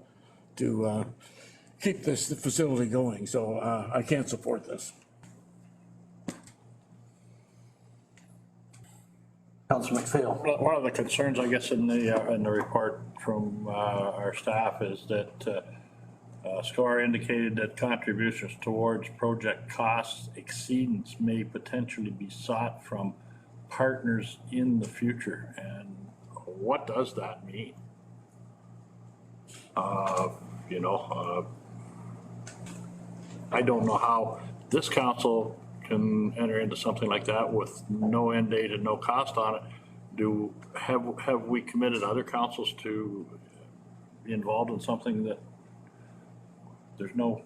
keep this facility going. So I can't support this. Councillor McPhail. One of the concerns, I guess, in the report from our staff is that SCORE indicated that contributions towards project costs exceedance may potentially be sought from partners in the future. And what does that mean? I don't know how this council can enter into something like that with no end date and no cost on it. Have we committed other councils to be involved in something that there's no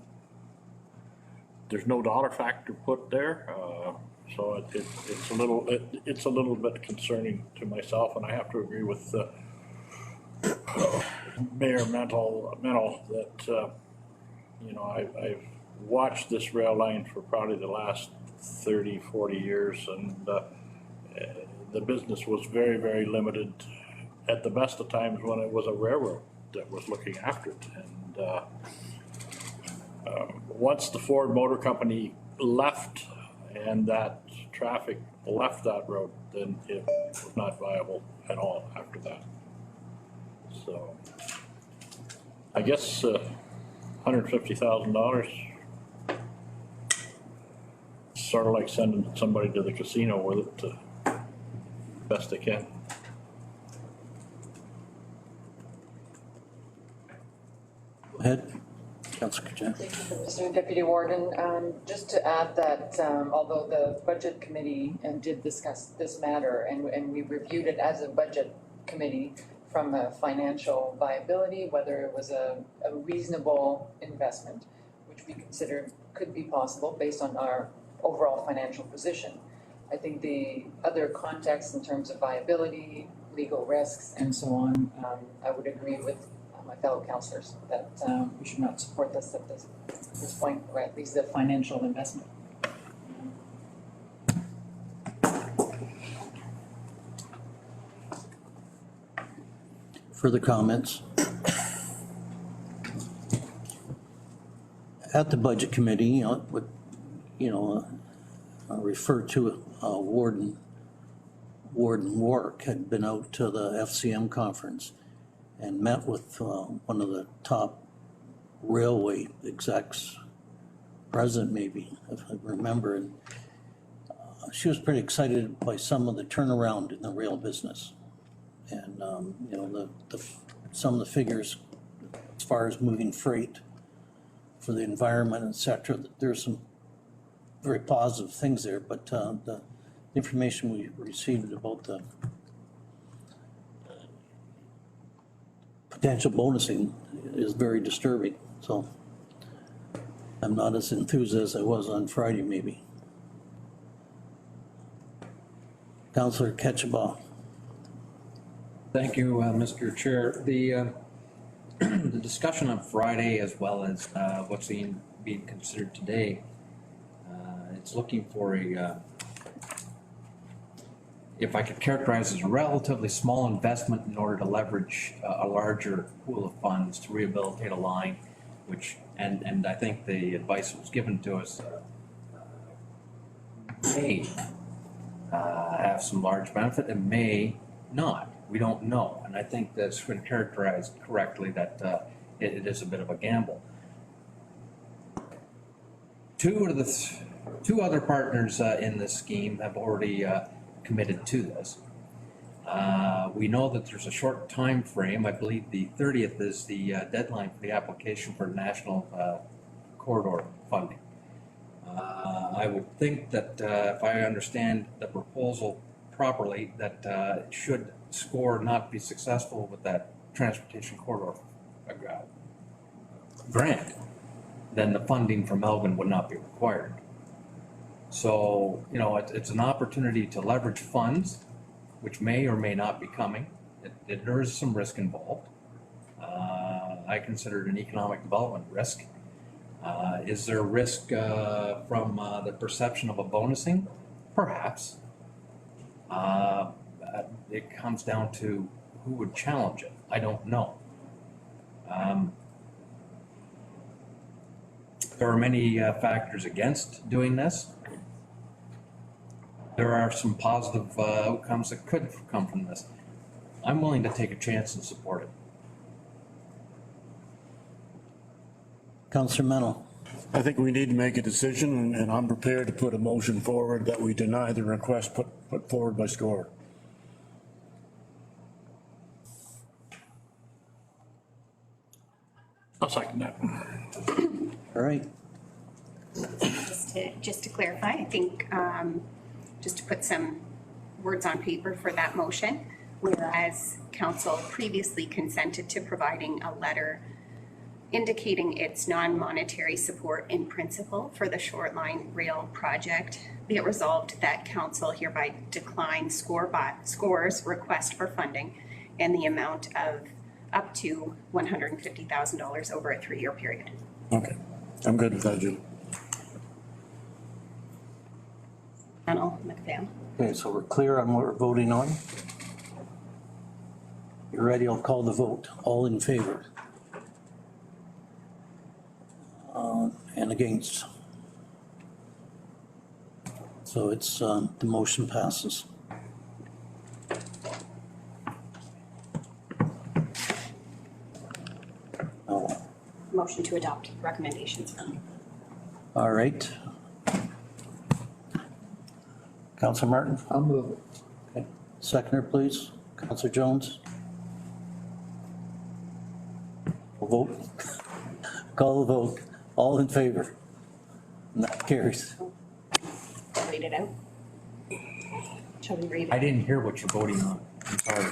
dollar factor put there? So it's a little bit concerning to myself, and I have to agree with Mayor Mental that I've watched this rail line for probably the last 30, 40 years, and the business was very, very limited at the best of times when it was a railroad that was looking after it. And once the Ford Motor Company left and that traffic left that road, then it was not viable at all after that. So I guess $150,000, sort of like sending somebody to the casino with it to best they can. Go ahead, Councilor Kajak. Thank you, Mr. Deputy Warden. Just to add that although the Budget Committee did discuss this matter and we reviewed it as a Budget Committee from a financial viability, whether it was a reasonable investment, which we considered could be possible based on our overall financial position. I think the other context in terms of viability, legal risks, and so on, I would agree with my fellow councillors that we should not support this at this point, or at least the financial investment. Further comments? At the Budget Committee, refer to Warden Warwick had been out to the FCM conference and met with one of the top railway execs, president maybe, if I remember. And she was pretty excited by some of the turnaround in the rail business. And, some of the figures as far as moving freight for the environment, et cetera, there's some very positive things there, but the information we received about the potential bonusing is very disturbing. So I'm not as enthused as I was on Friday, maybe. Councillor Ketchabah. Thank you, Mr. Chair. The the discussion on Friday, as well as what's being considered today, it's looking for if I could characterize as a relatively small investment in order to leverage a larger pool of funds to rehabilitate a line, and I think the advice that was given to us may have some large benefit and may not. We don't know, and I think that's been characterized correctly that it is a bit of a gamble. Two other partners in this scheme have already committed to this. We know that there's a short time frame. I believe the 30th is the deadline for the application for national corridor funding. I would think that if I understand the proposal properly, that should SCORE not be successful with that transportation corridor grant, then the funding from Elgin would not be required. So, it's an opportunity to leverage funds, which may or may not be coming. There is some risk involved. I consider it an economic development risk. Is there a risk from the perception of a bonusing? Perhaps. It comes down to who would challenge it. I don't know. There are many factors against doing this. There are some positive outcomes that could come from this. I'm willing to take a chance and support it. Counselor Mennel. I think we need to make a decision, and I'm prepared to put a motion forward that we deny the request put forward by SCORE. I'll second that. All right. Just to clarify, I think, just to put some words on paper for that motion, whereas council previously consented to providing a letter indicating its non-monetary support in principle for the Shoreline Rail project, be it resolved that council hereby declines SCORE's request for funding in the amount of up to $150,000 over a 3-year period. Okay, I'm good with that, Jim. Panel, McPhail. Okay, so we're clear on what we're voting on. You're ready, I'll call the vote. All in favor? And against? So it's, the motion passes. Oh, Motion to adopt recommendations. all right. Counselor Martin? I'll move it. Okay. Seconder, please. Counselor Jones? We'll vote. Call the vote. All in favor? And that carries. Read it out. Shall we read I it? didn't hear what you're voting on. I'm sorry.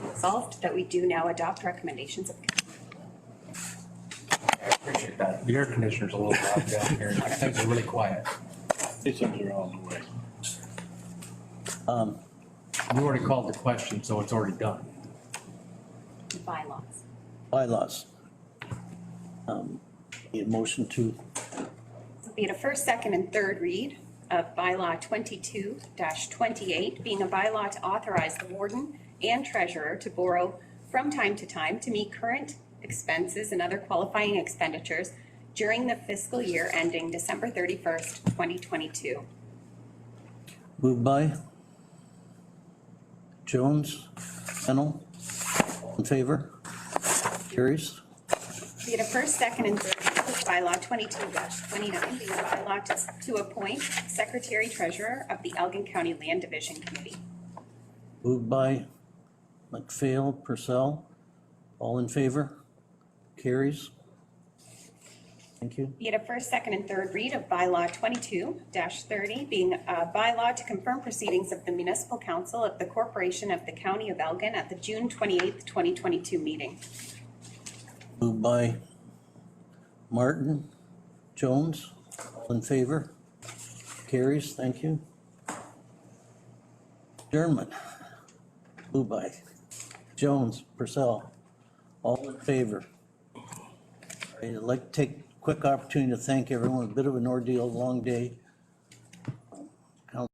Resolved that we do now adopt recommendations of I appreciate that. The air conditioner's a little loud down here. Things are really quiet. These things are on the way. You already called the question, so it's already done. bylaws. Bylaws. Need a motion to, Be it a first, second, and third read of bylaw 22-28, being a bylaw to authorize the warden and treasurer to borrow from time to time to meet current expenses and other qualifying expenditures during the fiscal year ending December 31st, 2022. moved by Jones, Fennel, in favor? Carries. Be it a first, second, and third read of bylaw 22-29, being a bylaw to appoint secretary treasurer of the Elgin County Land Division Committee. Moved by McPhail, Purcell, all in favor? Carries. Thank you. Be it a first, second, and third read of bylaw 22-30, being a bylaw to confirm proceedings of the municipal council of the corporation of the county of Elgin at the June 28th, 2022 meeting. Moved by Martin, Jones, all in favor? Carries, thank you. Adjournment. Moved by Jones, Purcell, all in favor. I'd like to take a quick opportunity to thank everyone. A bit of an ordeal, long day.